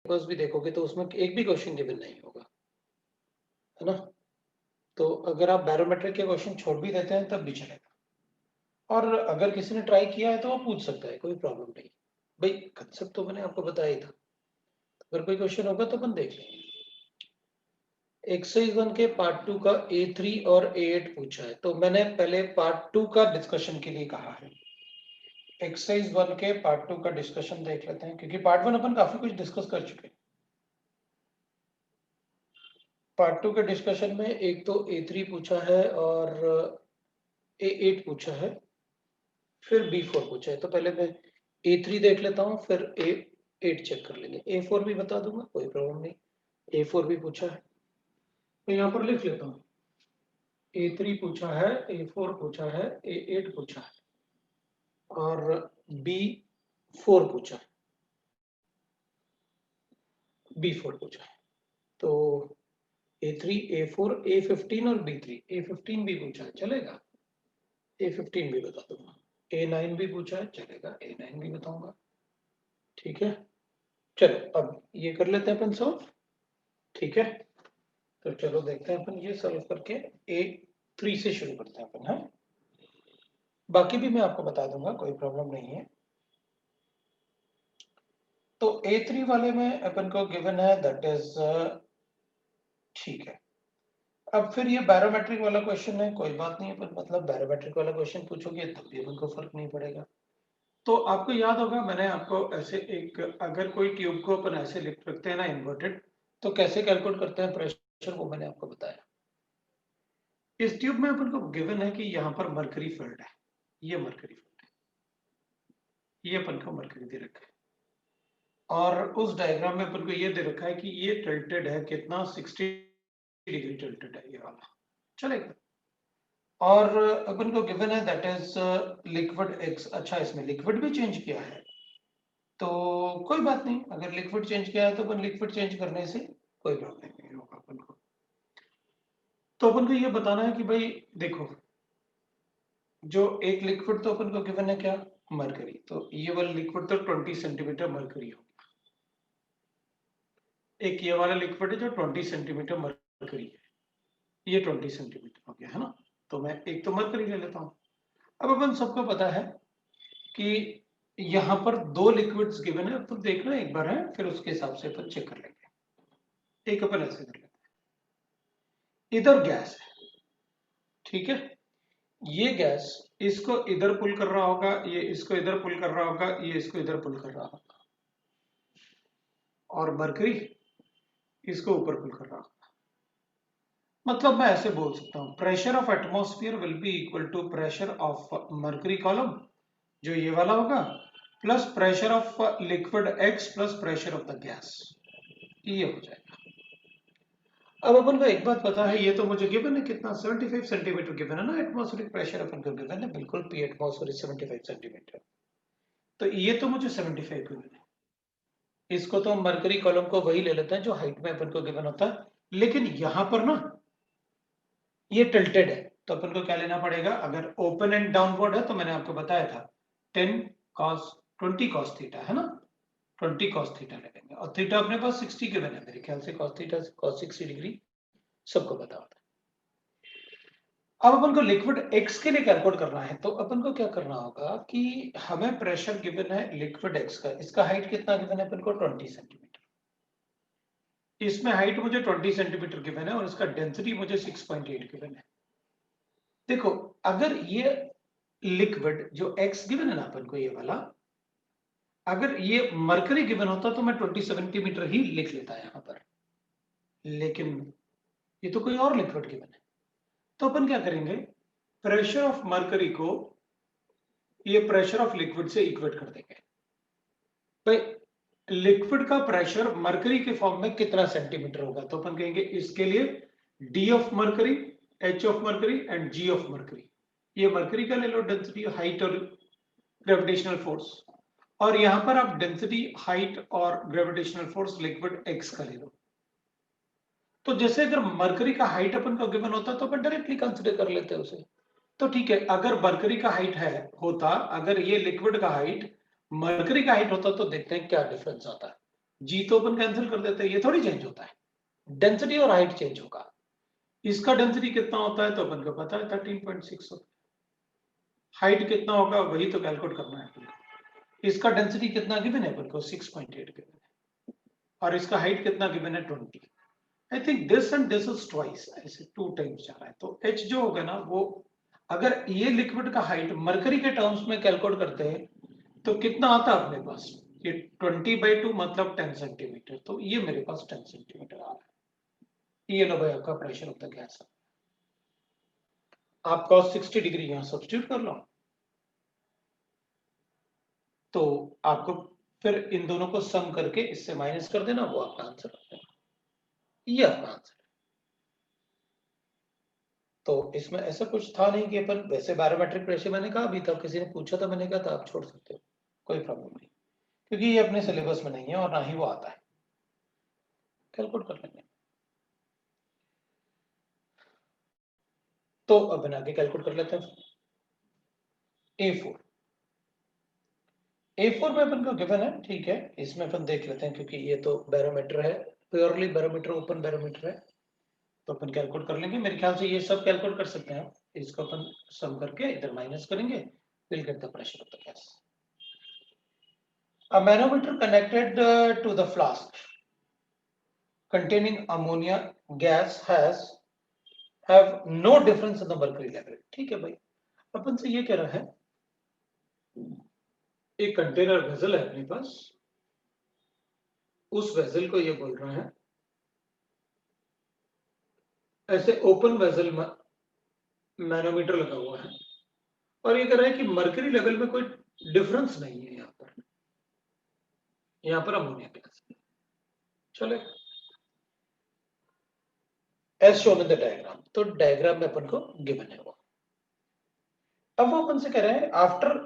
पास भी देखोगे तो उसमें एक भी क्वेश्चन गिवन नहीं होगा, है ना। तो अगर आप बैरोमेट्रिक के क्वेश्चन छोड़ भी देते हैं तब भी चलेगा, और अगर किसी ने ट्राई किया है तो वो पूछ सकता है, कोई प्रॉब्लम नहीं। भाई कंसेप्ट तो मैंने आपको बताया ही था, अगर कोई क्वेश्चन होगा तो अपन देख लेंगे। एक्सरसाइज 1 के पार्ट 2 का A3 और A8 पूछा है, तो मैंने पहले पार्ट 2 का डिस्कशन के लिए कहा है। एक्सरसाइज 1 के पार्ट 2 का डिस्कशन देख लेते हैं, क्योंकि पार्ट 1 अपन काफी कुछ डिस्कस कर चुके हैं। पार्ट 2 के डिस्कशन में एक तो A3 पूछा है और A8 पूछा है, फिर B4 पूछा है। तो पहले मैं A3 देख लेता हूँ, फिर A8 चेक कर लेंगे। A4 भी बता दूंगा, कोई प्रॉब्लम नहीं। A4 भी पूछा है, तो यहाँ पर लिख लेता हूँ। A3 पूछा है, A4 पूछा है, A8 पूछा है और B4 पूछा है, B4 पूछा है। तो A3, A4, A15 और B3। A15 भी पूछा है, चलेगा। A15 भी बता दूंगा। A9 भी पूछा है, चलेगा। A9 भी बताऊंगा, ठीक है। चलो अब ये कर लेते हैं अपन सॉल्व, ठीक है। तो चलो देखते हैं अपन ये सॉल्व करके। A3 से शुरू करते हैं अपन, है। बाकी भी मैं आपको बता दूंगा, कोई प्रॉब्लम नहीं है। तो A3 वाले में अपन को गिवन है, दैट इज ठीक है। अब फिर ये बैरोमेट्रिक वाला क्वेश्चन है, कोई बात नहीं, अपन मतलब बैरोमेट्रिक वाला क्वेश्चन पूछोगे तब भी अपन को फर्क नहीं पड़ेगा। तो आपको याद होगा, मैंने आपको ऐसे एक, अगर कोई ट्यूब को अपन ऐसे लिख रखते हैं ना इन्वर्टेड, तो कैसे कैलकुलेट करते हैं प्रेशर, वो मैंने आपको बताया। इस ट्यूब में अपन को गिवन है कि यहाँ पर मरकरी फील्ड है, ये मरकरी फील्ड है, ये अपन को मरकरी दे रखा है। और उस डायग्राम में अपन को ये दे रखा है कि ये टिल्टेड है, कितना 60 डिग्री टिल्टेड है ये वाला, चलेगा। और अपन को गिवन है दैट इज लिक्विड एक्स। अच्छा, इसमें लिक्विड भी चेंज किया है, तो कोई बात नहीं, अगर लिक्विड चेंज किया है तो अपन लिक्विड चेंज करने से कोई प्रॉब्लम नहीं होगा अपन को। तो अपन को ये बताना है कि भाई देखो, जो एक लिक्विड तो अपन को गिवन है क्या, मरकरी। तो ये वाला लिक्विड तो 20 सेंटीमीटर मरकरी हो, एक ये वाला लिक्विड है जो 20 सेंटीमीटर मरकरी है, ये 20 सेंटीमीटर हो गया, है ना। तो मैं एक तो मरकरी ले लेता हूं। अब अपन सबको पता है कि यहाँ पर दो लिक्विड्स गिवन है, तो देखना एक बार है, फिर उसके हिसाब से अपन चेक कर लेंगे। एक अपन ऐसे कर लेते हैं, इधर गैस है, ठीक है। ये गैस इसको इधर पुल कर रहा होगा, ये इसको इधर पुल कर रहा होगा, ये इसको इधर पुल कर रहा होगा, और मरकरी इसको ऊपर पुल कर रहा होगा। मतलब मैं ऐसे बोल सकता हूं, pressure of atmosphere will be equal to pressure of mercury column, जो ये वाला होगा, plus pressure of liquid X plus pressure of the gas, ये हो जाएगा। अब अपन को एक बात पता है, ये तो मुझे गिवन है कितना, 75 सेंटीमीटर गिवन है ना एटमॉस्फेरिक प्रेशर, अपन को गिवन है बिल्कुल, पी एटमॉस्फेयर 75 सेंटीमीटर। तो ये तो मुझे 75 गिवन है, इसको तो हम मरकरी कॉलम को वही ले लेते हैं जो हाइट में अपन को गिवन होता है। लेकिन यहां पर ना ये टिल्टेड है, तो अपन को क्या लेना पड़ेगा, अगर ओपन एंड डाउनवर्ड है तो मैंने आपको बताया था 10 cos 20 cos थीटा, है ना। 20 cos थीटा लेंगे, और थीटा अपने पास 60 गिवन है मेरे ख्याल से, cos थीटा cos 60 डिग्री सबको पता होता है। अब अपन को लिक्विड एक्स के लिए कैलकुलेट करना है, तो अपन को क्या करना होगा कि हमें प्रेशर गिवन है लिक्विड एक्स का, इसका हाइट कितना गिवन है अपन को, 20 सेंटीमीटर। इसमें हाइट मुझे 20 सेंटीमीटर गिवन है और इसका डेंसिटी मुझे 6.8 गिवन है। देखो, अगर ये लिक्विड जो एक्स गिवन है ना अपन को, ये वाला, अगर ये मरकरी गिवन होता तो मैं 20 सेंटीमीटर ही लिख लेता यहां पर, लेकिन ये तो कोई और लिक्विड गिवन है। तो अपन क्या करेंगे, प्रेशर ऑफ मरकरी को ये प्रेशर ऑफ लिक्विड से इक्वेट कर देंगे। भाई लिक्विड का प्रेशर मरकरी के फॉर्म में कितना सेंटीमीटर होगा, तो अपन कहेंगे इसके लिए D of mercury, H of mercury and G of mercury. ये मरकरी का ले लो, डेंसिटी, हाइट और ग्रेविटेशनल फोर्स, और यहां पर आप डेंसिटी, हाइट और ग्रेविटेशनल फोर्स लिक्विड एक्स का ले लो। तो जैसे अगर मरकरी का हाइट अपन को गिवन होता तो अपन डायरेक्टली कंसीडर कर लेते हैं उसे। तो ठीक है, अगर मरकरी का हाइट है होता, अगर ये लिक्विड का हाइट मरकरी का हाइट होता, तो देखते हैं क्या डिफरेंस आता है। जी तो अपन कैंसिल कर देते हैं, ये थोड़ी चेंज होता है, डेंसिटी और हाइट चेंज होगा। इसका डेंसिटी कितना होता है तो अपन को पता है 13.6 होता है, हाइट कितना होगा वही तो कैलकुलेट करना है अपन को। इसका डेंसिटी कितना गिवन है अपन को 6.8 गिवन है, और इसका हाइट कितना गिवन है 20। I think this and this is twice, ऐसे 2 टाइम्स जा रहा है, तो h जो होगा ना वो, अगर ये लिक्विड का हाइट मरकरी के टर्म्स में कैलकुलेट करते हैं तो कितना आता है अपने पास, ये 20/2 मतलब 10 सेंटीमीटर, तो ये मेरे पास 10 सेंटीमीटर आ रहा है। ये लो भाई आपका प्रेशर ऑफ द गैस। आप cos 60 डिग्री यहां सब्स्टिट्यूट कर लो, तो आपको फिर इन दोनों को सम करके इससे माइनस कर देना, वो आपका आंसर आ जाएगा। ये आपका आंसर है। तो इसमें ऐसा कुछ था नहीं कि अपन वैसे बैरोमेट्रिक प्रेशर, मैंने कहा अभी तक किसी ने पूछा था, मैंने कहा था आप छोड़ सकते हो, कोई प्रॉब्लम नहीं, क्योंकि ये अपने सिलेबस में नहीं है और ना ही वो आता है, कैलकुलेट कर लेंगे। तो अब आगे कैलकुलेट कर लेते हैं। A4 A4 में अपन को गिवन है, ठीक है, इसमें अपन देख लेते हैं, क्योंकि ये तो बैरोमीटर है, प्योरली बैरोमीटर, ओपन बैरोमीटर है, तो अपन कैलकुलेट कर लेंगे। मेरे ख्याल से ये सब कैलकुलेट कर सकते हैं, इसको अपन सम करके इधर माइनस करेंगे, will get the pressure of the gas. A manometer connected to the flask containing ammonia gas have no difference in the mercury level। ठीक है भाई, अपन से ये कह रहा है, एक कंटेनर वेसल है अपने पास, उस वेसल को ये बोल रहा है, ऐसे ओपन वेसल में मैनोमीटर लगा हुआ है, और ये कह रहा है कि मर्करी लेवल में कोई डिफरेंस नहीं है यहाँ पर अमोनिया गैस। चले, as shown in the diagram, तो डायग्राम में अपन को गिवन है वो। अब वो अपन से कह रहे हैं, after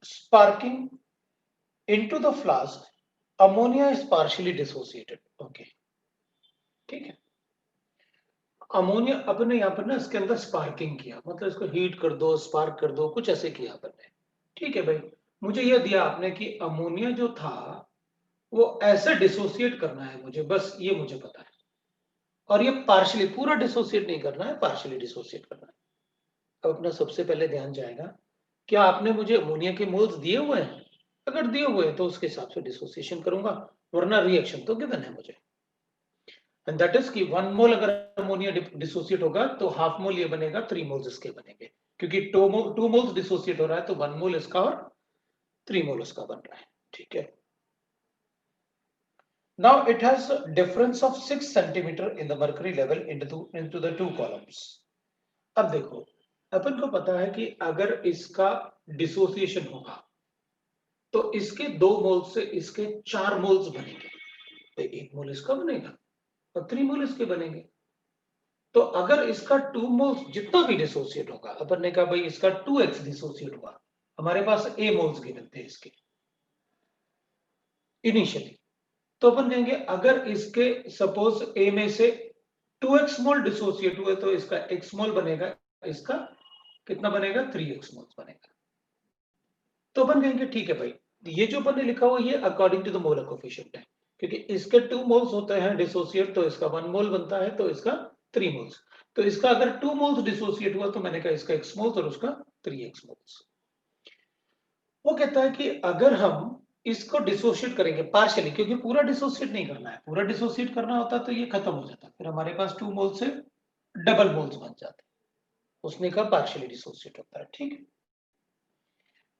sparking into the flask ammonia is partially dissociated. Okay, ठीक है, अमोनिया अपन ने यहाँ पर ना इसके अंदर स्पार्किंग किया, मतलब इसको हीट कर दो, स्पार्क कर दो, कुछ ऐसे किया अपन ने, ठीक है भाई। मुझे यह दिया आपने कि अमोनिया जो था वो ऐसे डिसोसिएट करना है मुझे, बस ये मुझे पता है, और ये पार्शियली, पूरा डिसोसिएट नहीं करना है, पार्शियली डिसोसिएट करना है। अब अपना सबसे पहले ध्यान जाएगा, क्या आपने मुझे अमोनिया के मोल्स दिए हुए हैं? अगर दिए हुए हैं तो उसके हिसाब से डिसोसिएशन करूंगा, वरना रिएक्शन तो गिवन है मुझे, एंड दैट इज कि 1 मोल अगर अमोनिया डिसोसिएट होगा तो हाफ मोल ये बनेगा, 3 मोल्स इसके बनेंगे, क्योंकि 2 मोल्स डिसोसिएट हो रहा है, तो 1 मोल इसका और 3 मोल उसका बन रहा है, ठीक है। Now it has a difference of 6 centimeter in the mercury level into the 2 columns। अब देखो, अपन को पता है कि अगर इसका डिसोसिएशन होगा तो इसके 2 मोल से इसके 4 मोल्स बनेंगे, तो 1 मोल इसका बनेगा और 3 मोल इसके बनेंगे। तो अगर इसका 2 मोल्स जितना भी डिसोसिएट होगा, अपन ने कहा भाई इसका 2x डिसोसिएट हुआ, हमारे पास a मोल्स गिवन थे इसके इनिशियली, तो अपन कहेंगे अगर इसके सपोज a में से 2x मोल डिसोसिएट हुए तो इसका x मोल बनेगा, इसका कितना बनेगा, 3x मोल बनेगा। तो अपन कहेंगे ठीक है भाई, ये जो अपन ने लिखा हुआ ये according to the molar coefficient है, क्योंकि इसके 2 मोल्स होते हैं डिसोसिएट, तो इसका 1 मोल बनता है, तो इसका 3 मोल्स, तो इसका अगर 2 मोल्स डिसोसिएट हुआ तो मैंने कहा इसका x मोल्स और उसका 3x मोल्स। वो कहता है कि अगर हम इसको डिसोसिएट करेंगे पार्शियली, क्योंकि पूरा डिसोसिएट नहीं करना है, पूरा डिसोसिएट करना होता तो ये खत्म हो जाता, फिर हमारे पास 2 मोल से डबल मोल्स बन जाते, उसने कहा पार्शियली डिसोसिएट होता है, ठीक है।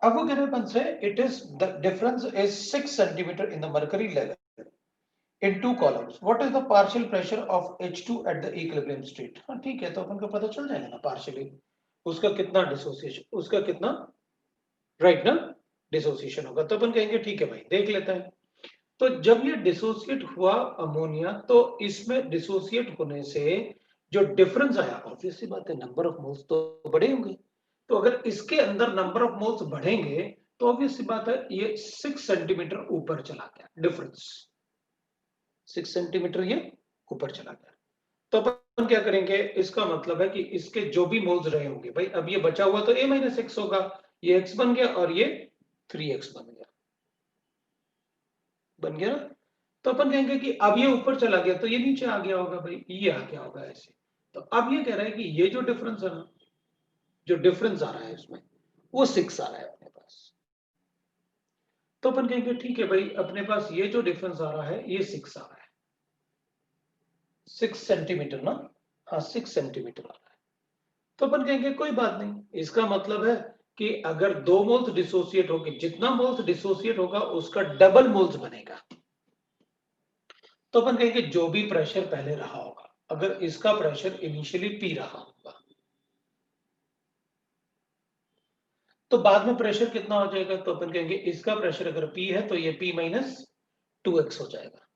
अब वो कह रहे हैं से, it is the difference is 6 centimetre in the mercury level in 2 columns, what is the partial pressure of H2 at the equilibrium state. हाँ ठीक है, तो अपन को पता चल जाएगा ना पार्शियली उसका कितना डिसोसिएशन, उसका कितना, राइट ना, डिसोसिएशन होगा, तो अपन कहेंगे ठीक है भाई देख लेते हैं। तो जब ये डिसोसिएट हुआ अमोनिया, तो इसमें डिसोसिएट होने से जो डिफरेंस आया, ऑब्वियसली बात है नंबर ऑफ मोल्स तो बड़े होंगे, तो अगर इसके अंदर नंबर ऑफ मोल्स बढ़ेंगे तो ऑब्वियसली बात है ये 6 सेंटीमीटर ऊपर चला गया डिफरेंस, 6 सेंटीमीटर ये ऊपर चला गया। तो अपन क्या करेंगे, इसका मतलब है कि इसके जो भी मोल्स रहे होंगे भाई, अब ये बचा हुआ तो a-x होगा, ये x बन गया और ये 3x बन गया ना, तो अपन कहेंगे कि अब ये ऊपर चला गया तो ये नीचे आ गया होगा भाई, ये आ गया होगा ऐसे। तो अब ये कह रहा है कि ये जो डिफरेंस है ना, जो डिफरेंस आ रहा है इसमें वो 6 आ रहा है अपने पास। तो अपन कहेंगे ठीक है भाई, अपने पास ये जो डिफरेंस आ रहा है ये 6 आ रहा है, 6 सेंटीमीटर ना, हाँ 6 सेंटीमीटर आ रहा है। तो अपन कहेंगे कोई बात नहीं, इसका मतलब है कि अगर 2 मोल्स डिसोसिएट होंगे, जितना मोल्स डिसोसिएट होगा उसका डबल मोल्स बनेगा। तो अपन कहेंगे जो भी प्रेशर पहले रहा होगा, अगर इसका प्रेशर इनिशियली पी रहा होगा तो बाद में प्रेशर कितना हो जाएगा, तो अपन कहेंगे इसका प्रेशर अगर P है तो ये P माइनस 2x हो जाएगा,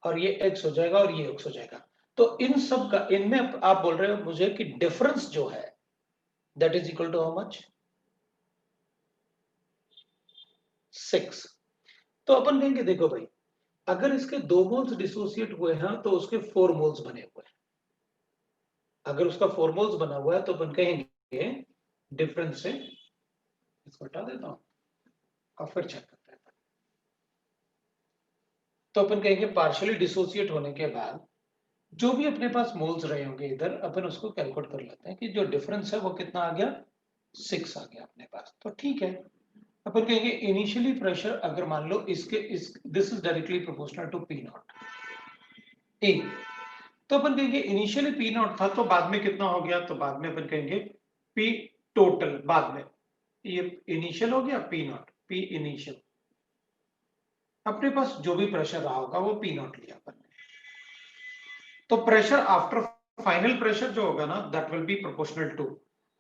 और ये x हो जाएगा और ये x हो जाएगा। तो इन सब का, इनमें आप बोल रहे हो मुझे कि डिफरेंस जो है that is equal to how much, 6। तो अपन कहेंगे देखो भाई, अगर इसके 2 मोल्स डिसोसिएट हुए हैं तो उसके 4 मोल्स बने हुए हैं। अगर उसका 4 मोल्स बना हुआ है तो अपन कहेंगे डिफरेंस से, इसको हटा देता हूं और फिर चेक करते हैं। तो अपन कहेंगे पार्शियली डिसोसिएट होने के बाद जो भी अपने पास मोल्स रहे होंगे इधर, अपन उसको कैलकुलेट कर लेते हैं कि जो डिफरेंस है वो कितना आ गया, 6 आ गया अपने पास। तो ठीक है, अपन कहेंगे इनिशियली प्रेशर अगर मान लो इस this is directly proportional to P naught A, तो अपन कहेंगे इनिशियली पी नॉट था तो बाद में कितना हो गया, तो बाद में अपन कहेंगे पी टोटल, बाद में ये इनिशियल हो गया पी नॉट, पी इनिशियल, अपने पास जो भी प्रेशर रहा होगा वो पी नॉट लिया अपन ने। तो प्रेशर आफ्टर फाइनल प्रेशर जो होगा ना that will be proportional to,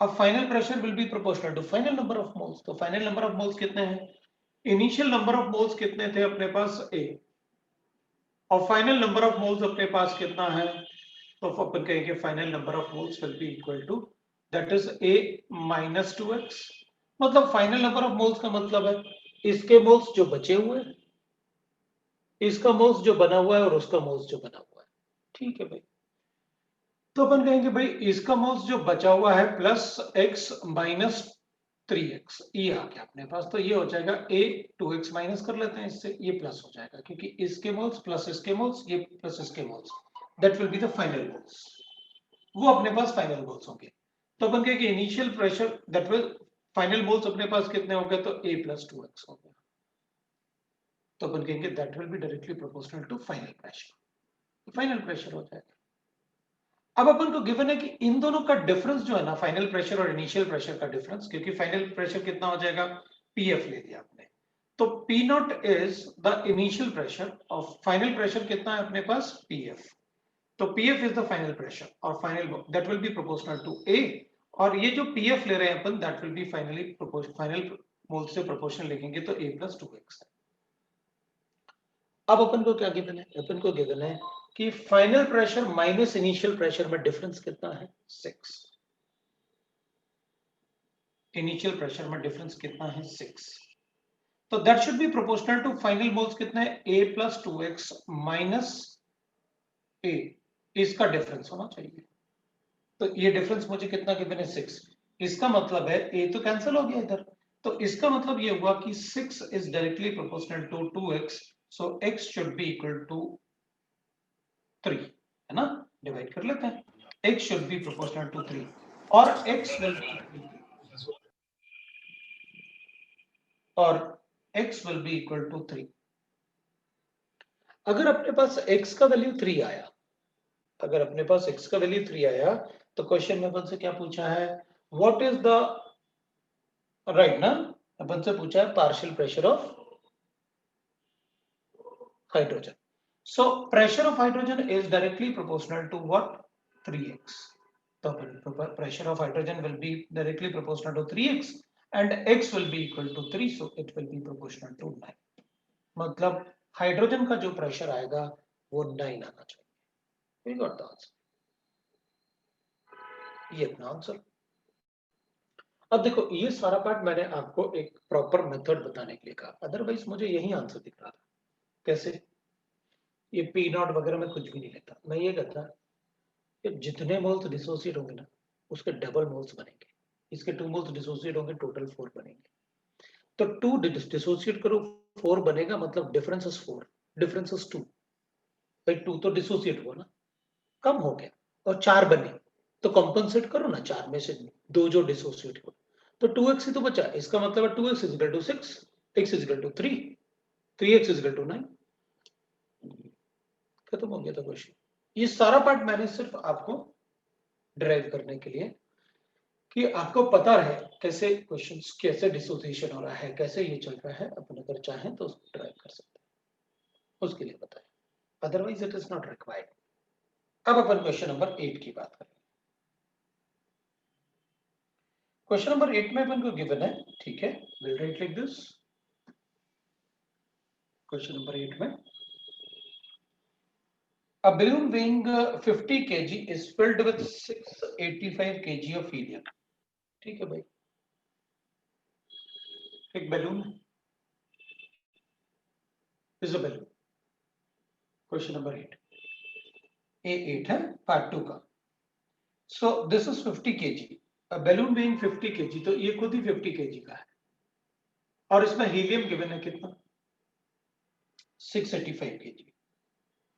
अब final pressure will be proportional to final number of moles. तो फाइनल नंबर ऑफ मोल्स कितने हैं, इनिशियल नंबर ऑफ मोल्स कितने थे अपने पास A, और फाइनल नंबर ऑफ मोल्स अपने पास कितना है, तो अपन कहेंगे final number of moles will be equal to that is A minus 2x। मतलब फाइनल नंबर ऑफ मोल्स का मतलब है इसके मोल्स जो बचे हुए हैं, इसका मोल्स जो बना हुआ है और उसका मोल्स जो बना हुआ है। ठीक है भाई, तो अपन कहेंगे भाई इसका मोल्स जो बचा हुआ है प्लस x माइनस 3x, ये आ गया अपने पास। तो ये हो जाएगा a 2x माइनस कर लेते हैं इससे, ये प्लस हो जाएगा क्योंकि इसके मोल्स प्लस इसके मोल्स, ये प्लस इसके moles, that will be the final moles, वो अपने पास फाइनल मोल्स होंगे। तो अपन कहेंगे initial pressure that will, final moles अपने पास कितने हो गए, तो a प्लस 2x हो गया। तो अपन कहेंगे that will be directly proportional to final pressure, final pressure हो जाएगा। अब अपन को गिवन है कि इन दोनों का डिफरेंस जो है ना, फाइनल प्रेशर और इनिशियल प्रेशर का डिफरेंस, क्योंकि फाइनल प्रेशर कितना हो जाएगा, पीएफ ले लिया आपने, तो P naught is the initial pressure और फाइनल प्रेशर कितना है अपने पास, पीएफ। तो PF is the final pressure और final that will be proportional to A, और ये जो पीएफ ले रहे हैं अपन that will be finally final mole से प्रोपोर्शनल लिखेंगे तो a प्लस 2x है। अब अपन को क्या गिवन है, अपन को गिवन है कि final pressure minus initial pressure में डिफरेंस कितना है, 6। इनिशियल प्रेशर में डिफरेंस कितना है, 6। तो that should be proportional to final moles कितने हैं, a plus 2x minus a, इसका डिफरेंस होना चाहिए। तो ये डिफरेंस मुझे कितना गिवन है, 6। इसका मतलब है a तो कैंसिल हो गया इधर, तो इसका मतलब ये हुआ कि 6 is directly proportional to 2x, so x should be equal to 3, है ना, डिवाइड कर लेते हैं, x should be proportional to 3 और x विल और x will be equal to 3। अगर अपने पास x का वैल्यू 3 आया, अगर अपने पास x का वैल्यू 3 आया तो क्वेश्चन में अपन से क्या पूछा है, व्हाट इज द राइट ना, अपन से पूछा है partial pressure of hydrogen. So pressure of hydrogen is directly proportional to what, 3x। तो pressure of hydrogen will be directly proportional to 3x and x will be equal to 3, so it will be proportional to 9। मतलब hydrogen का जो pressure आएगा वो 9 आना चाहिए। We got the answer। ये अपना आंसर। अब देखो ये सारा पार्ट मैंने आपको एक प्रॉपर मेथड बताने के लिए कहा, अदरवाइज मुझे यही आंसर दिख रहा था। कैसे, ये पी नॉट वगैरह में कुछ भी नहीं लेता, मैं ये कहता कि जितने मोल्स डिसोसिएट होंगे ना उसके डबल मोल्स बनेंगे, इसके 2 मोल्स डिसोसिएट होंगे, टोटल 4 बनेंगे। तो 2 डिसोसिएट करो 4 बनेगा, मतलब डिफरेंस इज 4, डिफरेंस इज 2, भाई 2 तो डिसोसिएट हुआ ना, कम हो गया, और 4 बने, तो कॉम्पनसेट करो ना, 4 में से 2 जो डिसोसिएट हुआ, तो 2x ही तो बचा, इसका मतलब है 2x is equal to 6, x is equal to 3, 3x is equal to 9, खत्म हो गया था क्वेश्चन। ये सारा पार्ट मैंने सिर्फ आपको ड्राइव करने के लिए, कि आपको पता रहे कैसे क्वेश्चंस, कैसे डिसोसिएशन हो रहा है, कैसे ये चल रहा है, अपन अगर चाहें तो उसको ड्राइव कर सकते हैं, उसके लिए बताएं, otherwise it is not required. अब अपन क्वेश्चन नंबर 8 की बात करें। क्वेश्चन नंबर 8 में अपन को गिवन है, ठीक है, will write like this. Question number 8 में a balloon weighing 50 kg is filled with 685 kg of helium, ठीक है भाई, एक balloon is a balloon. Question number 8, A8 है, पार्ट 2 का। So this is 50 kg, a balloon weighing 50 kg, तो ये खुद ही 50 kg का है, और इसमें हीलियम गिवन है कितना, 685 kg,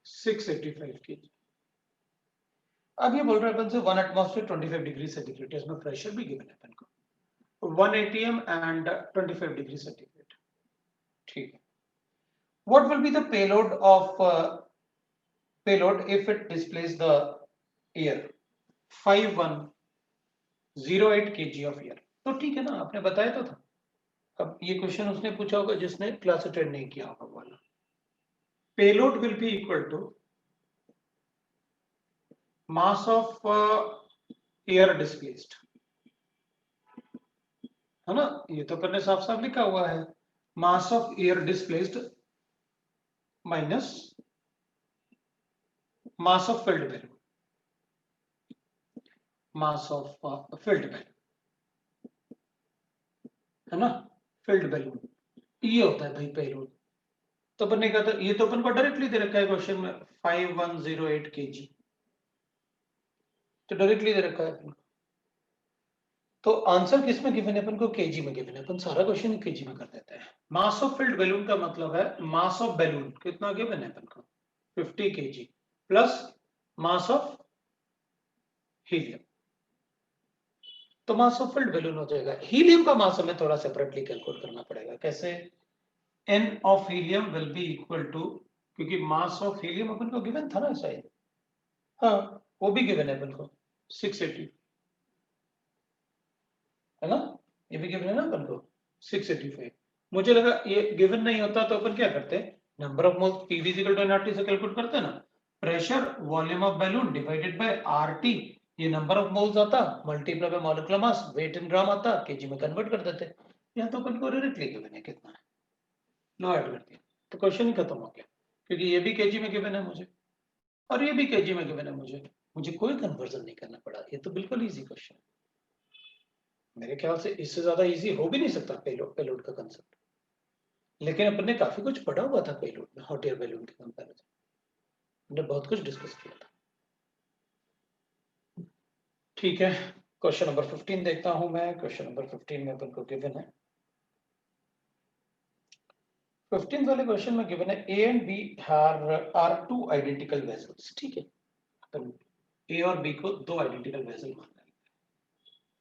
685 kg। अब ये बोल रहा है अपन से 1 एटमॉस्फेयर 25 डिग्री सेंटीग्रेड, इसमें प्रेशर भी गिवन है अपन को 1 atm एंड 25 डिग्री सेंटीग्रेड, ठीक है। What will be the payload of payload if it displays the air? 5108 kg of air, तो ठीक है ना, आपने बताया तो था। अब ये क्वेश्चन उसने पूछा होगा जिसने क्लास अटेंड नहीं किया होगा वाला। Payload will be equal to mass of air displaced, है ना, ये तो अपने साफ साफ लिखा हुआ है, मास of air displaced minus mass of field balloon, mass of field balloon, है ना, फिल्ड बैलून, ये होता है भाई पेलोड। तो अपन ने कहा था, ये तो अपन को डायरेक्टली दे रखा है क्वेश्चन में 5108 kg, तो डायरेक्टली दे रखा है अपन को। तो आंसर किस में गिवन है अपन को, केजी में गिवन है, अपन सारा क्वेश्चन केजी में कर देते हैं। मास ऑफ फिल्ड बैलून का मतलब है मास ऑफ बैलून कितना गिवन है अपन को, 50 kg plus mass of helium, तो मास ऑफ फिल्ड बैलून हो जाएगा। हीलियम का मास हमें थोड़ा सेपरेटली कैलकुलेट करना पड़ेगा, कैसे, n of helium will be equal to, क्योंकि मास ऑफ हीलियम अपन को गिवन था ना शायद, हाँ वो भी गिवन है अपन को 680, है ना, ये भी गिवन है ना अपन को 685। मुझे लगा ये गिवन नहीं होता तो अपन क्या करते, number of moles P V equal to NRT से कैलकुलेट करते ना, pressure volume of balloon divided by RT, ये नंबर ऑफ मोल्स आता, multiply by molecular mass, weight in gram आता, केजी में कन्वर्ट कर देते। यहाँ तो अपन को डायरेक्टली गिवन है कितना है, लो ऐड कर दिया, तो क्वेश्चन ही खत्म हो गया, क्योंकि ये भी केजी में गिवन है मुझे, और ये भी केजी में गिवन है मुझे कोई कन्वर्जन नहीं करना पड़ा, ये तो बिल्कुल इजी क्वेश्चन, मेरे ख्याल से इससे ज्यादा इजी हो भी नहीं सकता पेलोड का कंसेप्ट। लेकिन अपन ने काफी कुछ पढ़ा हुआ था पेलोड में, हॉट एयर बैलून के कंपैरिजन, हमने बहुत कुछ डिस्कस किया था। ठीक है, क्वेश्चन नंबर 15 देखता हूं मैं। क्वेश्चन नंबर 15 में अपन को गिवन है, 15 वाले क्वेश्चन में गिवन है A and B are two identical vessels, ठीक है, अपन ए और बी को दो आइडेंटिकल वेसल मान रहे हैं।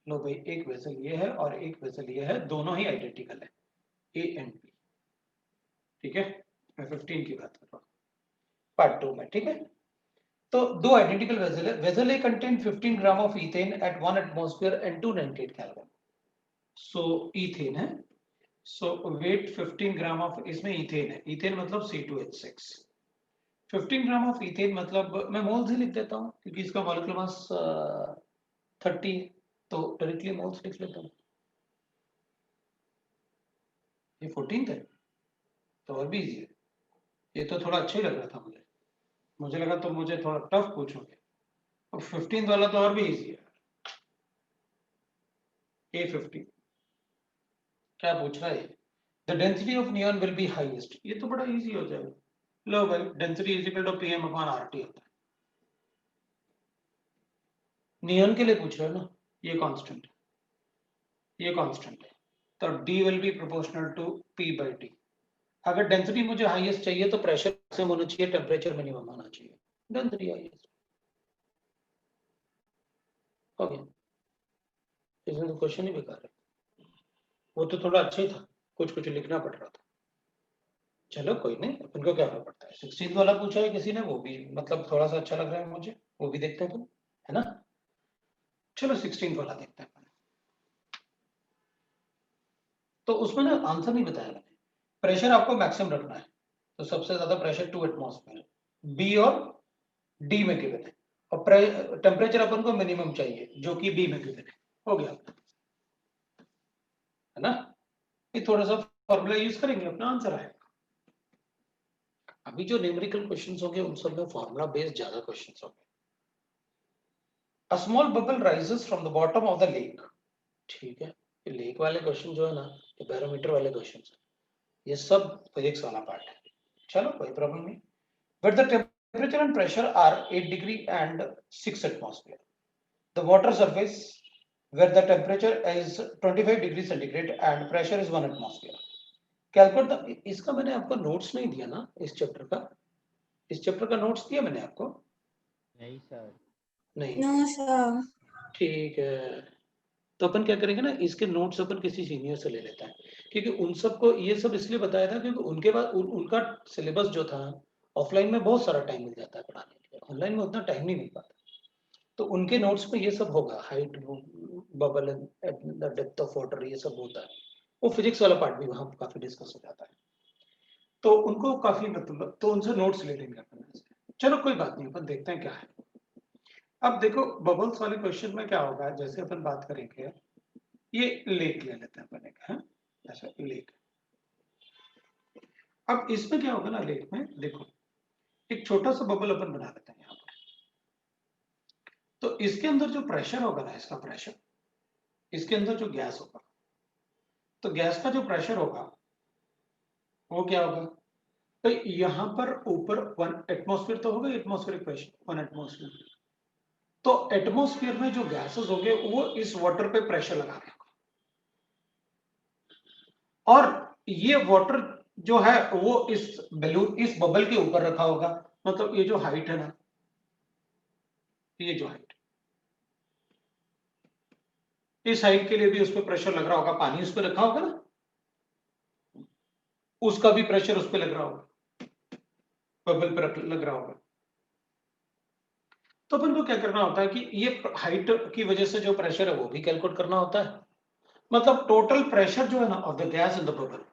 लो भाई, एक वेसल ये है और एक वेसल ये है, दोनों ही आइडेंटिकल है, ए एंड बी, ठीक है, मैं 15 की बात कर रहा हूँ पार्ट 2 में, ठीक है। तो दो आइडेंटिकल वेसल है, vessel A contain 15 gram of ethane at 1 atmosphere and 298 kelvin, so ethane है, सो वेट 15 ग्राम ऑफ, इसमें इथेन है, इथेन मतलब C2H6, 15 ग्राम ऑफ इथेन मतलब मैं मोल्स ही लिख देता हूँ क्योंकि इसका मॉलिक्यूलर मास 30 है, तो डायरेक्टली मोल्स लिख लेता हूँ, ये 14 है तो और भी इजी है, ये तो थोड़ा अच्छा ही लग रहा था मुझे लगा तो मुझे थोड़ा टफ पूछोगे, और 15 वाला तो और भी इजी है, A15 क्या पूछ रहा है, the density of neon will be highest, ये तो बड़ा इजी हो जाएगा, लो भाई, density is equal to PM upon RT होता है, नियॉन के लिए पूछ रहे हो ना, ये कांस्टेंट है, तो D will be proportional to P by T। अगर डेंसिटी मुझे हाईएस्ट चाहिए तो प्रेशर मैक्सिमम होना चाहिए, टेम्परेचर मिनिमम होना चाहिए। डन 3 आईएस हो गया। इसमें तो क्वेश्चन ही बेकार है, वो तो थोड़ा अच्छा ही था, कुछ कुछ लिखना पड़ रहा था। चलो कोई नहीं, अपन को क्या फर्क पड़ता है। 16 वाला पूछा है किसी ने, वो भी मतलब थोड़ा सा अच्छा लग रहा है मुझे, वो भी देखते हैं तो, है ना। चलो 16 वाला देखते हैं। तो उसमें ना आंसर नहीं बताया मैंने, प्रेशर आपको मैक्सिमम रखना है, तो सबसे ज्यादा प्रेशर 2 एटमॉस्फेयर, बी और डी में गिवन है, और टेम्परेचर अपन को मिनिमम चाहिए जो कि बी में गिवन है। हो गया, है ना। ये थोड़ा सा फॉर्मूला यूज करेंगे, अपना आंसर आएगा। अभी जो न्यूमेरिकल क्वेश्चंस होंगे उन सब में फॉर्मूला बेस्ड ज्यादा क्वेश्चंस होंगे। A small bubble rises from the bottom of the lake, ठीक है। ये लेक वाले क्वेश्चन जो है ना, ये बैरोमीटर वाले क्वेश्चन है, ये सब फिजिक्स वाला पार्ट है। चलो कोई प्रॉब्लम नहीं। But the temperature and pressure are 8 degree and 6 atmosphere. The water surface where the temperature is 25 degree centigrade and pressure is 1 atmosphere. Calculate the, इसका मैंने आपको नोट्स नहीं दिया ना इस चैप्टर का, इस चैप्टर का नोट्स दिया मैंने आपको? नहीं सर। नहीं। No sir. ठीक है, तो अपन क्या करेंगे ना, इसके नोट्स अपन किसी सीनियर से ले लेते हैं, क्योंकि उन सबको ये सब इसलिए बताया था क्योंकि उनके बाद उनका सिलेबस जो था ऑफलाइन में बहुत सारा टाइम मिल जाता है पढ़ाने के लिए, ऑनलाइन में उतना टाइम नहीं मिल पाता। तो उनके नोट्स में ये सब होगा, height, bubble at the depth of water, ये सब होता है। वो फिजिक्स वाला पार्ट भी वहां काफी डिस्कस हो जाता है, तो उनको काफी मतलब, तो उनसे नोट्स ले लेंगे अपन ऐसे। चलो कोई बात नहीं, अपन देखते हैं क्या है। अब देखो बबल्स वाले क्वेश्चन में क्या होगा, जैसे अपन बात करेंगे, ये लेक ले लेते हैं अपन एक, है ऐसा लेक। अब इसमें क्या होगा ना, लेक में देखो एक छोटा सा बबल अपन बना लेते हैं यहाँ पर। तो इसके अंदर जो प्रेशर होगा ना, इसका प्रेशर, इसके अंदर जो गैस होगा, तो गैस का जो प्रेशर होगा वो क्या होगा, तो यहां पर ऊपर 1 एटमॉस्फेयर तो होगा, एटमॉस्फेरिक प्रेशर 1 एटमॉस्फेयर। तो एटमॉस्फेयर में जो गैसेस होंगे वो इस वाटर पे प्रेशर लगा रहे होगा, और ये वाटर जो है वो इस बैलून, इस बबल के ऊपर रखा होगा। मतलब ये जो हाइट है ना, ये जो हाइट, इस हाइट के लिए भी उस पर प्रेशर लग रहा होगा, पानी उस पर रखा होगा ना, उसका भी प्रेशर उस पर लग रहा होगा, बबल पर लग रहा होगा। तो अपन को क्या करना होता है कि ये हाइट की वजह से जो प्रेशर है वो भी कैलकुलेट करना होता है। मतलब टोटल प्रेशर जो है ना of the gas in the bubble,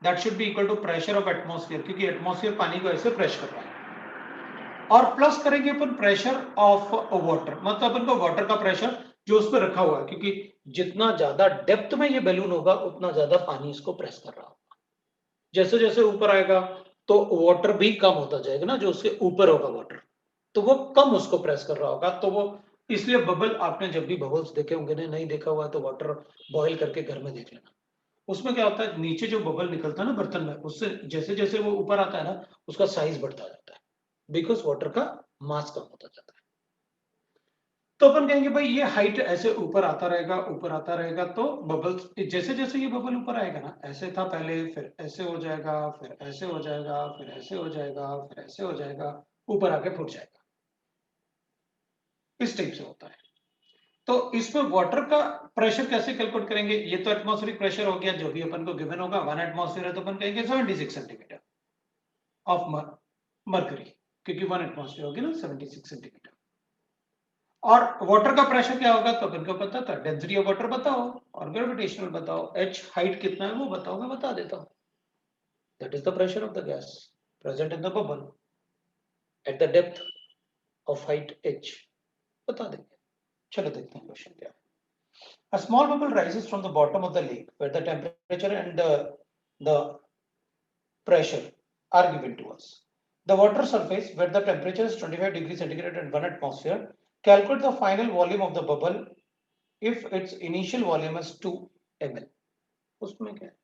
that should be equal to pressure of atmosphere, क्योंकि एटमॉस्फेयर पानी को ऐसे प्रेस कर रहा है, और प्लस करेंगे अपन प्रेशर ऑफ वाटर, मतलब अपन को वाटर का प्रेशर जो उस पर रखा हुआ है, क्योंकि जितना ज्यादा डेप्थ में ये बैलून होगा उतना ज्यादा पानी इसको प्रेस कर रहा होगा। जैसे जैसे ऊपर आएगा तो वाटर भी कम होता जाएगा ना, जो उसके ऊपर होगा वाटर, तो वो कम उसको प्रेस कर रहा होगा। तो वो इसलिए बबल, आपने जब भी बबल्स देखे होंगे ना, नहीं देखा हुआ है तो वाटर बॉईल करके घर में देख लेना। उसमें क्या होता है, नीचे जो बबल निकलता है ना बर्तन में, उससे जैसे जैसे वो ऊपर आता है ना, उसका साइज बढ़ता जाता है, बिकॉज वाटर का मास कम होता जाता है। तो अपन कहेंगे भाई ये हाइट ऐसे ऊपर आता रहेगा, ऊपर आता रहेगा, तो बबल्स जैसे जैसे ये बबल ऊपर आएगा ना, ऐसे था पहले, फिर ऐसे हो जाएगा, फिर ऐसे हो जाएगा, फिर ऐसे हो जाएगा, फिर ऐसे हो जाएगा, ऊपर आके फूट जाएगा। इस टाइप से होता है। तो इसमें वाटर का प्रेशर कैसे कैलकुलेट करेंगे, ये तो एटमॉस्फेरिक प्रेशर हो गया जो भी अपन को गिवन होगा, 1 एटमॉस्फेयर है तो अपन कहेंगे 76 सेंटीमीटर ऑफ मर्करी, क्योंकि 1 एटमॉस्फेयर होगी ना 76 सेंटीमीटर। और वाटर का प्रेशर क्या होगा, तो अपन को पता था, डेंसिटी ऑफ वाटर बताओ और ग्रेविटेशनल बताओ, एच हाइट कितना है वो बताओ, मैं बता देता हूं। That is the pressure of the gas present in the bubble at the depth of height h, बता देंगे। चलो देखते हैं क्वेश्चन क्या है। A small bubble rises from the bottom of the lake where the temperature and the pressure are given to us. The water surface where the temperature is 25 degrees centigrade and 1 atmosphere. Calculate the final volume of the bubble if its initial volume is 2 ml. उसमें क्या है,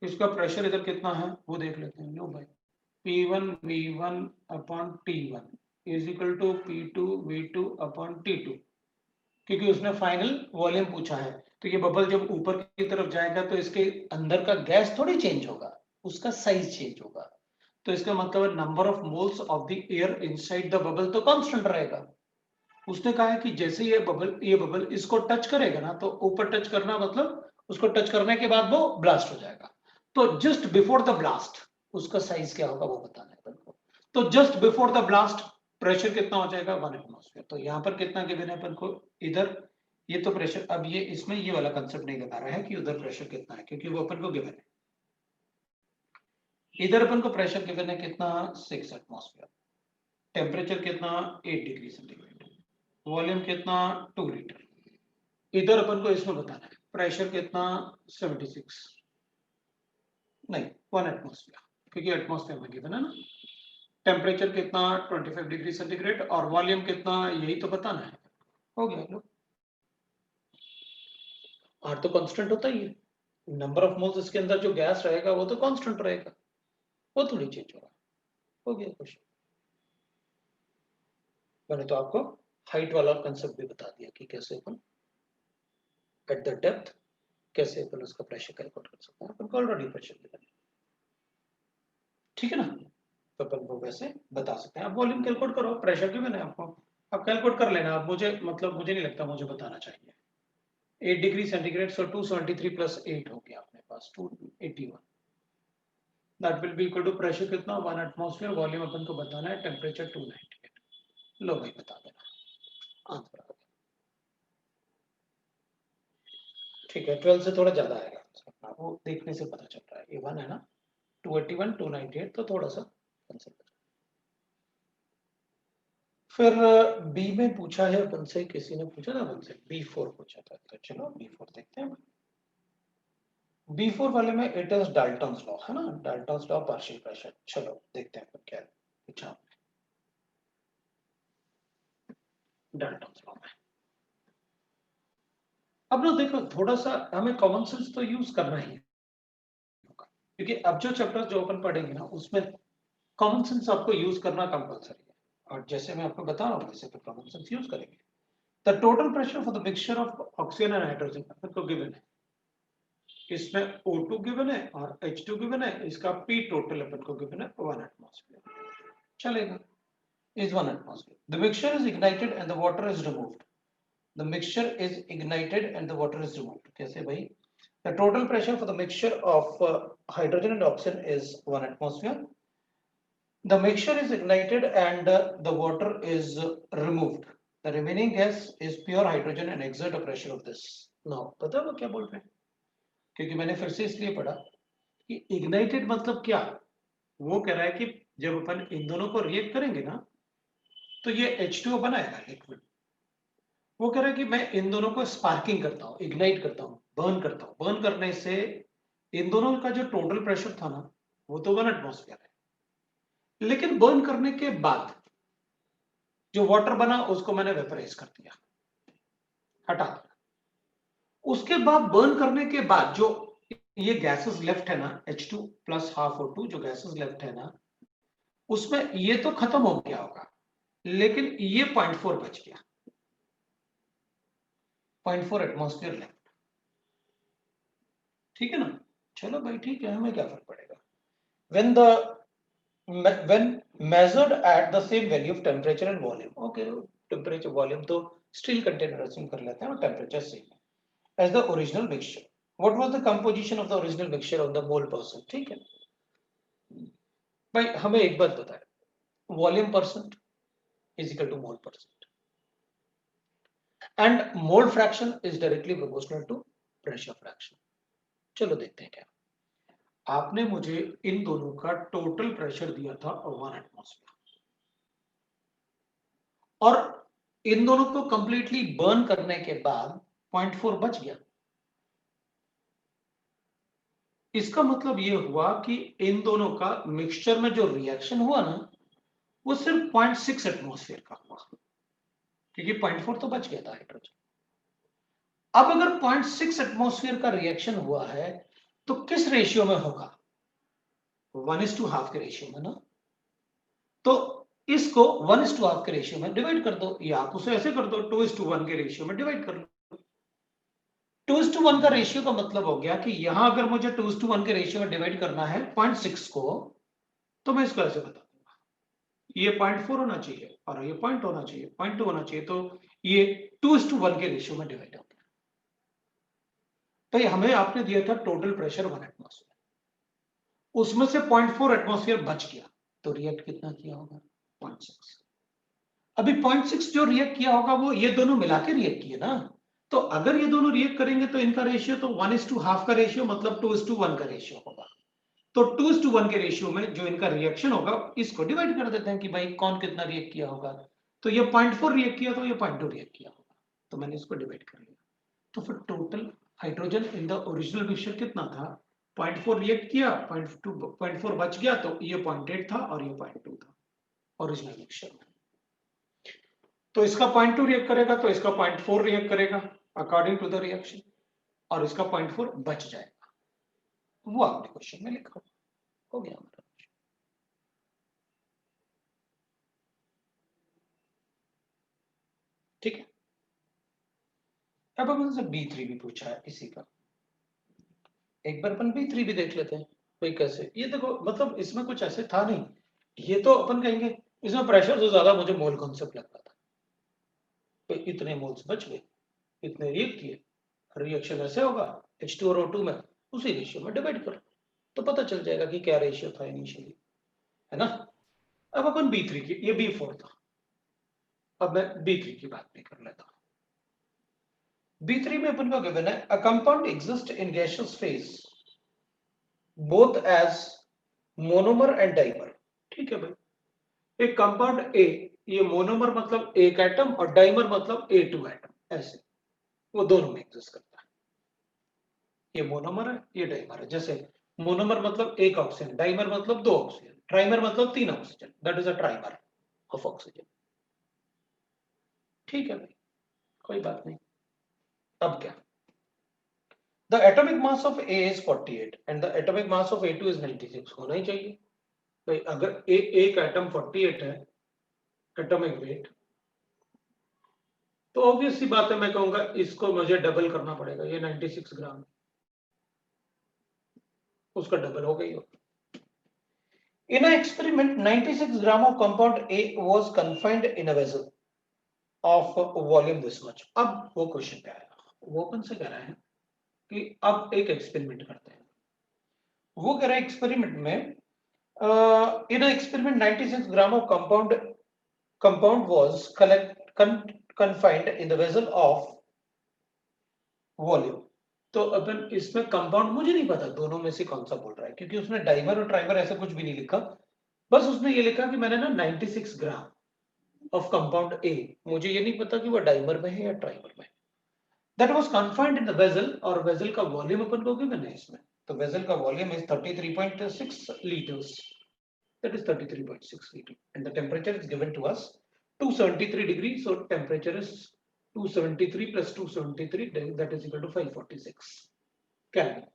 इसका pressure इधर कितना है वो देख लेते हैं। लो भाई, P1 V1 upon T1 is equal to P2 V2 upon T2, क्योंकि उसने फाइनल वॉल्यूम पूछा है। तो ये बबल जब ऊपर की तरफ जाएगा तो इसके अंदर का गैस थोड़ी चेंज होगा, उसका साइज चेंज होगा। तो इसका मतलब है number of moles of the air inside the bubble तो कांस्टेंट रहेगा। उसने कहा है कि जैसे ये बबल इसको टच करेगा ना, तो ऊपर टच करना मतलब उसको टच करने के बाद वो ब्लास्ट हो जाएगा। तो जस्ट बिफोर द ब्लास्ट उसका साइज क्या होगा वो बताना है अपन को। तो just before the blast pressure कितना हो जाएगा 1 एटमॉस्फेयर। तो यहाँ पर कितना गिवन है अपन को, इधर ये तो प्रेशर, अब ये इसमें ये वाला कंसेप्ट नहीं बता रहा है कि उधर प्रेशर कितना है, क्योंकि वो अपन को गिवन है। इधर अपन को प्रेशर गिवन है कितना 6 एटमॉस्फेयर, टेम्परेचर कितना 8 डिग्री सेंटीग्रेड, वॉल्यूम कितना 2 लीटर। इधर अपन को इसमें बताना है प्रेशर कितना 76 नहीं 1 एटमॉस्फेयर, क्योंकि एटमॉस्फेयर में गिवन है ना। टेम्परेचर कितना 25 डिग्री सेंटीग्रेड और वॉल्यूम कितना, यही तो बताना है। हो गया लोग, आर तो कांस्टेंट होता ही है, नंबर ऑफ मोल्स इसके अंदर जो गैस रहेगा वो तो कांस्टेंट रहेगा, वो तो नहीं चेंज होगा। हो गया क्वेश्चन। मैंने तो आपको हाइट वाला कंसेप्ट भी बता दिया कि कैसे अपन एट द डेप्थ कैसे अपन उसका प्रेशर कैलकुलेट कर सकते हैं, अपन को ऑलरेडी प्रेशर गिवन है, ठीक है ना। तो अपन को वैसे बता सकते हैं। आप वॉल्यूम कैलकुलेट करो, प्रेशर गिवन है आपको, आप कैलकुलेट कर लेना। आप मुझे मतलब मुझे नहीं लगता मुझे बताना चाहिए। 8 डिग्री सेंटीग्रेड, सो 273 प्लस 8 हो गया अपने पास 281। That will be equal to pressure कितना 1 एटमॉस्फेयर, वॉल्यूम अपन को बताना है, टेम्परेचर 298। लो भाई बता देना आंसर आ गया। ठीक है, 12 से थोड़ा ज्यादा आएगा, वो देखने से पता चल रहा है। ये 1 है ना, 281 298, तो थोड़ा सा कंसेप्ट। फिर बी में पूछा है अपन से, किसी ने पूछा था अपन से, B4 पूछा था। तो चलो B4 देखते हैं। B4 वाले में इट इज डाल्टन्स लॉ है ना, डाल्टन्स लॉ पार्शियल प्रेशर। चलो देखते हैं अपन क्या पूछा डाल्टन्स लॉ में। अब ना देखो, थोड़ा सा हमें कॉमन सेंस तो यूज करना ही होगा, क्योंकि अब जो चैप्टर जो अपन पढ़ेंगे ना उसमें कॉमन सेंस आपको यूज करना कंपलसरी है। और जैसे मैं आपको बता रहा हूँ वैसे तो कॉमन सेंस यूज करेंगे। The total pressure for the mixture of oxygen and hydrogen अपन को गिवन है, इसमें O2 गिवन है और H2 गिवन है, इसका P टोटल अपन को गिवन है 1 एटमॉस्फेयर। चलेगा, is 1 atmosphere. The mixture is ignited and the water is removed. The mixture is ignited and the water is removed. कैसे भाई? The total pressure for the mixture of hydrogen and oxygen is 1 atmosphere. The mixture is ignited and the water is removed. The remaining gas is pure hydrogen and exert a pressure of this. Now, पता है वो क्या बोल रहे हैं? क्योंकि मैंने फिर से इसलिए पढ़ा कि ignited मतलब क्या? वो कह रहा है कि जब अपन इन दोनों को रिएक्ट करेंगे ना, तो ये H2O बनाएगा लिक्विड। वो कह रहा है कि मैं इन दोनों को स्पार्किंग करता हूँ, इग्नाइट करता हूँ, बर्न करता हूँ। बर्न करने से इन दोनों का जो टोटल प्रेशर था ना वो तो 1 एटमॉस्फेयर है, लेकिन बर्न करने के बाद जो वाटर बना उसको मैंने वेपराइज कर दिया, हटा दिया। उसके बाद बर्न करने के बाद जो ये गैसेस लेफ्ट है ना, H2 प्लस हाफ O2 जो गैसेस लेफ्ट है ना, उसमें ये तो खत्म हो गया होगा, लेकिन ये 0.4 बच गया, 0.4 एटमॉस्फेयर लेफ्ट। ठीक है ना। चलो भाई ठीक है, हमें क्या फर्क पड़ेगा। when measured at the same value of temperature and volume, okay, temperature volume तो स्टील कंटेनर अज्यूम कर लेते हैं और टेम्परेचर सेम है as the original mixture. What was the composition of the original mixture on the mole percent? ठीक है भाई, हमें एक बात बताए, volume percent is equal to mole percent and mole fraction is directly proportional to pressure fraction. चलो देखते हैं क्या। आपने मुझे इन दोनों का टोटल प्रेशर दिया था 1 एटमॉस्फेयर और इन दोनों को कंप्लीटली बर्न करने के बाद 0.4 बच गया। इसका मतलब ये हुआ कि इन दोनों का मिक्सचर में जो रिएक्शन हुआ ना वो सिर्फ 0.6 एटमॉस्फेयर का हुआ, क्योंकि 0.4 तो बच गया था हाइड्रोजन। अब अगर 0.6 एटमॉस्फेयर का रिएक्शन हुआ है तो किस रेशियो में होगा? 1:1/2 के रेशियो में ना। तो इसको 1:1/2 के रेशियो में डिवाइड कर दो, या आप उसे ऐसे कर दो 2:1 के रेशियो में डिवाइड कर लो। 2:1 का रेशियो का मतलब हो गया कि यहां अगर मुझे 2:1 के रेशियो में डिवाइड करना है 0.6 को, तो मैं इसको ऐसे बता दूंगा, ये 0.4 होना चाहिए और ये 0 होना चाहिए, 0.2 होना चाहिए, तो ये 2:1 के रेशियो में डिवाइड होता है। तो ये हमें आपने दिया था टोटल प्रेशर 1 एटमॉस्फेयर, उसमें से 0.4 एटमॉस्फेयर बच गया, तो रिएक्ट कितना किया होगा? 0.6। अभी 0.6 जो रिएक्ट किया होगा वो ये दोनों मिला के रिएक्ट किए ना, तो अगर ये दोनों रिएक्ट करेंगे तो इनका रेशियो तो 1:1/2 का रेशियो, मतलब 2:1 का रेशियो होगा। तो 2:1 के रेशियो में जो इनका रिएक्शन होगा इसको डिवाइड कर देते हैं कि भाई कौन कितना रिएक्ट किया होगा। तो ये 0.4 रिएक्ट किया, तो ये 0.2 रिएक्ट किया होगा, तो मैंने इसको डिवाइड कर लिया। तो फिर total hydrogen in the original mixture कितना था? 0.4 रिएक्ट किया, 0.4 बच गया, तो ये 0.8 था और ये 0.2 था ओरिजिनल मिक्सचर में। तो इसका 0.2 रिएक्ट करेगा तो इसका 0.4 रिएक्ट करेगा अकॉर्डिंग टू द रिएक्शन, और इसका 0.4 बच जाएगा। वो आपने क्वेश्चन में लिखा, हो गया हमारा। ठीक है, अब अपन से B3 भी पूछा है इसी का, एक बार अपन B3 भी देख लेते हैं कोई कैसे। ये देखो मतलब इसमें कुछ ऐसे था नहीं, ये तो अपन कहेंगे इसमें प्रेशर से ज्यादा मुझे मोल कॉन्सेप्ट लगता था। तो इतने मोल्स बच गए, इतने रिएक्ट किए, रिएक्शन ऐसे होगा H2 और O2 में, उसी रेशियो में डिवाइड करो तो पता चल जाएगा कि क्या रेशियो था इनिशियली, है ना। अब अपन B3 की, ये B4 था, अब मैं B3 की बात भी कर लेता हूं। B3 में अपन को गिवन है a compound exist in gaseous phase both as monomer and dimer. ठीक है भाई, एक कंपाउंड A, ये मोनोमर मतलब एक एटम और डाइमर मतलब A2 एटम, ऐसे वो दोनों में एग्जिस्ट करता है। ये मोनोमर है, ये डाइमर है। जैसे मोनोमर मतलब एक ऑक्सीजन, डाइमर मतलब दो ऑक्सीजन, ट्राइमर मतलब तीन oxygen, that is a trimer of oxygen. ठीक है भाई, कोई बात नहीं। अब क्या, the atomic mass of A is 48 and the atomic mass of A2 is 96, होना ही चाहिए भाई। अगर एक एटम 48 है एटॉमिक वेट, तो ऑब्वियस सी बात है, मैं कहूंगा इसको मुझे डबल करना पड़ेगा, ये 96 ग्राम, उसका डबल हो गई होगा। In an experiment, 96 gram of compound A was confined in a vessel of volume this much. अब वो क्वेश्चन क्या है, वो अपन से कह रहा है कि अब एक एक्सपेरिमेंट करते हैं। वो कह रहा है एक्सपेरिमेंट में in an experiment 96 gram of compound was confined in the vessel of volume। तो अपन इसमें कंपाउंड मुझे नहीं पता दोनों में से कौन सा बोल रहा है, क्योंकि उसने डाइमर और ट्राइमर ऐसा कुछ भी नहीं लिखा, बस उसने ये लिखा कि मैंने ना 96 ग्राम ऑफ कंपाउंड A, मुझे ये नहीं पता कि वो डाइमर में है या ट्राइमर में। That was confined in the vessel, और वेसल का वॉल्यूम अपन को गिवन है इसमें, तो वेसल का volume is 33.6 litres, that is 33.6 litre, and the temperature is given to us 273 degree, so temperature is 273 plus 273, that is equal to 546 Kelvin.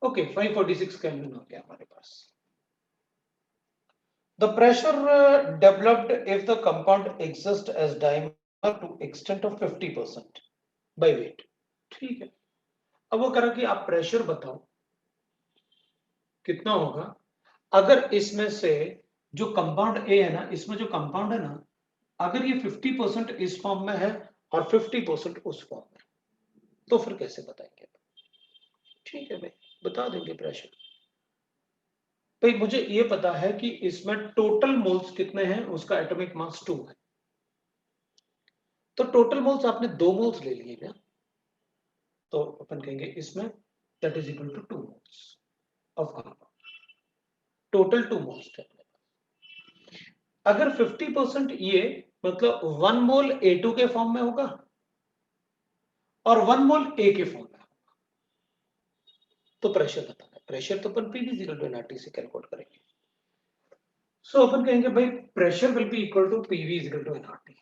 Okay, 546 Kelvin हो गया हमारे पास। The pressure developed if the compound exists as dimer to extent of 50% by weight। ठीक है, अब वो करा कि आप प्रेशर बताओ कितना होगा अगर इसमें से जो कंपाउंड A है ना, इसमें जो कंपाउंड है ना, अगर ये 50% इस फॉर्म में है और 50% उस फॉर्म में, तो फिर कैसे बताएंगे। ठीक है भाई, बता देंगे प्रेशर। भाई मुझे ये पता है कि इसमें टोटल मोल्स कितने हैं, उसका एटॉमिक मास 2 है, तो टोटल मोल्स आपने 2 मोल्स ले लिए ना, तो अपन कहेंगे इसमें that is equal to 2 moles of compound, total 2 moles थे। अगर 50% ये मतलब 1 मोल A2 के फॉर्म में होगा और 1 मोल A के फॉर्म में होगा, तो प्रेशर बताना है। प्रेशर तो अपन PV इक्वल टू nRT से कैलकुलेट करेंगे। सो अपन कहेंगे भाई pressure will be equal to PV equal to nRT,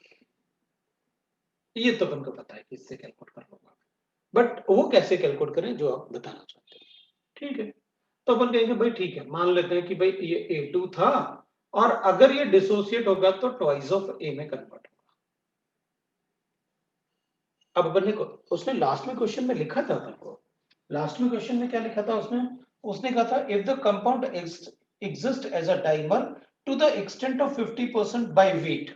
ये तो अपन को पता है कि इससे कैलकुलेट कर लूंगा, बट वो कैसे कैलकुलेट करें जो आप बताना चाहते हैं। ठीक है, तो अपन कहेंगे भाई ठीक है, मान लेते हैं कि भाई ये A2 था, और अगर ये डिसोसिएट होगा तो ट्वाइस ऑफ A में कन्वर्ट होगा। अब अपन ने उसने लास्ट में क्वेश्चन में लिखा था, अपन को लास्ट में क्वेश्चन में क्या लिखा था उसने कहा था if the compound exist as a dimer to the extent of 50% by weight.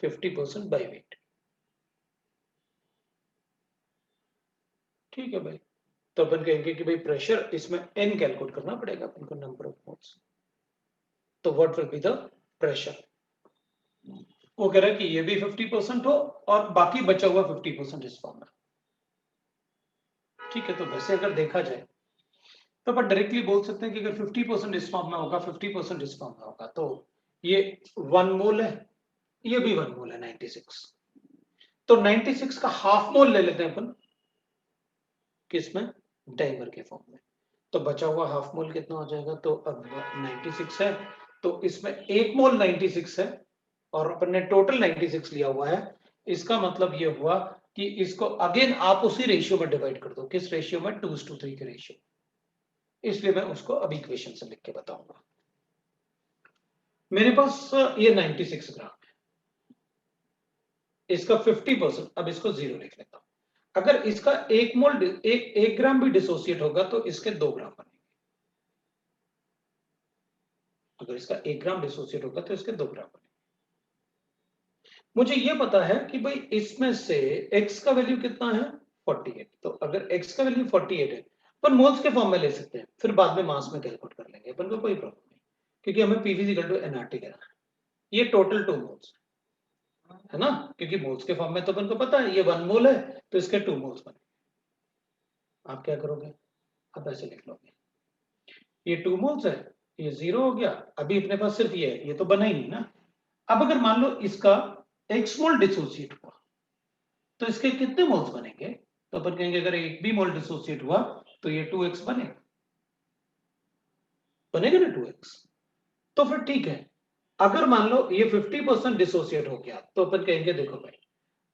50% by weight. ठीक है भाई, तो अपन कहेंगे कि भाई प्रेशर इसमें n कैलकुलेट करना पड़ेगा अपन को, नंबर ऑफ मोल्स। तो what will be the pressure? वो कह रहा है कि ये भी 50% हो और बाकी बचा हुआ 50% इस फॉर्म में। ठीक है, तो वैसे अगर देखा जाए तो अपन डायरेक्टली बोल सकते हैं कि अगर 50% इस फॉर्म में होगा, 50% इस फॉर्म में होगा, तो ये 1 मोल है, ये भी 1 मोल है 96। तो 96 का हाफ मोल ले लेते हैं अपन किसमें, डाइमर के फॉर्म में। तो बचा हुआ हाफ मोल कितना हो जाएगा, तो अब 96 है, तो इसमें 1 मोल 96 है और अपन ने टोटल 96 लिया हुआ है। इसका मतलब ये हुआ कि इसको अगेन आप उसी रेशियो में डिवाइड कर दो। किस रेशियो में? 2:3 के रेशियो। इसलिए मैं उसको अब इक्वेशन से लिख के बताऊंगा। मेरे पास ये 96 ग्राम है, इसका 50%, अब इसको 0 लिख लेता हूं। अगर इसका 1 मोल एक ग्राम भी डिसोसिएट होगा तो इसके 2 ग्राम बनेंगे। अगर इसका 1 ग्राम डिसोसिएट होगा तो इसके 2 ग्राम बनेंगे। मुझे ये पता है कि भाई इसमें से x का वैल्यू कितना है, 48। तो अगर x का वैल्यू 48 है, अपन मोल्स के फॉर्म में ले सकते हैं, फिर बाद में मास में कैलकुलेट कर लेंगे, अपन को कोई प्रॉब्लम नहीं, क्योंकि हमें PV = nRT लेना है। ये टोटल 2 मोल्स है ना, क्योंकि मोल्स के फॉर्म में तो अपन को पता है ये 1 मोल है, तो इसके 2 मोल्स बने। आप क्या करोगे, आप ऐसे लिख लोगे, ये 2 मोल्स है, ये 0 हो गया। अभी अपने पास सिर्फ ये तो बना ही नहीं ना। अब अगर मान लो इसका x मोल डिसोसिएट हुआ तो इसके कितने मोल्स बनेंगे? तो अपन कहेंगे अगर एक भी मोल डिसोसिएट हुआ तो ये 2x बनेगा, बनेगा ना 2x। तो फिर ठीक है, अगर मान लो ये 50% डिसोसिएट हो गया तो अपन कहेंगे देखो भाई,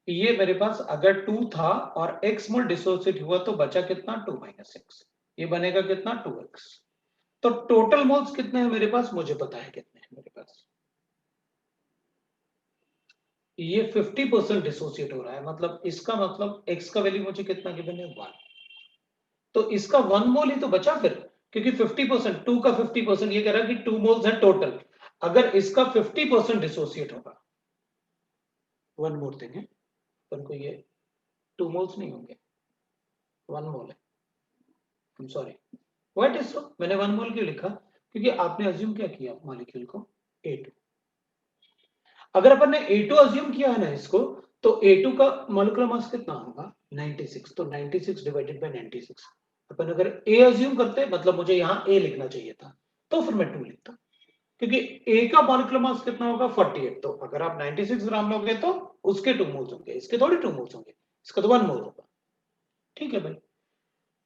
ये मेरे पास अगर 2 था और x मोल डिसोसिएट हुआ तो बचा कितना, 2 - x। ये बनेगा कितना, 2x। तो टोटल मोल्स कितने हैं मेरे पास, मुझे पता है कितने हैं मेरे पास। ये 50% डिसोसिएट हो रहा है, मतलब इसका मतलब x का वैल्यू मुझे कितना गिवन है, 1। तो इसका 1 मोल ही तो बचा फिर, क्योंकि 50%, 2 का 50%, ये कह रहा है कि 2 मोल्स है टोटल। अगर इसका 50% डिसोसिएट होगा, 1 मोल देंगे अपन को, ये 2 मोल्स नहीं होंगे, 1 मोल है। I am sorry, what is so, मैंने 1 मोल क्यों लिखा, क्योंकि आपने अज्यूम क्या किया मॉलिक्यूल को, A2। अगर अपन ने A2 अज्यूम किया है ना इसको, तो A2 का मॉलिक्यूलर मास कितना होगा, 96। तो 96 डिवाइडेड बाय 96। अपन अगर A अज्यूम करते, मतलब मुझे यहां A लिखना चाहिए था, तो फिर मैं 2 लिखता, क्योंकि A का मॉलिक्यूलर मास कितना होगा, 48। तो अगर आप 96 ग्राम लोगे तो उसके 2 मोल्स होंगे, इसके थोड़ी 2 मोल्स होंगे, इसका तो 1 मोल होगा। ठीक है भाई,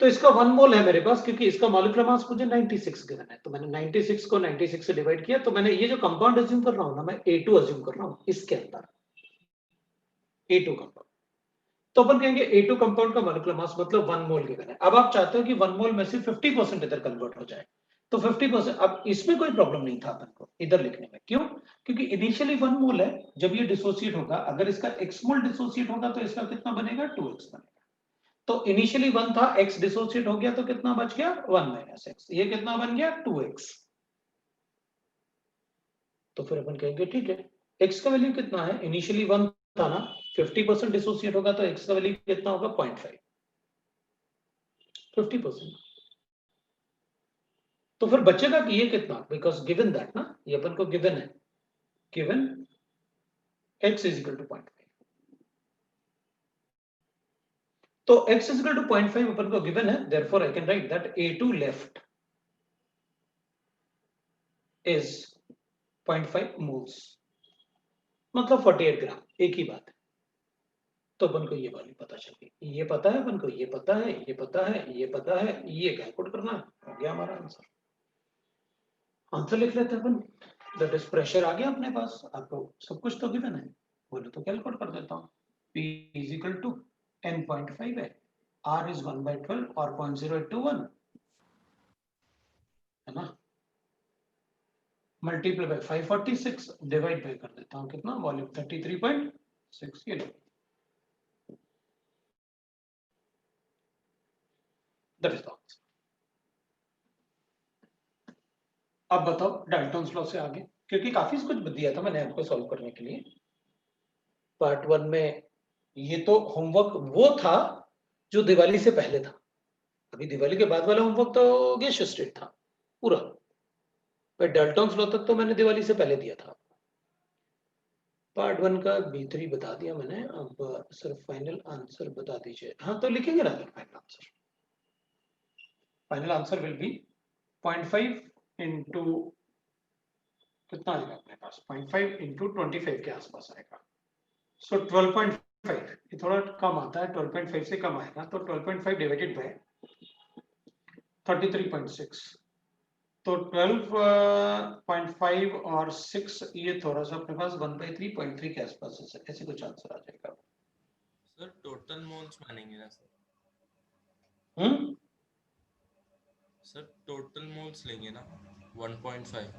तो इसका 1 मोल है मेरे पास, क्योंकि इसका मॉलिक्यूलर मास मुझे 96 गिवन है। तो मैंने 96 को 96 से डिवाइड किया, तो मैंने ये जो कंपाउंड अज्यूम कर रहा हूं ना, मैं A2 अज्यूम कर रहा हूं इसके अंदर, A2 कंपाउंड। तो अपन कहेंगे A2 कंपाउंड का मॉलिक्यूलर मास मतलब 1 मोल गिवन है। अब आप चाहते हो कि 1 मोल में से 50% इधर कन्वर्ट हो जाए, तो 50%, अब इसमें कोई प्रॉब्लम नहीं था अपन को इधर लिखने में। क्यों? क्योंकि इनिशियली 1 मोल है, जब ये डिसोसिएट होगा, अगर इसका x मोल डिसोसिएट होगा तो इसका कितना बनेगा, 2x बनेगा। तो इनिशियली 1 था, x डिसोसिएट हो गया तो कितना बच गया, 1 - x। ये कितना बन गया, 2x। तो फिर अपन कहेंगे ठीक है, x का वैल्यू कितना है, इनिशियली 1 था ना, 50% डिसोसिएट होगा तो x का वैल्यू कितना होगा, 0.5, 50%। तो फिर बचेगा कि ये कितना, बिकॉज गिवन दैट ना, ये अपन को गिवन है, गिवन x = 0.5। तो x = 0.5 अपन को गिवन है, therefore I can write that A2 left is 0.5 moles, मतलब 48 ग्राम। एक ही बात है। तो अपन को ये वाली पता चल गई, ये पता है अपन को, ये पता है, ये पता है, ये पता है, ये कैलकुलेट करना है, हो गया हमारा आंसर। आंसर लिख लेते हैं अपन, दैट इज प्रेशर आ गया अपने पास। आपको सब कुछ तो गिवन है, बोले तो कैलकुलेट कर देता हूँ। P = n.5 है, R is 1/12 और 0.0821 है ना, मल्टीप्लाई बाय 546, डिवाइड बाय कर देता हूँ कितना, वॉल्यूम 33.6। ये लो, दैट इज द आंसर। अब बताओ डाल्टन्स लॉ से आगे, क्योंकि काफी कुछ दिया था मैंने आपको सॉल्व करने के लिए पार्ट 1 में। ये तो होमवर्क वो था जो दिवाली से पहले था, अभी दिवाली के बाद वाला होमवर्क तो गेश स्टेट था पूरा, पर डाल्टन्स लॉ तक तो मैंने दिवाली से पहले दिया था। पार्ट 1 का B3 बता दिया मैंने, अब सिर्फ फाइनल आंसर बता दीजिए। हाँ तो लिखेंगे ना फिर final answer. Final answer will B 0.5 into कितना आएगा अपने पास, 0.5 इंटू 25 के आसपास आएगा। सो 12.5, ये थोड़ा कम आता है, 12.5 से कम आएगा, तो 12.5 डिवाइडेड बाय 33.6, तो 12.5 और 6, ये थोड़ा सा अपने पास 1/3.3 के आसपास है, ऐसे कुछ आंसर आ जाएगा। सर टोटल मोल्स मानेंगे ना सर? सर टोटल मोल्स लेंगे ना 1.5?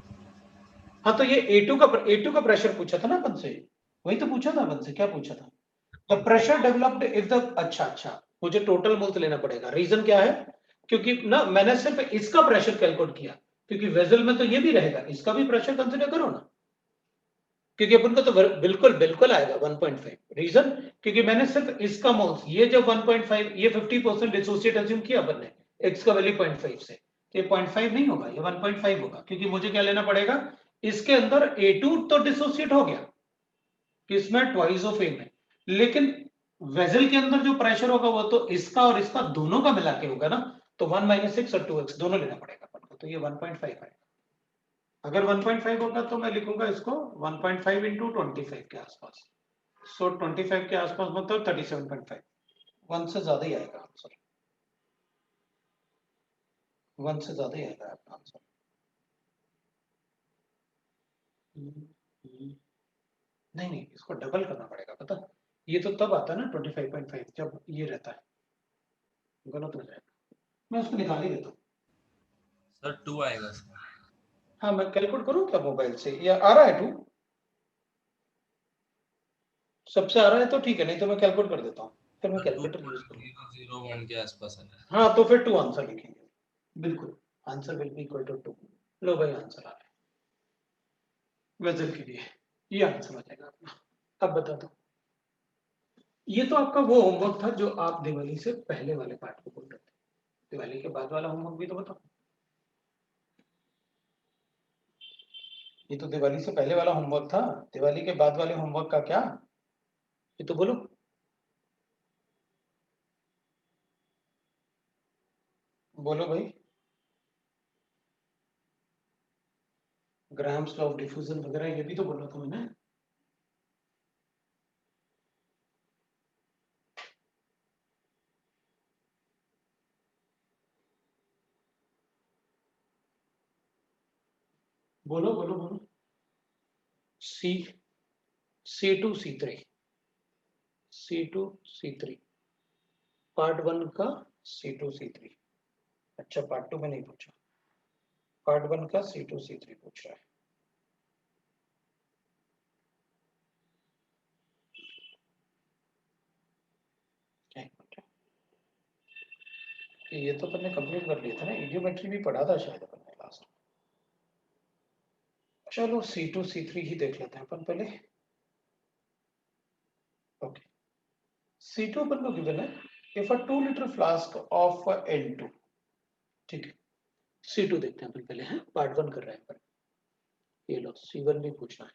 हाँ तो ये A2 का प्रेशर पूछा था ना अपन से, वही तो पूछा था अपन से, क्या पूछा था? The pressure developed if the, अच्छा मुझे टोटल मोल्स लेना पड़ेगा। रीजन क्या है? क्योंकि ना मैंने सिर्फ इसका प्रेशर कैलकुलेट किया, क्योंकि वेसल में तो ये भी रहेगा, इसका भी प्रेशर कंसिडर करो ना, क्योंकि अपन को तो बिल्कुल आएगा 1.5। रीजन क्योंकि मैंने सिर्फ इसका मोल्स, ये जब 1.5, ये 50% डिसोसिएट अज्यूम किया अपन ने, x का वैल्यू 0.5 से, तो ये 0.5 नहीं होगा, ये 1.5 होगा, क्योंकि मुझे क्या लेना पड़ेगा, इसके अंदर A2 तो डिसोसिएट हो गया, किसमें, ट्वाइस ऑफ A में, लेकिन वेसल के अंदर जो प्रेशर होगा वो तो इसका और इसका दोनों का मिला के होगा ना, तो 1 - 6 और 2x दोनों लेना पड़ेगा अपन को, तो ये 1.5 आएगा। अगर 1.5 होगा तो मैं लिखूंगा इसको 1.5 इंटू 25 के आसपास, सो 25 के आसपास मतलब 37.5, 1 से ज्यादा ही आएगा आंसर, 1 से ज्यादा ही आएगा आपका आंसर। नहीं, इसको डबल करना पड़ेगा, पता, ये तो तब आता है ना 25.5 जब ये रहता है, गलत हो जाएगा, मैं उसको निकाल ही देता हूँ। सर 2 आएगा सर। हाँ मैं कैलकुलेट करूँ क्या मोबाइल से, या आ रहा है 2 सबसे आ रहा है तो ठीक है, नहीं तो मैं कैलकुलेट कर देता हूँ, फिर मैं कैलकुलेटर यूज करूँगा। 0.001 के आसपास आएगा। हाँ तो फिर 2 आंसर लिखेंगे, बिल्कुल answer will be equal to 2। लो भाई आंसर आ रहा है वेसल के लिए, ये आंसर आ जाएगा अपना। अब बता दो, ये तो आपका वो होमवर्क था जो आप दिवाली से पहले वाले पार्ट को बोल रहे थे, दिवाली के बाद वाला होमवर्क भी तो बताओ। ये तो दिवाली से पहले वाला होमवर्क था, दिवाली के बाद वाले होमवर्क का क्या, ये तो बोलो। बोलो भाई, ग्राम्स लॉ ऑफ डिफ्यूजन वगैरह ये भी तो बोला था मैंने। बोलो बोलो बोलो, C2C3 पार्ट 1 का C2C3, अच्छा पार्ट 2 में नहीं पूछा, पार्ट 1 का C2C3 पूछ रहा है। ये तो अपन ने कंप्लीट कर लिया था ना, इडियोमेट्री भी पढ़ा था शायद अपन ने लास्ट। चलो C2C3 ही देख लेते हैं अपन पहले। ओके, C2 अपन को गिवन है, if a 2 litre flask of N2, ठीक है, C2 देखते हैं अपन पहले, हैं पार्ट 1 कर रहे हैं अपन। ये लो C1 भी पूछना है,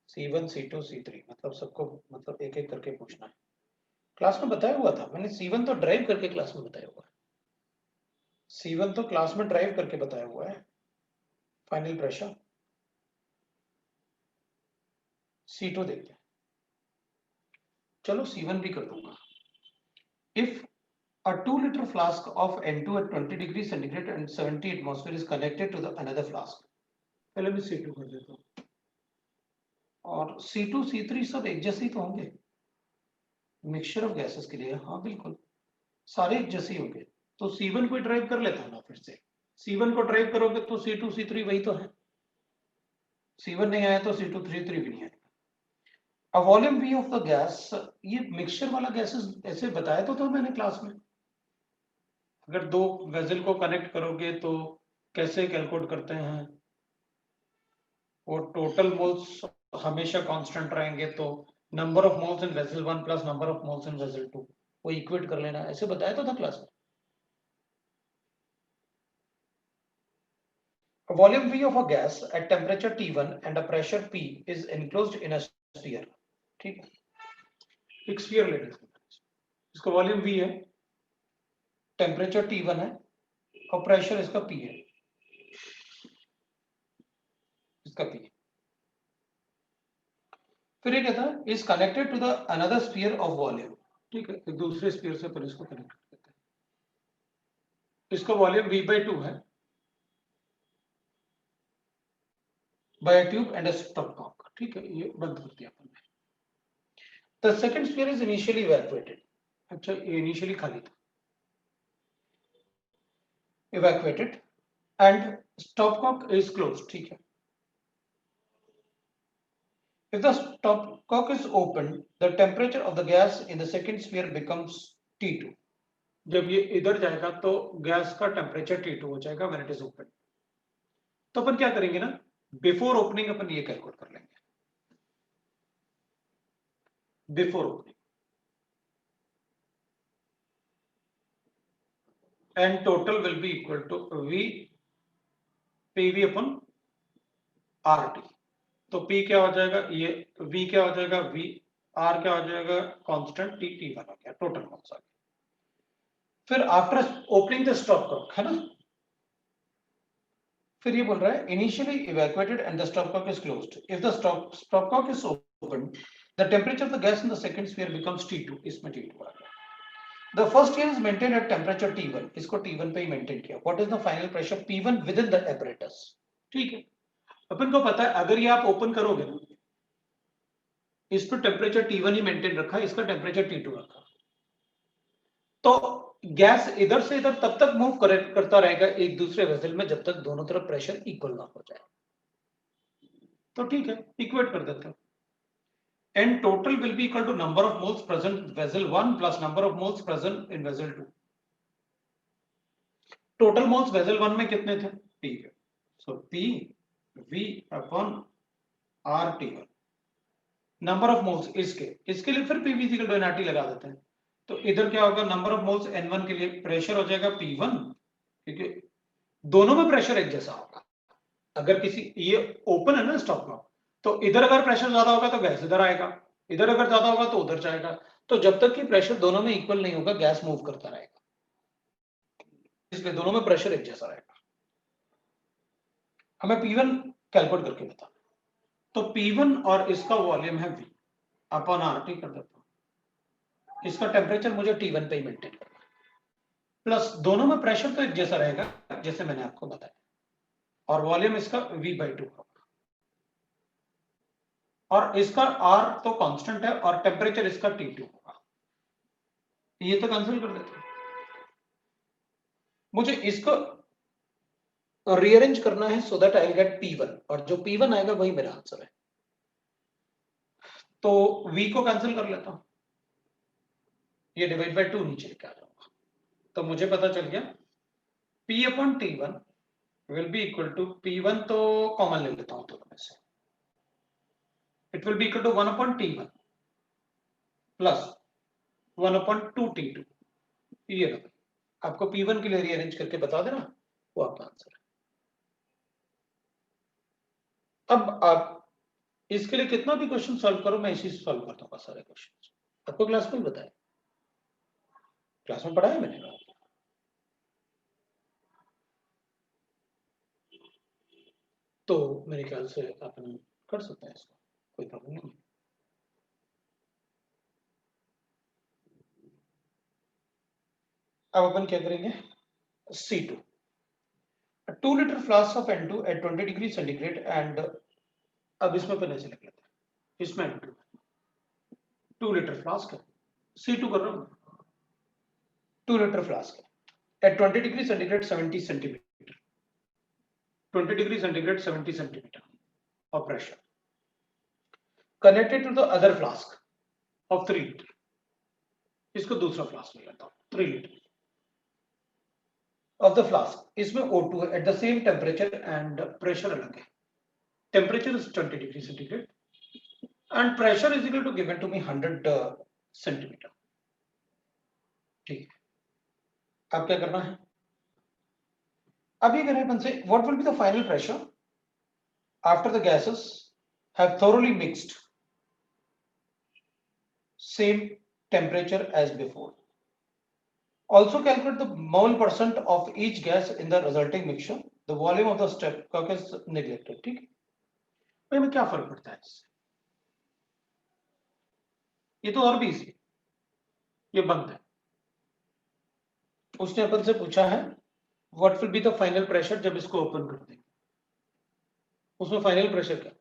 C1 C2 C3 मतलब सबको, मतलब एक एक करके पूछना है। क्लास में बताया हुआ था मैंने, C1 तो ड्राइव करके क्लास में बताया हुआ है, C1 तो क्लास में ड्राइव करके बताया हुआ है। फाइनल प्रेशर C2 देखते हैं, चलो C1 भी कर दूंगा। If a 2 liter flask of N2 at 20 degrees centigrade and 70 atmosphere is connected to the another flask, पहले मैं C2 कर देता हूँ, और C2 C3 सब एक जैसे ही तो होंगे मिक्सचर ऑफ गैसेस के लिए, हाँ बिल्कुल सारे एक जैसे ही होंगे, तो C1 को ड्राइव कर लेता हूँ ना फिर से, C1 को ड्राइव करोगे तो C2 C3 वही तो है, C1 नहीं आया तो C2 C3 भी नहीं आएगा। A volume V of the gas, ये मिक्सचर वाला गैसेस ऐसे बताया तो था मैंने क्लास में, अगर दो वेसल को कनेक्ट करोगे तो कैसे कैलकुलेट करते हैं, वो टोटल मोल्स हमेशा कांस्टेंट रहेंगे, तो number of moles in vessel 1 plus number of moles in vessel 2 वो इक्वेट कर लेना, ऐसे बताया तो था क्लास में। A volume V of a gas at temperature T1 and a pressure P is enclosed in a sphere, ठीक है, एक स्फीयर ले लेते हैं, इसका वॉल्यूम V है, टेम्परेचर T1 है और प्रेशर इसका P है, इसका P। फिर ये कहता है is connected to the another sphere of volume, ठीक है, एक दूसरे स्फीयर से अपन इसको कनेक्ट कर देते हैं, इसका वॉल्यूम V/2 है, by a tube and a stopcock, ठीक है, ये बंद कर दिया अपन ने। The second sphere is initially evacuated, अच्छा, ये इनिशियली खाली था, evacuated and stopcock is closed, ठीक है। If the stopcock is opened, the temperature of the gas in the second sphere becomes T2. जब ये इधर जाएगा तो गैस का टेम्परेचर T2 हो जाएगा व्हेन इट इज ओपन। तो अपन क्या करेंगे ना, बिफोर ओपनिंग अपन ये कैलकुलेट कर लेंगे, before opening, and total will be equal to V PV अपन RT। तो P क्या हो जाएगा, ये V क्या हो जाएगा, V, R क्या हो जाएगा, कांस्टेंट T1 हो गया, टोटल मास आ गया। फिर आफ्टर ओपनिंग द स्टॉपकॉक, है ना, फिर ये बोल रहा है initially evacuated and the stopcock is closed. If the stopcock is open, the temperature of the gas in the second sphere becomes T2, इसमें T2 आ गया। The first year is maintained at temperature T1, इसको T1 पे ही maintain किया। What is the final pressure P1 with in the apparatus, ठीक है, अपन को पता है अगर ये आप ओपन करोगे ना, इस पर टेम्परेचर T1 ही मेंटेन रखा, इसका टेम्परेचर T2 रखा, तो गैस इधर से इधर तब तक मूव करता रहेगा एक दूसरे वेसल में जब तक दोनों तरफ प्रेशर इक्वल ना हो जाए। तो ठीक है, इक्वेट कर देते हैं। And total will be equal to number of moles present vessel 1 plus number of moles present in vessel 2। Total moles vessel 1 में कितने थे, ठीक है, so P V upon RT1। Number of moles इसके लिए फिर PV इक्वल टू nRT लगा देते हैं, तो इधर क्या होगा, नंबर ऑफ मोल्स N1 के लिए प्रेशर हो जाएगा P1, क्योंकि दोनों में प्रेशर एक जैसा होगा। अगर किसी ये ओपन है ना स्टॉपकॉक, तो इधर अगर प्रेशर ज्यादा होगा तो गैस इधर आएगा, इधर अगर ज्यादा होगा तो उधर जाएगा, तो जब तक कि प्रेशर दोनों में इक्वल नहीं होगा गैस मूव करता रहेगा, इसलिए दोनों में प्रेशर एक जैसा रहेगा। हमें P1 कैलकुलेट करके बता, तो P1 और इसका वॉल्यूम है V अपॉन RT कर देता हूं, इसका टेम्परेचर मुझे T1 पे ही मेंटेन करना है, प्लस दोनों में प्रेशर तो एक जैसा रहेगा जैसे मैंने आपको बताया, और वॉल्यूम इसका V/2 होगा, और इसका R तो कांस्टेंट है और टेम्परेचर इसका T2 होगा। ये तो कैंसिल कर देते हैं, मुझे इसको रीअरेंज करना है so that I get P1, और जो P1 आएगा वही मेरा आंसर है। तो V को कैंसिल कर लेता हूं, ये डिवाइड बाय 2 नीचे लेके आ जाऊंगा, तो मुझे पता चल गया P upon T1 will be equal to, P1 तो कॉमन ले लेता हूं दोनों में से, it will be equal to 1 upon T1 plus 1 upon 2T2। ये आपको P1 के लिए रीअरेंज करके बता देना, वो आपका आंसर है। अब आप इसके लिए कितना भी क्वेश्चन सॉल्व करो, मैं इसी से सॉल्व करता हूँ सारे क्वेश्चन, आपको क्लास में ही बताया, क्लास में पढ़ाया मैंने। तो मेरे ख्याल से अपन कर सकते हैं इसको, कोई प्रॉब्लम नहीं है। अब अपन क्या करेंगे, C2, 2 litre flask of N2 at 20 degree centigrade and, अब इसमें अपन ऐसे लिख लेते हैं, इसमें N2 2 लीटर फ्लास्क है, C2 कर रहा हूं, 2 लीटर फ्लास्क है at 20 degree centigrade 70 centimetre, 20 degree centigrade 70 centimetre of pressure connected to the other flask of 3 litre. इसको दूसरा फ्लास्क ले लेता हूं, 3 लीटर of the flask, इसमें O2 है at the same temperature and pressure अलग है, temperature is 20 degrees centigrade and pressure is equal to given to me 100 centimeter. ठीक है, अब क्या करना है? अब ये करें अपन से what will be the final pressure after the gases have thoroughly mixed same temperature as before. Also calculate the mole percent of each gas in the resulting mixture. The volume of the stepcock is neglected. ठीक है, भाई में क्या फर्क पड़ता है इससे? ये तो और भी इजी, ये बंद है। उसने अपन से पूछा है what will be the final pressure जब इसको ओपन कर देंगे। उसमें फाइनल प्रेशर क्या?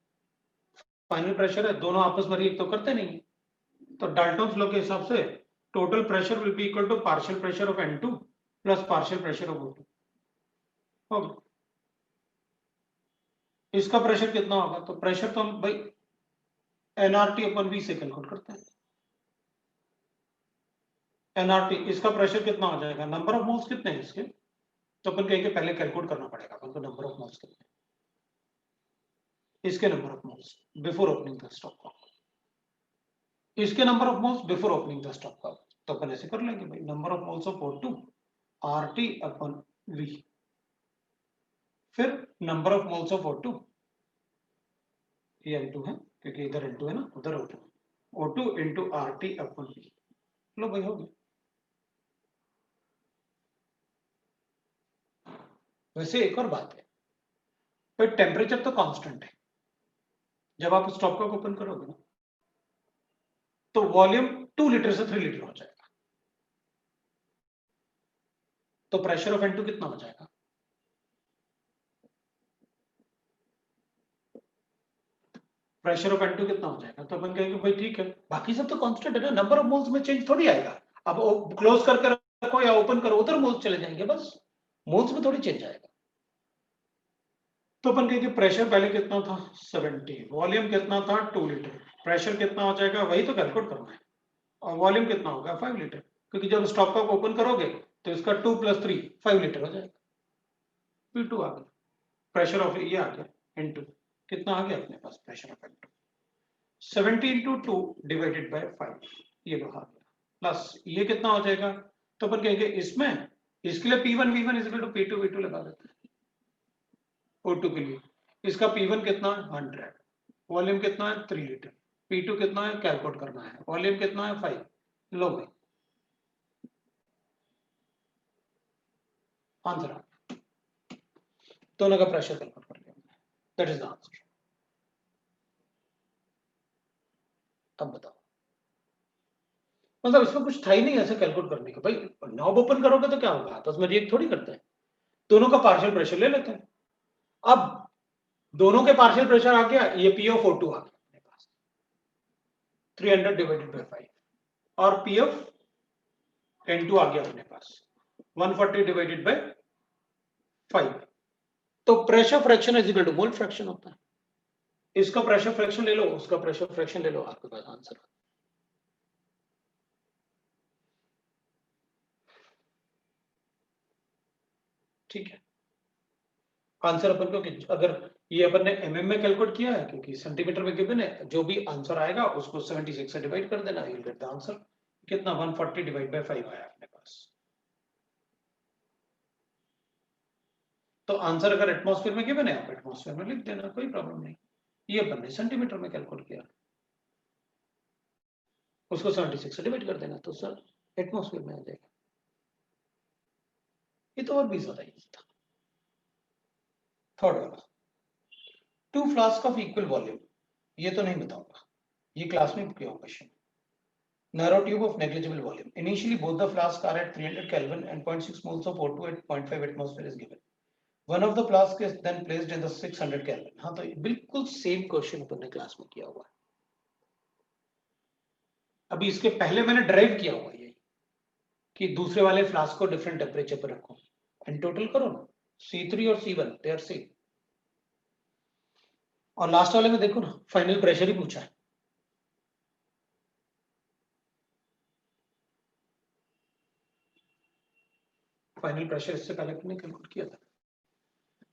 फाइनल प्रेशर है, दोनों आपस में रिएक्ट तो करते नहीं है, तो डाल्टन्स लॉ के हिसाब से total pressure will be equal to partial pressure of N2 plus partial pressure of O2 होगा। इसका प्रेशर कितना होगा? तो प्रेशर तो हम भाई nRT अपन V से कैलकुलेट करते हैं। nRT, इसका प्रेशर कितना हो जाएगा? नंबर ऑफ मोल्स कितने हैं इसके? तो अपन कहेंगे पहले कैलकुलेट करना पड़ेगा अपन को नंबर ऑफ मोल्स कितने, इसके number of moles before opening the stopcock, इसके number of moles before opening the stopcock. तो अपन ऐसे कर लेंगे भाई number of moles of O2 RT अपन V, फिर number of moles of O2 ये N2 है क्योंकि इधर N2 है ना, उधर O2 इंटू RT अपन V। लो भाई हो गया। वैसे एक और बात है, तो टेम्परेचर तो कांस्टेंट है, जब आप स्टॉप कॉक ओपन करोगे ना तो वॉल्यूम 2 लीटर से 3 लीटर हो जाएगा, तो प्रेशर ऑफ N2 कितना हो जाएगा? प्रेशर ऑफ N2 कितना हो जाएगा? तो अपन कहेंगे भाई ठीक है, बाकी सब तो कांस्टेंट है ना, नंबर ऑफ मोल्स में चेंज थोड़ी आएगा। अब क्लोज करके रखो या ओपन करो उधर मोल्स चले जाएंगे, बस मोल्स में थोड़ी चेंज आएगा। तो अपन कहेंगे प्रेशर पहले कितना था 70, वॉल्यूम कितना था 2 लीटर, प्रेशर कितना हो जाएगा वही तो कैलकुलेट करना है, और वॉल्यूम कितना होगा 5 लीटर, क्योंकि जब स्टॉप कॉक ओपन करोगे तो इसका 2 + 3 5 लीटर हो जाएगा। P2 आ गया, प्रेशर ऑफ ये आ गया N2, कितना आ गया अपने पास pressure of N2 70 × 2 divided by 5, ये बाहर गया, प्लस ये कितना हो जाएगा? तो अपन कहेंगे इसमें इसके लिए P1 V1 = P2 V2 लगा देते हैं O2 के लिए। इसका P1 कितना है 100, वॉल्यूम कितना है 3 लीटर, P2 कितना है कैलकुलेट करना है, वॉल्यूम कितना है 5। लो भाई आंसर आ गया, दोनों का प्रेशर कैलकुलेट कर लिया, दैट इज द आंसर। अब बताओ, मतलब इसमें कुछ था ही नहीं ऐसे कैलकुलेट करने का। भाई नॉब ओपन करोगे तो क्या होगा, आपस में रिएक्ट थोड़ी करते हैं, दोनों का पार्शियल प्रेशर ले लेते हैं। अब दोनों के पार्शियल प्रेशर आ गया, ये P of O2 आ गया अपने पास 300 डिवाइडेड बाय 5, और P of N2 आ गया अपने पास 140 डिवाइडेड बाय 5। तो pressure fraction is equal to mole fraction होता है। इसका प्रेशर फ्रैक्शन ले लो, उसका प्रेशर फ्रैक्शन ले लो, आपके पास आंसर। ठीक है, आंसर अपन को अगर ये अपन ने mm में कैलकुलेट किया है क्योंकि सेंटीमीटर में गिवन है, जो भी आंसर आएगा उसको 76 से डिवाइड कर देना, you'll get the आंसर। कितना 140 डिवाइड बाय 5 आया अपने पास। तो आंसर अगर एटमॉस्फेयर में गिवन है आप एटमॉस्फेयर में लिख देना, कोई प्रॉब्लम नहीं। ये अपन ने सेंटीमीटर में कैलकुलेट किया, उसको 76 से डिवाइड कर देना तो सर एटमॉस्फेयर में आ जाएगा। ये तो और भी ज्यादा इजी था। थर्ड वाला, 2 फ्लास्क ऑफ इक्वल वॉल्यूम, ये तो नहीं बताऊंगा, ये क्लास में किया हुआ question. Narrow tube of negligible volume. Initially, both the flasks are at 300 Kelvin and 0.6 moles of O2 at 0.5 atmosphere is given. One of the flasks is then placed in the 600 Kelvin. हाँ तो बिल्कुल same question अपन ने class में किया हुआ है। अभी इसके पहले मैंने ड्राइव किया हुआ है कि दूसरे वाले फ्लास्क को डिफरेंट टेम्परेचर पर रखो एंड टोटल करो ना, C3 और C1 दे आर सेम। और लास्ट वाले में देखो ना फाइनल प्रेशर ही पूछा है। फाइनल प्रेशर इससे पहले तुमने कैलकुलेट किया था,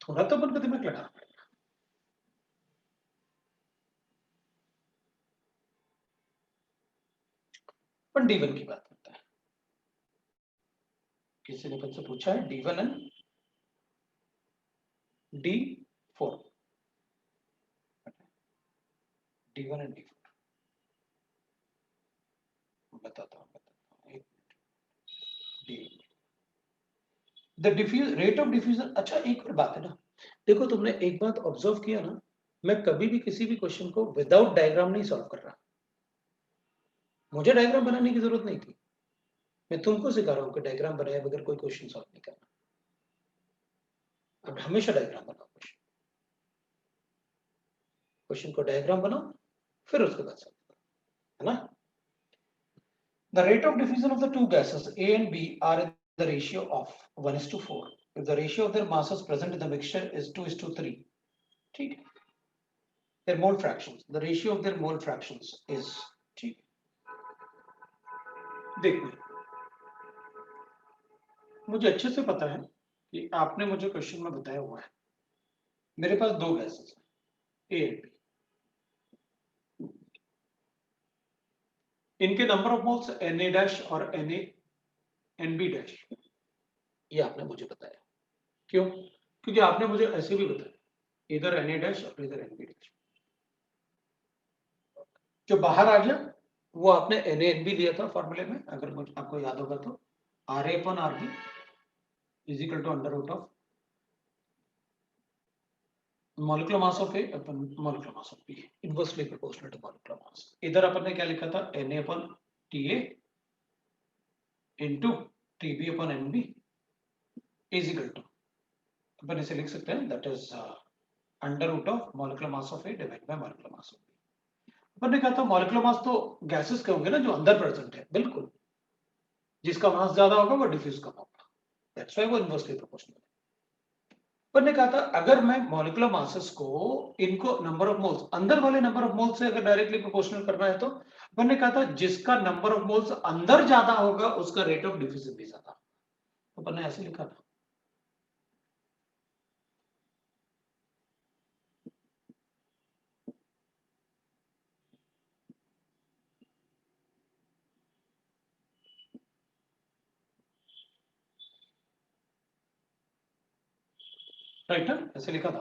थोड़ा तो अपन को दिमाग लगाना पड़ेगा। अपन D1 की बात करते हैं। किसी ने मुझसे पूछा है D1 and D4, D1 and D4 बताता हूँ एक minute. The diffuse rate of diffusion. अच्छा एक और बात है ना, देखो तुमने एक बात ऑब्जर्व किया ना, मैं कभी भी किसी भी क्वेश्चन को विदाउट डायग्राम नहीं सॉल्व कर रहा। मुझे डायग्राम बनाने की जरूरत नहीं थी, मैं तुमको सिखा रहा हूँ कि डायग्राम बनाए बगैर कोई क्वेश्चन सॉल्व नहीं करना। अब हमेशा डायग्राम बनाओ, क्वेश्चन को डायग्राम बनाओ, फिर उसके बाद सॉल्व करो, है ना। The rate of diffusion of the two gases A and B are in the ratio of 1:4. If the ratio of their masses present in the mixture is 2:3, ठीक है, their mole fractions, the ratio of their mole fractions is, ठीक है। देखो मुझे अच्छे से पता है कि आपने मुझे क्वेश्चन में बताया हुआ है, मेरे पास दो गैसेस हैं A and B, इनके number of moles Na dash और Na Nb डैश, ये आपने मुझे बताया। क्यों? क्योंकि आपने मुझे ऐसे भी बताया, इधर Na डैश और इधर Nb डैश। जो बाहर आ गया वो आपने Na Nb लिया था फॉर्मूले में, अगर मुझे आपको याद होगा तो Ra/Rb is equal to under root of molecular mass of A upon molecular mass of B, inversely proportional to molecular mass। इधर अपन ने क्या लिखा था, Na upon Ta into Tb upon Nb is equal to, अपन इसे लिख सकते हैं, that is under root of molecular mass of A divided by molecular mass of B। अपन ने कहा था molecular mass तो गैसेस के होंगे ना जो अंदर प्रेजेंट है, बिल्कुल, जिसका मास ज्यादा होगा वो डिफ्यूज कम होगा, दैट्स व्हाई वो इनवर्सली प्रोपोर्शनल है। अपन ने कहा था अगर मैं मॉलिक्यूलर मासेस को, इनको नंबर ऑफ मोल्स, अंदर वाले नंबर ऑफ मोल्स से अगर डायरेक्टली प्रोपोर्शनल करना है तो अपन ने कहा था जिसका नंबर ऑफ मोल्स अंदर ज्यादा होगा उसका रेट ऑफ डिफ्यूजन भी ज्यादा, तो अपन ने ऐसे लिखा था। राइट ना, ऐसे लिखा था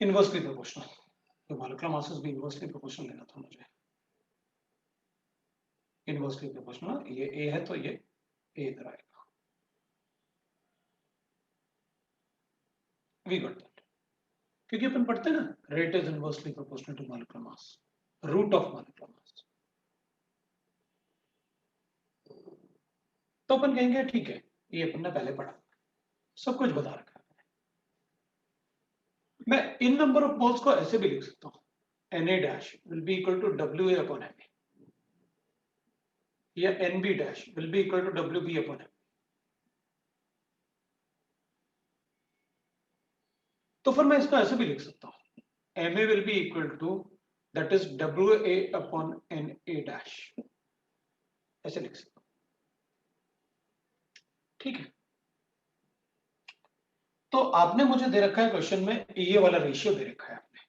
इनवर्सली प्रोपोर्शनल, तो मॉलिक्यूलर मासेस भी इनवर्सली प्रोपोर्शनल लेना था मुझे, इनवर्सली प्रोपोर्शनल, ये ए है तो ये ए इधर आएगा, वी गॉट दैट, क्योंकि अपन पढ़ते हैं ना rate is inversely proportional to molecular mass, root of molecular mass, तो अपन कहेंगे ठीक है ये अपन ने पहले पढ़ा, सब कुछ बता रखा है। मैं इन नंबर ऑफ मोल्स को ऐसे भी लिख सकता हूं, Na dash will be equal to Wa upon Na, या Nb dash will be equal to Wb upon M। तो फिर मैं इसको ऐसे भी लिख सकता हूं, Ma will be equal to that is Wa upon Na dash, ऐसे लिख सकता हूं, ठीक है। तो आपने मुझे दे रखा है क्वेश्चन में, ये वाला रेशियो दे रखा है आपने,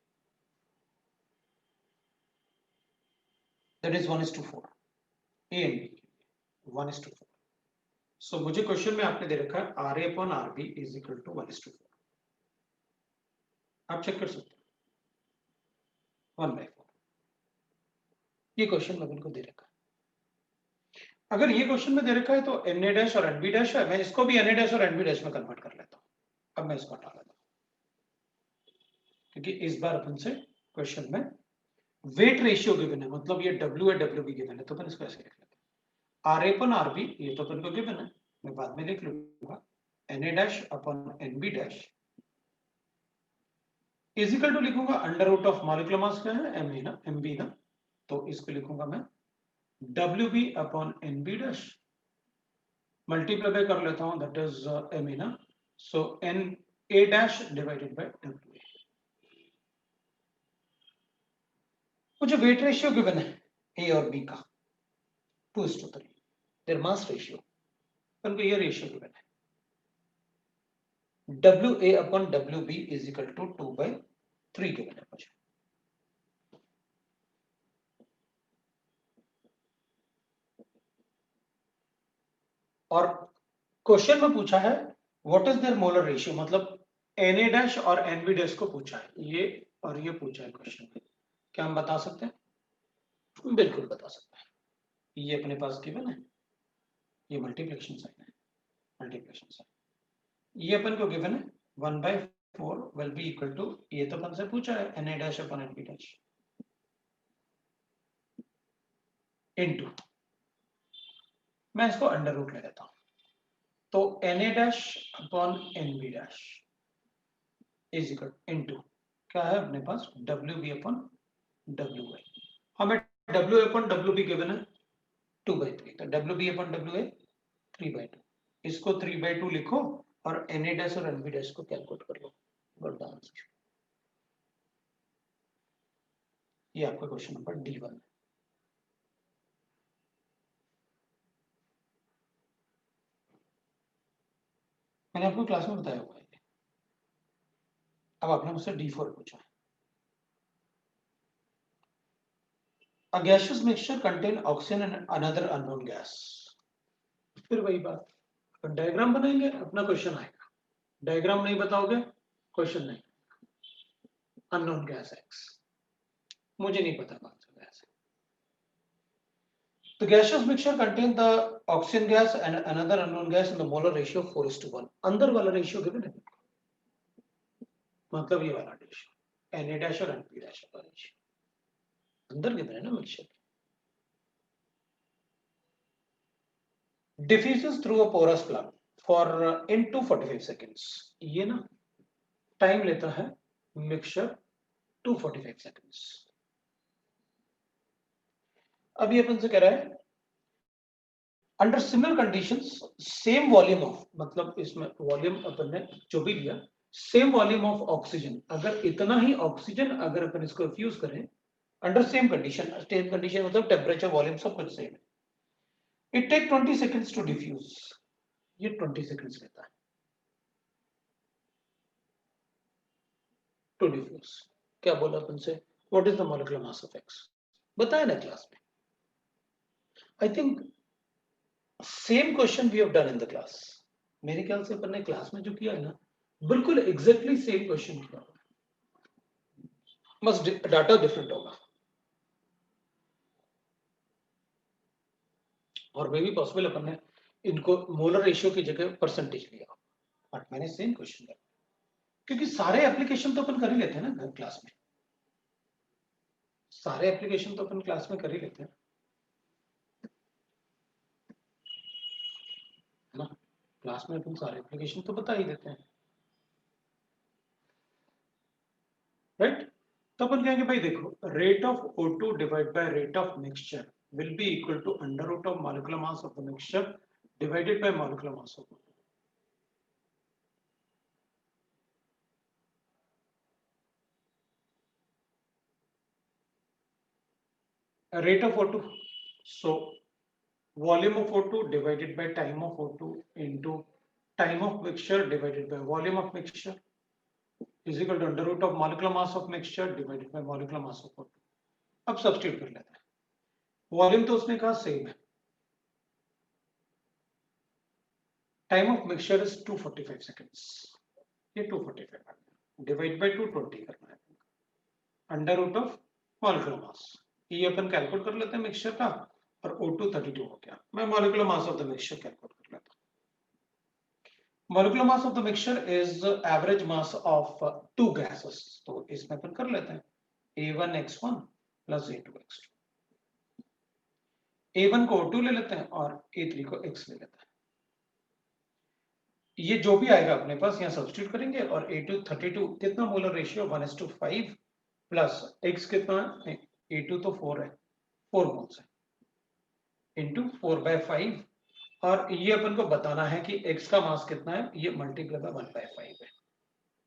that is 1:4, A and B 1:4। So मुझे क्वेश्चन में आपने दे रखा है Ra upon Rb is equal to 1:4, आप चेक कर सकते हो 1/4, ये क्वेश्चन में बिल्कुल दे रखा है। अगर ये क्वेश्चन में दे रखा है तो Na डैश और Nb डैश है, मैं इसको भी Na डैश और Nb डैश में कन्वर्ट कर लेता हूं। अब मैं इसको हटा लेता हूं, क्योंकि इस बार अपन से क्वेश्चन में वेट रेशियो गिवन है, मतलब ये W है Wb गिवन है, तो अपन इसको ऐसे लिख लेते हैं, Ra अपॉन Rb ये तो अपन को गिवन है, मैं बाद में लिख लूंगा Na dash upon Nb dash is equal to लिखूंगा under root of molecular mass क्या है, Mb ना, तो इसको लिखूंगा मैं Wb अपॉन Nb डैश, मल्टीप्लाई बाय कर लेता हूं, दैट इज Ma ना, so Na dash divided by Wa। मुझे वेट रेशियो गिवन है A और B का 2:3, देयर मास रेशियो, अपन को ये रेशियो गिवन है, Wa upon Wb is equal to 2/3 given है मुझे। और क्वेश्चन में पूछा है what is their molar ratio, मतलब Na डैश और Nb डैश को पूछा है, ये और ये पूछा है क्वेश्चन में। क्या हम बता सकते हैं? बिल्कुल बता सकते हैं। ये अपने पास गिवन है, ये मल्टीप्लिकेशन साइन है, मल्टीप्लिकेशन साइन ये अपन को गिवन है 1/4 विल बी इक्वल टू, ये तो अपन से पूछा है Na dash upon Nb dash into, मैं इसको अंडर रूट ले लेता हूं, तो Na dash upon Nb dash is equal into क्या है अपने पास WB अपॉन WA। हमें W अपॉन WB गिवन है 2/3, तो WB अपॉन WA 3/2, इसको 3/2 लिखो और Na डैश और Nb डैश को कैलकुलेट कर लो, गॉट द आंसर। ये आपका क्वेश्चन नंबर D1 है। मैंने आपको क्लास में बताया हुआ है। अब आपने मुझसे D4 पूछा है। A gaseous mixture contain oxygen and another unknown gas। फिर वही बात, डायग्राम बनाएंगे अपना क्वेश्चन आएगा, डायग्राम नहीं बताओगे क्वेश्चन नहीं। अननोन गैस एक्स, मुझे नहीं पता कौन सा गैस है। The gaseous mixture contain the oxygen gas and another unknown gas in the molar ratio 4:1। अंदर वाला रेशियो गिवन है, मतलब ये वाला रेशियो Na डैश और Np डैश का रेशियो अंदर गिवन है ना mixture. Diffuses through a porous plug for into 45 seconds। ये ना टाइम लेता है मिक्सचर 245 सेकेंड्स। अब ये अपन से कह रहा है under similar conditions same volume of, मतलब इसमें वॉल्यूम अपन ने जो भी लिया सेम वॉल्यूम ऑफ ऑक्सीजन, अगर इतना ही ऑक्सीजन अगर अपन इसको फ्यूज करें अंडर सेम कंडीशन मतलब टेम्परेचर वॉल्यूम सब कुछ सेम है, it take 20 seconds to diffuse. ये 20 सेकेंड्स लेता है टू डिफ्यूज। क्या बोला अपन से, what is the molecular mass of X, बताया ना क्लास में। I think same question we have done in the class, मेरे ख्याल से अपन ने क्लास में जो किया है ना बिल्कुल एग्जैक्टली सेम क्वेश्चन किया होगा, बस डाटा डिफरेंट होगा और मे भी पॉसिबल अपन ने इनको मोलर रेशियो की जगह परसेंटेज लिया, बट मैंने सेम क्वेश्चन किया क्योंकि सारे एप्लीकेशन तो अपन कर ही लेते हैं ना क्लास में, सारे एप्लीकेशन तो अपन क्लास में कर ही लेते हैं ना, क्लास में अपन सारे एप्लीकेशन तो बता ही देते हैं, राइट। तो अपन कहेंगे भाई देखो rate of O2 divide bye rate of mixture will be equal to under root of molecular mass of the mixture divided by molecular mass of O2। Rate of O2, so volume of O2 divided by time of O2 into time of mixture divided by volume of mixture is equal to under root of molecular mass of mixture divided by molecular mass of O2। अब substitute कर लेते हैं, volume तो उसने कहा same है, time of mixture is 245 seconds, ये 245 divide by 220 करना है, under root of molecular mass, ये अपन कैलकुलेट कर लेते हैं मिक्सचर का और O2 32 हो गया। मैं molecular mass of the mixture calculate कर लेता हूं। Molecular mass of the mixture is average mass of two gases, तो इसमें अपन कर लेते हैं A1X1 प्लस A2X2। A1 को O2 ले लेते हैं और A3 को X ले लेते हैं, ये जो भी आएगा अपने पास यहाँ सब्स्टिट्यूट करेंगे और A2 32 कितना मोलर रेशियो 1:5 प्लस X कितना है, A2 तो 4 है 4 मोल्स है इंटू 4/5 और ये अपन को बताना है कि X का मास कितना है, ये मल्टीप्लाई बाय 1/5 है।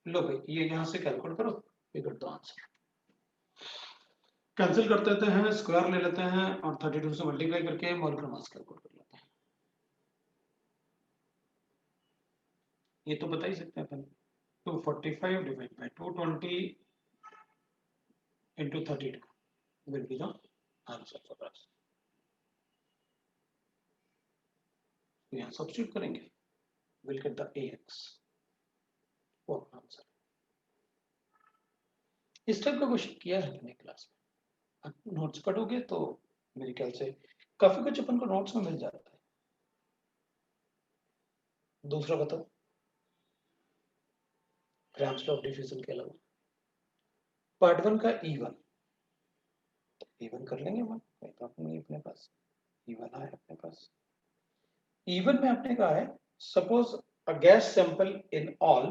लो भाई ये यहां से कैलकुलेट करो, फिगर दो आंसर कैंसिल कर देते हैं, स्क्वायर ले लेते हैं और 32 से मल्टीप्लाई करके मॉलिक्यूलर मास कैलकुलेट कर लेते हैं। ये तो बता ही सकते हैं अपन 245 divide by 220 into 32 will be the answer for us। तो यहाँ सब्स्टिट्यूट करेंगे, विल गेट द AX वो अपना आंसर। इस टाइप का क्वेश्चन किया है अपने क्लास में, आप नोट्स पढ़ोगे तो मेरे ख्याल से काफी कुछ अपन को नोट्स में मिल जाता है। दूसरा बताओ, ग्राम्स लॉ ऑफ डिफ्यूजन के अलावा पार्ट 1 का E1 E1 कर लेंगे हम, कोई प्रॉब्लम नहीं अपने पास। E1 है अपने पास। E1 में आपने कहा है suppose a gas sample in all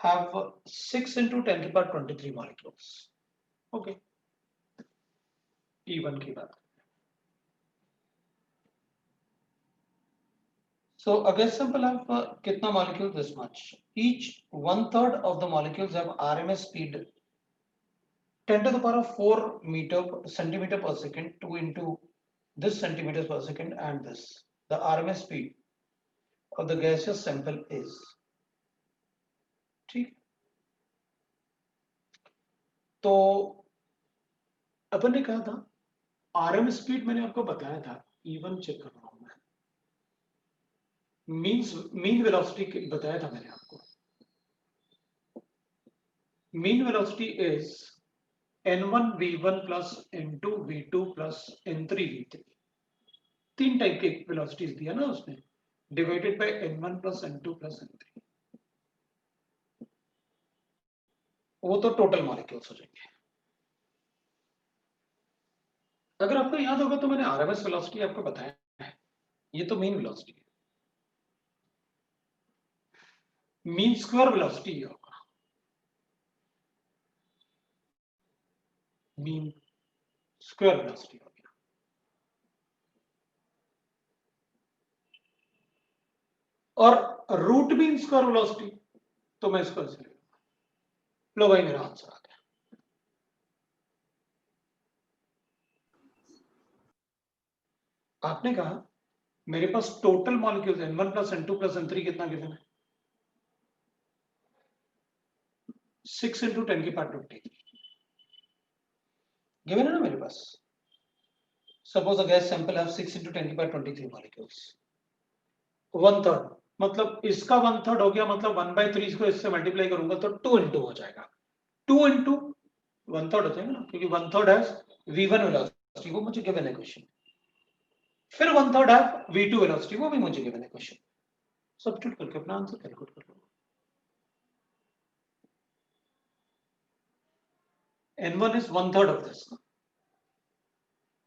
have 6 into 10 की पावर 23 molecules। ओके, E1 की बात। So a gas sample have कितना molecule? This much. Each 1/3 of the molecules have RMS speed 10 to the power of 4 centimeter per second, 2 into this centimeters per second, and this. The RMS speed of the gaseous sample is, ठीक। तो अपन ने कहा था RMS speed, मैंने आपको बताया था, E1 check कर रहा हूं मैं, मीन वेलोसिटी बताया था मैंने आपको। Mean velocity is n1 v1 plus n2 v2 plus n3 v3। 3 type के वेलोसिटीज दिया ना उसने, divided by n1 plus n2 plus n3, वो तो टोटल मॉलिक्यूल्स हो जाएंगे। अगर आपको याद होगा तो मैंने RMS वेलोसिटी आपको बताया है, ये तो मीन वेलोसिटी है, मीन स्क्वायर वेलोसिटी ये होगा, मीन स्क्वायर वेलोसिटी हो गया। और रूट मीन स्क्वायर वेलोसिटी, तो मैं इसको ऐसे लिखूंगा। लो भाई, मेरा आंसर आ गया। आपने कहा मेरे पास total molecules n1 plus n2 plus n3 कितना गिवन है? 6 into 10 की पावर 23 गिवन है ना मेरे पास। Suppose a gas sample have 6 into 10 की पावर 23 मॉलिक्यूल्स, 1/3, मतलब इसका 1/3 हो गया, मतलब 1/3 को इससे मल्टीप्लाई करूंगा तो 2 into हो जाएगा, 2 into 1/3 हो जाएगा ना, क्योंकि 1/3 है v1 वेलोसिटी, वो मुझे गिवन है क्वेश्चन। फिर 1/3 है v2 वेलोसिटी, वो भी मुझे गिवन है क्वेश्चन। सब्स्टिट्यूट करके अपना आंसर कैलकुलेट कर लो। n1 is 1/3 of this,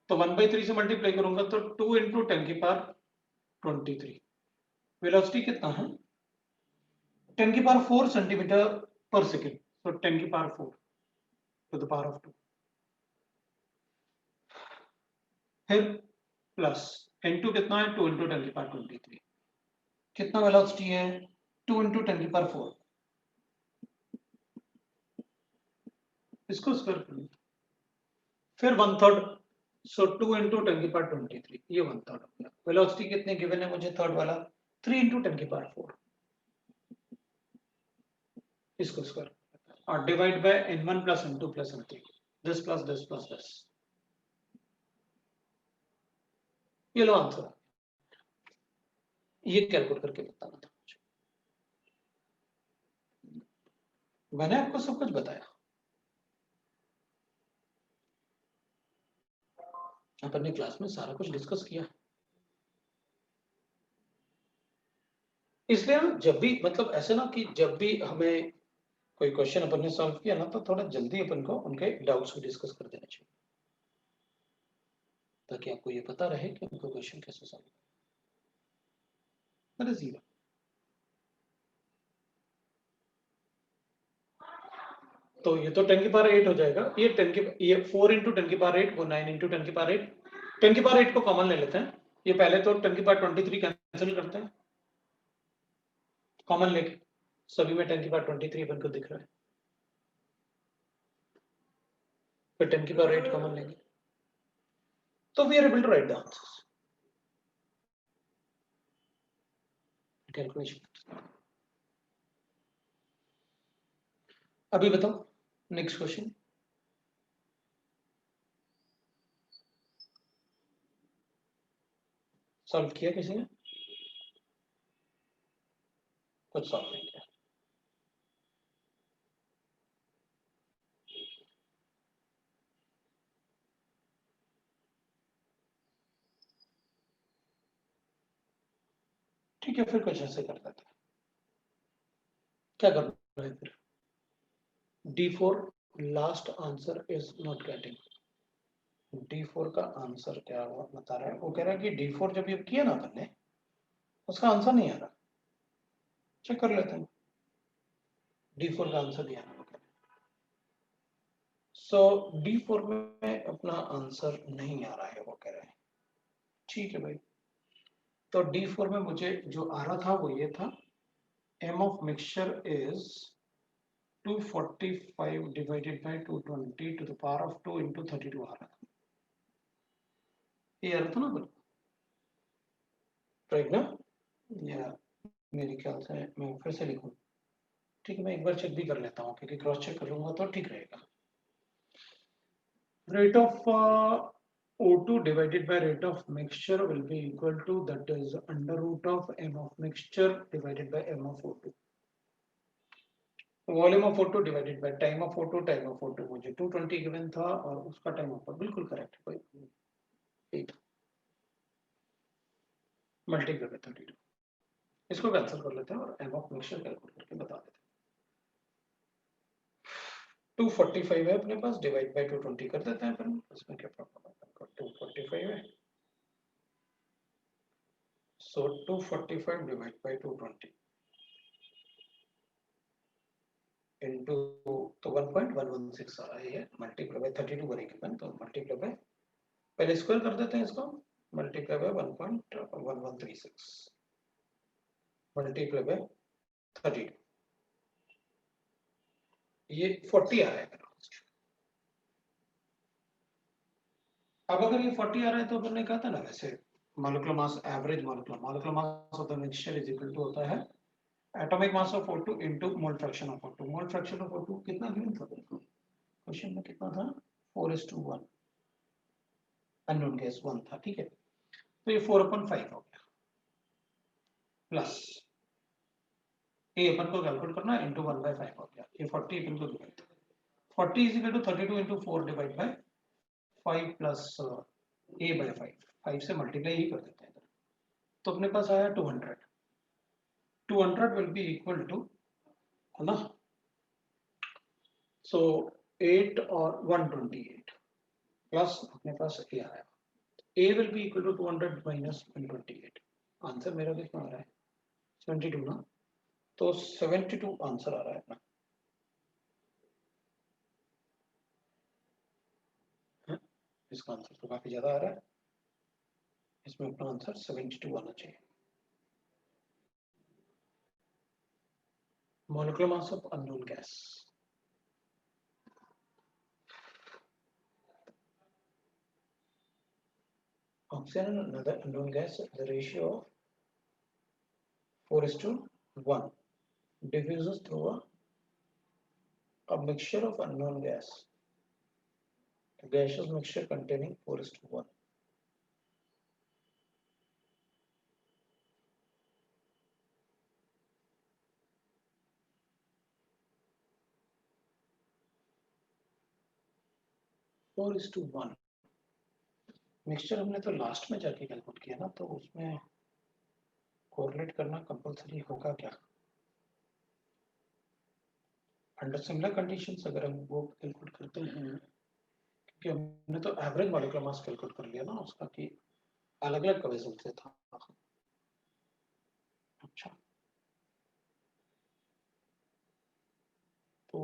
तो 1/3 से मल्टीप्लाई करूंगा तो 2 into 10 की पावर 23। वेलोसिटी कितना है? 10 की पावर 4 सेंटीमीटर पर सेकेंड, तो 10 की power 4 to the power of 2। फिर प्लस n2 कितना है? 2 into 10 की पावर 23। कितना वेलोसिटी है? 2 into 10 की पावर 4। इसको स्क्वायर कर लो, फिर 1/3, सो 2 into 10 की पावर 23, ये 1/3 हो गया। वेलोसिटी कितने गिवन है मुझे? थर्ड वाला 3 into 10 की पावर 4, इसको स्क्वायर और divide by n1 plus n2 plus n3, this plus this plus this, ये लो आंसर। ये कैलकुलेट करके बताना था मुझे, मैंने आपको सब कुछ बताया। अपन ने क्लास में सारा कुछ डिस्कस किया, इसलिए जब भी मतलब ऐसे ना कि जब भी हमें कोई क्वेश्चन अपन ने सॉल्व किया ना, तो थोड़ा जल्दी अपन को उनके डाउट्स को डिस्कस कर देना चाहिए, ताकि आपको ये पता रहे कि उनको क्वेश्चन कैसे सॉल्व करना है। जीरो, तो ये तो 10 की पावर 8 हो जाएगा, ये 4 into 10 की पावर 8, वो 9 into 10 की पावर 8, 10 की पावर 8 को कॉमन ले लेते हैं। ये पहले तो 10 की पावर 23 कैंसिल करते हैं, कॉमन लेके सभी में 10 की पावर 23 अपन को दिख रहा है, फिर 10 की पावर 8 कॉमन लेंगे, तो we are able to write the answers. Calculation अभी बताओ, नेक्स्ट क्वेश्चन। सॉल्व किया किसी ने? कुछ सॉल्व नहीं किया। ठीक है, फिर कुछ ऐसे कर देते हैं। क्या करना है फिर? D4 last answer is not getting. D4 का आंसर क्या हुआ बता रहा है, वो कह रहा है कि D4 जब ये किया ना अपन ने, उसका आंसर नहीं आ रहा। चेक कर लेते हैं। D4 का आंसर नहीं आ रहा। सो D4 में अपना आंसर नहीं आ रहा है, वो कह रहे हैं। ठीक है भाई, तो D4 में मुझे जो आ रहा था वो ये था, m of mixture is 245 divided by 220 to the power of 2 into 32 आ रहा था। ये आ रहा था ना बिल्कुल राइट ना? या मेरे ख्याल से मैं फिर से लिखूं। ठीक है, मैं एक बार चेक भी कर लेता हूँ, क्योंकि क्रॉस चेक कर लूंगा तो ठीक रहेगा। Rate of O2 divided by rate of mixture will be equal to, that is under root of m of mixture divided by m of O2. Volume of O2 divided by time of O2, time of O2 मुझे 220 given था और उसका time of बिल्कुल correct है भाई, 8 multiply by 32। इसको cancel कर लेते हैं और m ऑफ मिक्सचर कैलकुलेट करके बता देते हैं। 245 है अपने पास, डिवाइड बाय 220 कर देते हैं फिर, इसमें क्या प्रॉब्लम है? 245 है, सो 245 डिवाइड बाय 220 इनटू, तो 1.116 आ रहा है, मल्टीप्लाई बाय 32 करेंगे तो मल्टीप्लाई बाय, पहले स्क्वायर कर देते हैं इसको, मल्टीप्लाई बाय 1.1136 मल्टीप्लाई बाय 32, ये 40 आ रहा है। अब अगर ये 40 आ रहा है तो हमने कहा था ना, वैसे molecular mass, average molecular mass of the mixture is equal to होता है atomic mass of O2 into mole fraction of O2। Mole fraction of O2 कितना गिवन था बिल्कुल क्वेश्चन में, कितना था? 4:1, अननोन गैस 1 था। ठीक है, तो ये 4/5 हो गया, प्लस ये अपन को कैलकुलेट करना है, इनटू 1/5 हो गया, ये 40 अपन को divide, 40 is equal to 32 into 4 divide by 5 plus a by 5 से मल्टीप्लाई ही कर देते हैं, तो अपने पास आया 200। 200 विल बी इक्वल टू, है ना, सो 8 और 128 प्लस अपने पास a आया, a will be equal to 200 minus 128। Answer मेरा कितना आ रहा है? 72 ना, तो 72 आंसर आ रहा है अपना। इसका आंसर तो काफी ज्यादा आ रहा है, इसमें अपना आंसर 72 आना चाहिए। Molecular mass of unknown gas. Oxygen and another unknown gas, the ratio of 4:1 diffuses through a mixture of unknown gas. A gaseous mixture containing 4:1. Mixture हमने तो लास्ट में जाके कैलकुलेट किया ना, तो उसमें कोरिलेट करना कंपलसरी होगा क्या? अंडर सिमिलर कंडीशंस अगर हम वो कैलकुलेट करते हैं, क्योंकि हमने तो एवरेज मॉलिक्यूलर मास कैलकुलेट कर लिया ना उसका, कि अलग अलग वेसल से था। अच्छा, तो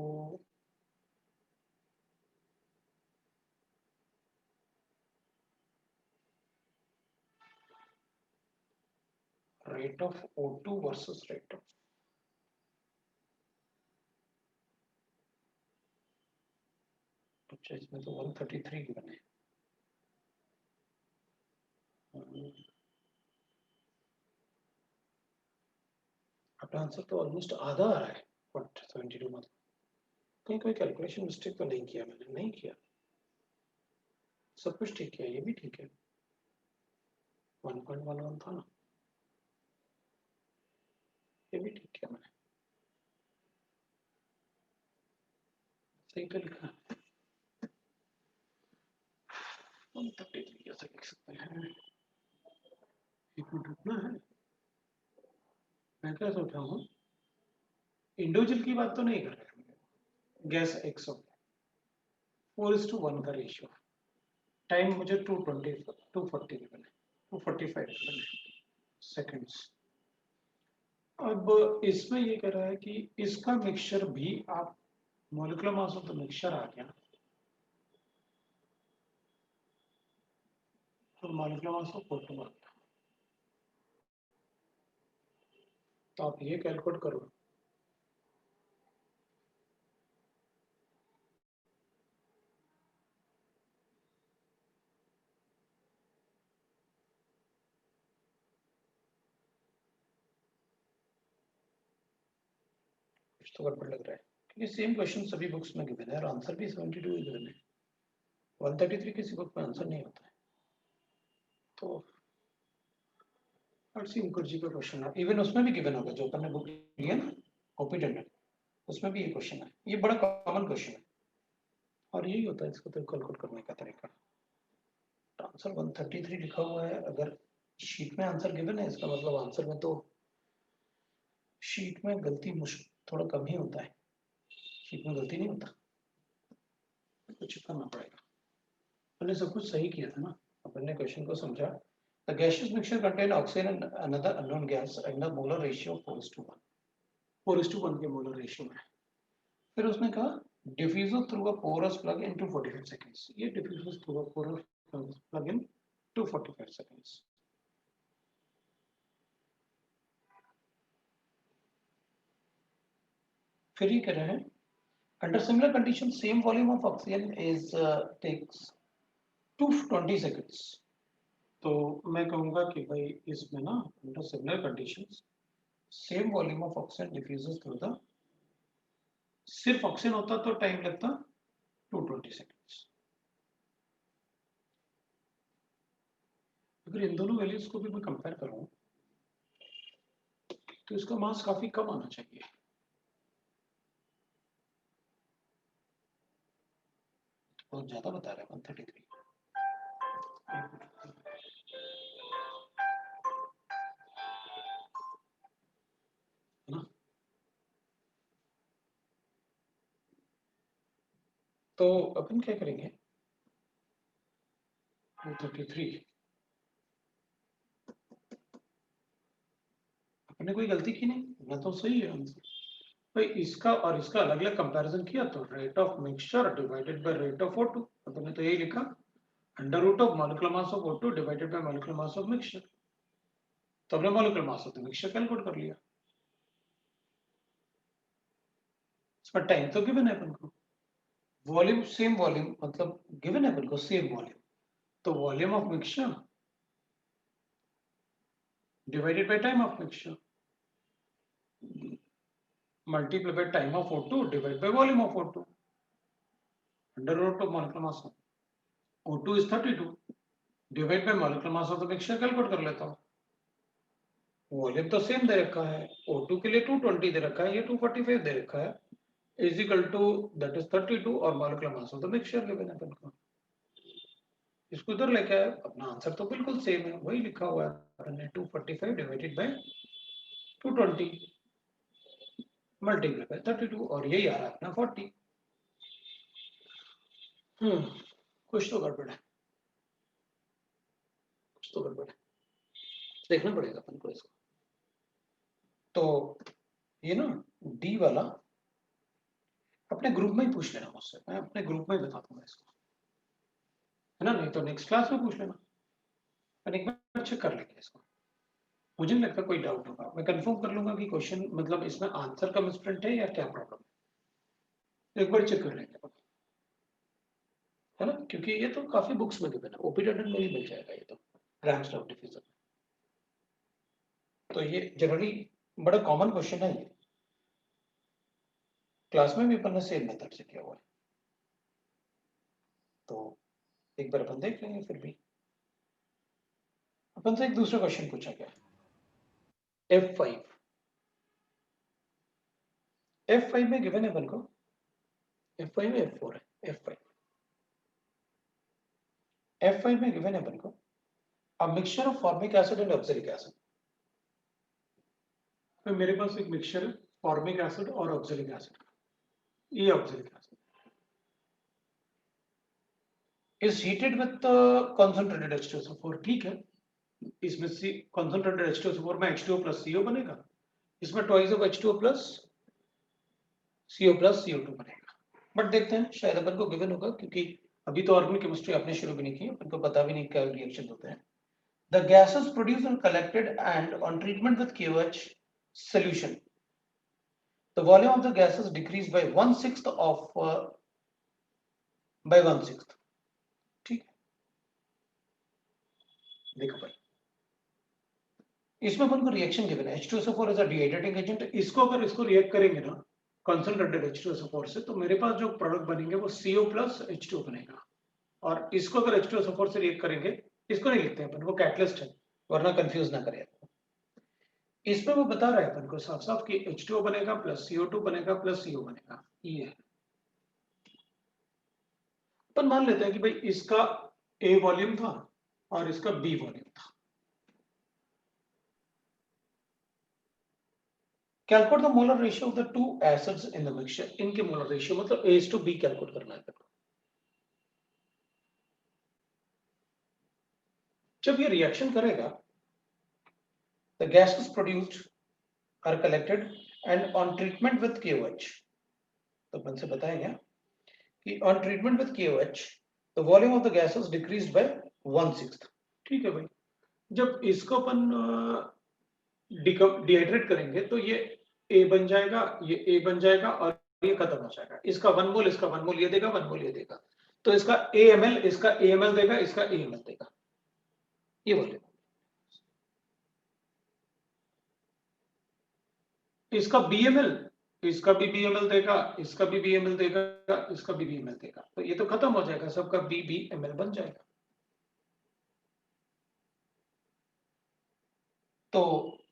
rate of O2 versus rate of, अच्छा इसमें तो 133 गिवन है, अपना आंसर तो ऑलमोस्ट आधा आ रहा है, 72 मतलब कहीं कोई कैलकुलेशन मिस्टेक तो नहीं किया मैंने? नहीं किया, सब कुछ ठीक है, ये भी ठीक है, 1.11 था ना, ये भी ठीक है मैंने। सही तो लिखा है 133 ऐसा लिख सकते हैं। एक मिनट रुकना है, मैं कैसे उठाऊँ? इंडिविजुअल की बात तो नहीं कर रहे हैं, गैस एक्स हो गया 4:1 का रेशियो। टाइम मुझे 240 240 गिवन है, 245 गिवन है सेकंड्स। अब इसमें ये कह रहा है कि इसका मिक्सचर भी आप molecular mass of the mixture आ गया, तो मॉलिक्यूलर मास ऑफ फोटो आ गया, तो आप ये कैलकुलेट करो। कुछ तो गड़बड़ लग रहा है, क्योंकि सेम क्वेश्चन सभी बुक्स में गिवन है और आंसर भी 72 ही गिवन है। 133 किसी बुक में आंसर नहीं होता है। तो हर्षी मुखर्जी का क्वेश्चन है, इवन उसमें भी गिवन होगा जो अपन ने बुक लिया ना ओपी टेंडर, उसमें भी ये क्वेश्चन है। ये बड़ा कॉमन क्वेश्चन है और यही होता है इसको तो कैलकुलेट करने का तरीका। आंसर 133 लिखा हुआ है, अगर शीट में आंसर गिवन है इसका मतलब आंसर में तो शीट में गलती थोड़ा कम ही होता है, शीट में गलती नहीं होता, कुछ करना पड़ेगा। मैंने सब कुछ सही किया था ना, अपन ने क्वेश्चन को समझा। The gaseous mixture contain oxygen and another unknown gas and the molar ratio 4:1, 4:1 के molar ratio में। फिर उसने कहा diffuses through a porous plug in 245 seconds, ये diffuses through a porous plug in 245 seconds। फिर ये कह रहे हैं under similar conditions same volume of oxygen is takes 220 seconds। तो मैं कहूंगा कि भाई इसमें ना under similar conditions same volume of oxygen diffuses through the, सिर्फ ऑक्सीजन होता तो टाइम लगता 220 सेकेंड्स। अगर इन दोनों वैल्यूज को भी मैं कंपेयर करूं तो इसका मास काफी कम आना चाहिए। बहुत ज्यादा बता रहा है 133। है ना? तो अपन क्या करेंगे 233, अपने कोई गलती की नहीं, ना तो सही है आंसर। भाई इसका और इसका अलग अलग कंपैरिजन किया तो rate of mixture divided by rate of O2, अपन ने तो यही लिखा under root of molecular mass of O2 divided by molecular mass of mixture. तो हमने molecular mass of the mixture calculate कर लिया। इसमें टाइम तो गिवन है अपन को, वॉल्यूम सेम वॉल्यूम मतलब गिवन है अपन को सेम वॉल्यूम, तो volume of mixture divided by time of mixture multiply by time of O2 divide by volume of O2 under root of molecular mass of O2 is 32 divide by molecular mass of the mixture calculate कर लेता हूं। Volume तो same दे रखा है, O2 के लिए 220 दे रखा है, ये 245 दे रखा है, is equal to that is 32 और molecular mass of the mixture given है अपन को। इसको इधर लेके आए, अपना आंसर तो बिल्कुल सेम है, वही लिखा हुआ है हमने 245 डिवाइडेड बाय 220 मल्टीप्लाई बाय 32 और यही आ रहा है अपना 40। कुछ तो गड़बड़ है, कुछ तो गड़बड़ है, देखना पड़ेगा अपन को इसको। तो ये ना डी वाला अपने ग्रुप में ही पूछ लेना मुझसे, मैं अपने ग्रुप में ही बता दूंगा इसको, है ना? नहीं तो नेक्स्ट क्लास में पूछ लेना, अपन एक बार चेक कर लेंगे इसको। मुझे नहीं लगता कोई डाउट होगा, मैं कंफर्म कर लूंगा कि क्वेश्चन मतलब इसमें आंसर का मिसप्रिंट है या क्या प्रॉब्लम है, एक बार चेक कर लेंगे, है ना? क्योंकि ये तो काफी बुक्स में गिवन है, ओपी टेंडर में भी मिल जाएगा ये तो, रैंक्स ऑफ डिफ्यूजन। तो ये जनरली बड़ा कॉमन क्वेश्चन है, ये क्लास में भी अपन ने सेम मेथड से किया हुआ है, तो एक बार अपन देख लेंगे। फिर भी अपन से एक दूसरा क्वेश्चन पूछा गया F5 में गिवन है अपन को F5 में F4 है, F5 में गिवन है अपन को a mixture of formic acid and oxalic acid. तो मेरे पास एक मिक्सचर है फॉर्मिक एसिड और ऑक्सैलिक एसिड का, ये oxalic acid is heated with concentrated H2SO4. ठीक है, इसमें सी कॉन्सेंट्रेटेड H2SO4 में H2O प्लस CO बनेगा, इसमें twice of H2O plus CO plus CO2 बनेगा। बट देखते हैं शायद अपन को गिवन होगा क्योंकि अभी तो ऑर्गेनिक केमिस्ट्री आपने शुरू भी नहीं की, अपन को पता भी नहीं क्या रिएक्शन होते हैं। The gases produced and collected and on treatment with KOH solution, the volume of the gases decreased by 1/6 of by 1/6. ठीक है, देखो भाई इसमें अपन को रिएक्शन गिवन है H2SO4 is a dehydrating agent. इसको रिएक्ट करेंगे ना कॉन्सेंट्रेटेड H2SO4 से, तो मेरे पास जो प्रोडक्ट बनेंगे वो CO प्लस H2O बनेगा, और इसको अगर H2SO4 से रिएक्ट करेंगे, इसको नहीं लिखते हैं अपन, वो कैटलिस्ट है, वरना कंफ्यूज ना करें। इसमें वो बता रहा है अपन को साफ साफ कि H2O बनेगा प्लस CO2 बनेगा प्लस CO बनेगा, ये है। अपन मान लेते हैं कि भाई इसका A वॉल्यूम था और इसका B वॉल्यूम था। Calculate the molar ratio of the two acids in the mixture. इनके मोलर रेशियो मतलब A/B कैलकुलेट करना है। जब ये रिएक्शन करेगा, the gases produced are collected and on treatment with KOH, तो अपन से बताया गया कि on treatment with KOH the volume of the gases decreased by 1/6। ठीक है भाई, जब इसको अपन डिहाइड्रेट करेंगे तो ये A बन जाएगा, ये A बन जाएगा और ये खत्म हो जाएगा। इसका 1 मोल, इसका 1 मोल ये देगा, 1 मोल ये देगा, तो इसका AML, इसका AML देगा, इसका AML देगा, ये वॉल्यूम। इसका BML, इसका भी BML देगा, इसका भी BML देगा, इसका भी BML देगा, तो ये तो खत्म हो जाएगा, सबका BML बन जाएगा। तो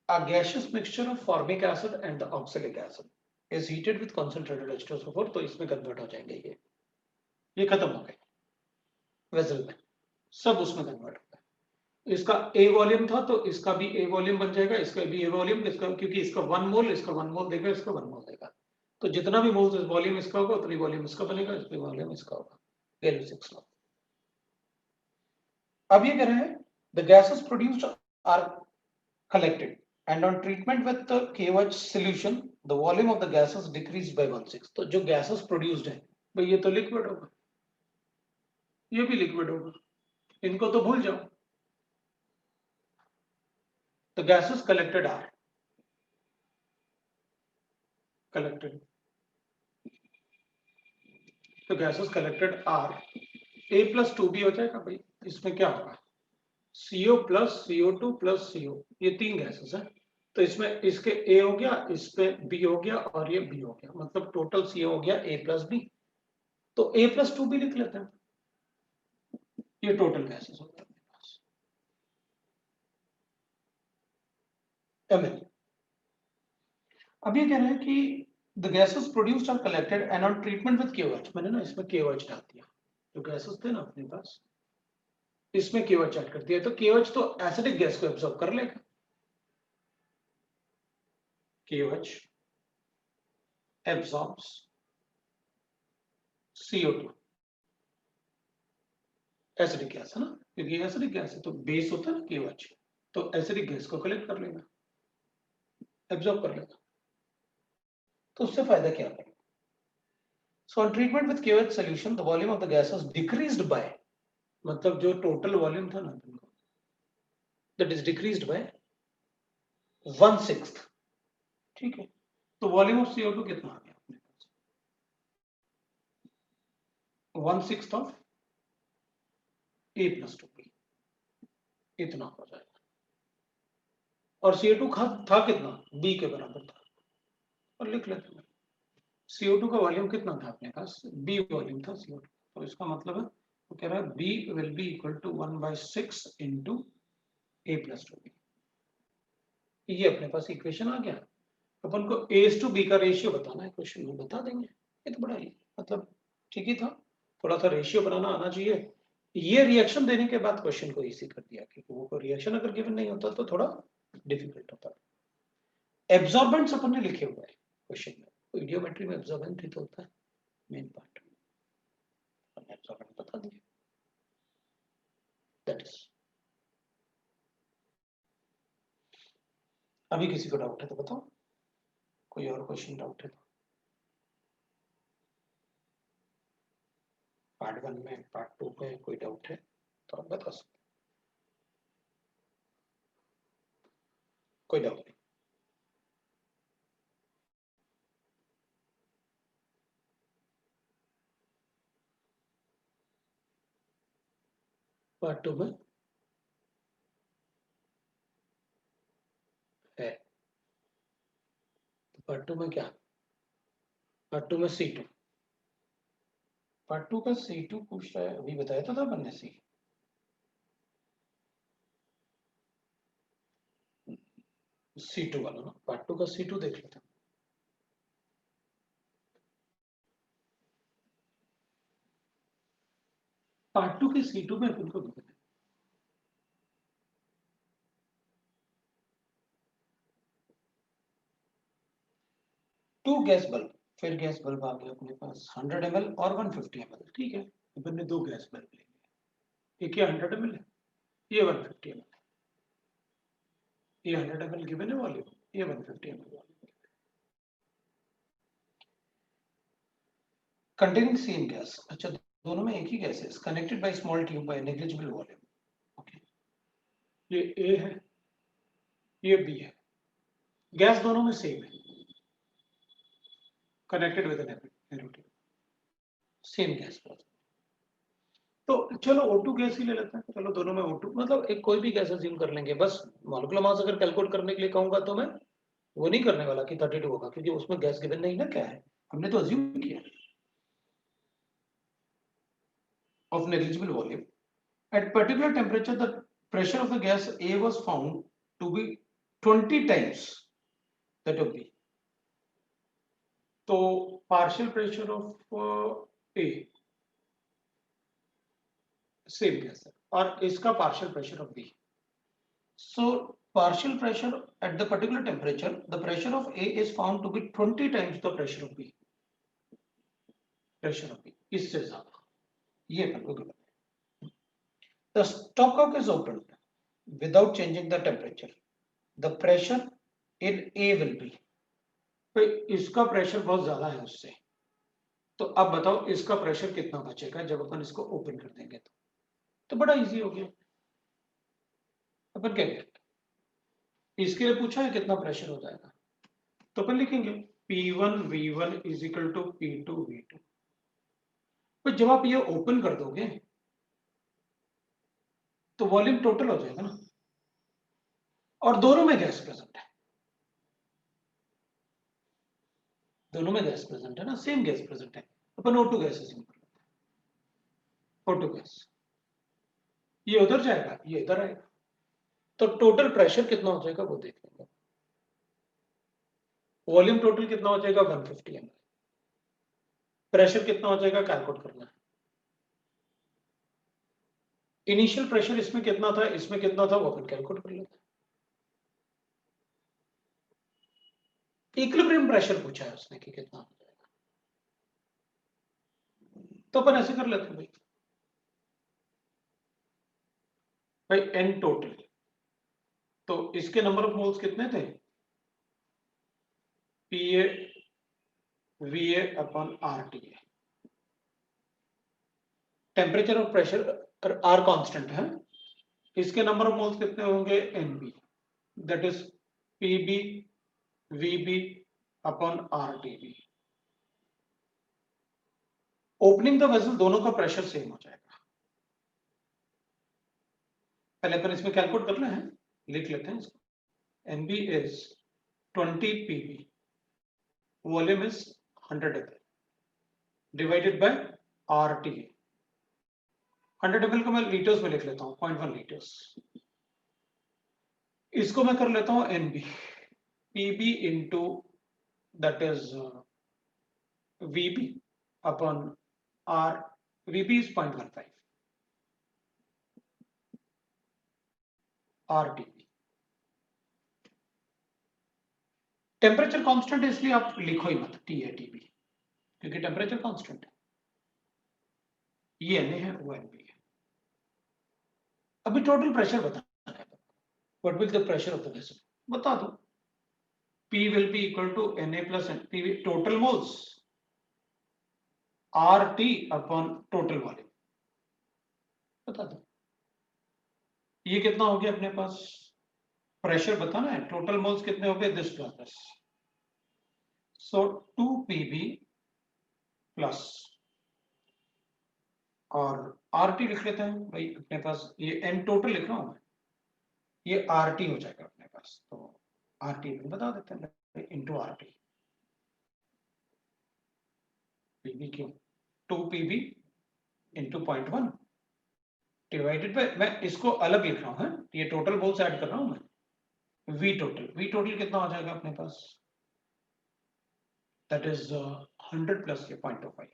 a gaseous mixture of formic acid and the oxalic acid is heated with concentrated H2SO4, तो इसमें कन्वर्ट हो जाएंगे, ये खत्म हो गए वेसल में, सब उसमें कन्वर्ट हो गया। इसका A वॉल्यूम था तो इसका भी A वॉल्यूम बन जाएगा, इसका भी A वॉल्यूम, इसका क्योंकि इसका 1 मोल, इसका 1 मोल देगा, इसका 1 मोल देगा, तो जितना भी मोल्स वॉल्यूम इसका होगा उतनी वॉल्यूम इसका बनेगा, इसकी वॉल्यूम इसका होगा। Gay-Lussac's law। अब ये कह रहे हैं the gases produced are collected and on treatment with the KOH solution the volume of the gases decreased by 1/6। तो जो gases produced है भाई ये तो लिक्विड होगा, ये भी लिक्विड होगा, इनको तो भूल जाओ। the gases collected are collected, तो gases collected are A plus 2B हो जाएगा भाई। इसमें क्या होगा, CO plus CO2 plus CO, ये 3 गैसेस है, तो इसमें इसके A हो गया, इस पे B हो गया और ये B हो गया, मतलब टोटल CO हो गया A प्लस B, तो A प्लस 2B लिख लेते हैं, ये टोटल गैसेस हो गया मेरे पास ml। अब ये कह रहे हैं कि the gases produced are collected and on treatment with KOH, मैंने ना इसमें KOH डाल दिया, जो गैसेस थे ना अपने पास इसमें KOH ऐड कर दिया, तो KOH तो एसिडिक गैस को एब्जॉर्ब कर लेगा, KOH absorbs CO2, acidic gas है ना, क्योंकि एसिडिक गैस है तो बेस होता है ना KOH, तो एसिडिक गैस को कलेक्ट कर लेगा, एब्जॉर्ब कर लेगा। तो उससे फायदा क्या है? So on treatment with KOH solution the volume of the gases decreased by, मतलब जो टोटल वॉल्यूम था ना that is decreased by 1/6। ठीक है, तो वॉल्यूम ऑफ CO2 कितना आ गया अपने पास, 1/6 ऑफ A प्लस 2B, इतना हो जाएगा, और CO2 था कितना, B के बराबर था, और लिख लेते हैं CO2 का वॉल्यूम कितना था अपने पास, B वॉल्यूम था CO2, तो इसका मतलब है वो कह रहा है B will be equal to 1/6 into A plus 2B, ये अपने पास इक्वेशन आ गया। अपन को A to B का रेशियो बताना है, क्वेश्चन में बता देंगे, ये तो बड़ा ही मतलब ठीक ही था, थोड़ा सा रेशियो बनाना आना चाहिए। ये रिएक्शन देने के बाद क्वेश्चन को इजी कर दिया, क्योंकि वो रिएक्शन अगर गिवन नहीं होता तो थोड़ा डिफिकल्ट होता। एब्जॉर्बेंट्स अपन ने लिखे हुए हैं क्वेश्चन में, तो इडियोमेट्री में एब्जॉर्बेंट ही तो होता है मेन पार्ट, एब्जॉर्बेंट बता दिए। दैट इज, अभी किसी को डाउट है तो बताओ, कोई और क्वेश्चन डाउट है तो। पार्ट 1 में, पार्ट 2 में कोई डाउट है तो आप बता सकते, कोई डाउट नहीं। पार्ट 2 में है, पार्ट 2 में क्या, पार्ट 2 में C2, पार्ट 2 का C2 पूछ रहा है, अभी बताया तो था अपन ने C2 वाला ना, पार्ट 2 का C2 देख लेते हैं। पार्ट 2 के C2 में अपन को गिवन है 2 गैस बल्ब, फिर गैस बल्ब आ गया अपने पास 100 ml और 150 ml, ठीक है, अपन ने 2 गैस बल्ब लेंगे, एक ये 100 ml है, ये 150 ml, ये 100 ml गिवन है वॉल्यूम, ये 150 ml volume, containing same gas, अच्छा दोनों में एक ही गैस है, connected by small tube bye negligible volume, okay, ये A है, ये B है, गैस दोनों में सेम है, connected with an arrow tube, same gas. तो चलो O2 गैस ही ले लेते हैं, चलो दोनों में O2, मतलब एक कोई भी गैस अज्यूम कर लेंगे, बस मॉलिक्यूलर मास अगर कैलकुलेट करने के लिए कहूंगा तो मैं वो नहीं करने वाला कि 32 होगा, क्योंकि उसमें गैस गिवन नहीं ना, क्या है हमने तो अज्यूम किया, of negligible volume at particular temperature the pressure of the gas A was found to be 20 times that of B, तो partial pressure of A same gas है और इसका partial pressure of B, so partial pressure at the particular temperature the pressure of A is found to be 20 times the pressure of B, pressure of B इससे ज्यादा, ये अपन को given है। The stopcock is opened without changing the temperature, the pressure in A will be, तो इसका pressure बहुत ज्यादा है उससे, तो अब बताओ इसका प्रेशर कितना बचेगा जब अपन इसको ओपन कर देंगे, तो बड़ा इजी हो गया, अपन क्या करेंगे, इसके लिए पूछा है कितना प्रेशर हो जाएगा, तो अपन लिखेंगे P1 V1 is equal to P2 V2, तो जब आप ये ओपन कर दोगे तो वॉल्यूम टोटल हो जाएगा ना, और दोनों में गैस प्रेजेंट है, दोनों में गैस प्रेजेंट है ना, सेम गैस प्रेजेंट है, अपन O2 गैस अज्यूम कर लेते हैं, O2 गैस, ये उधर जाएगा ये इधर आएगा, तो टोटल प्रेशर कितना हो जाएगा वो देख लेंगे, वॉल्यूम टोटल कितना हो जाएगा 150 ml, प्रेशर कितना हो जाएगा कैलकुलेट करना है, इनिशियल प्रेशर इसमें कितना था इसमें कितना था वो अपन कैलकुलेट कर लेते हैं, इक्विलिब्रियम प्रेशर पूछा है उसने कि कितना हो जाएगा, तो अपन ऐसे कर लेते हैं भाई एन टोटल, तो इसके नंबर ऑफ मोल्स कितने थे PA VA upon RTA, temperature और प्रेशर आर कांस्टेंट है, इसके नंबर ऑफ मोल्स कितने होंगे NB, that is PB VB upon RTB, opening the vessel दोनों का प्रेशर सेम हो जाएगा, पहले अपन इसमें कैलकुलेट कर रहे हैं, लिख लेते हैं इसको, NB is 20 PB, volume is 100 ml divided by RTA, 100 ml को मैं लीटर्स में लिख लेता हूं 0.1 लीटर्स, इसको मैं कर लेता हूं NB, PB into that is VB upon और VB is 0.15 RTP। Temperature constant है इसलिए आप लिखो ही मत TATP, क्योंकि टेम्परेचर कांस्टेंट है, ये Na है वो NB है। अभी टोटल प्रेशर बताना है, what will the pressure of the vessel बता दो। P will be equal to Na plus NP total moles RT upon total volume, बता दो। ये कितना हो गया अपने पास, प्रेशर बताना है, टोटल मोल्स कितने हो गए, this plus this, so 2PB plus और RT लिख लेते हैं भाई अपने पास, ये N टोटल लिख रहा हूं मैं, ये RT हो जाएगा अपने पास, तो RT बता देते हैं इंटू RT, PB क्यों 2PB इंटू 0.1 डिवाइडेड बाय, मैं इसको अलग लिख रहा हूं, ये टोटल मोल्स ऐड कर रहा हूं मैं, V टोटल कितना हो जाएगा अपने पास, दैट इज 100 प्लस ये 0.25,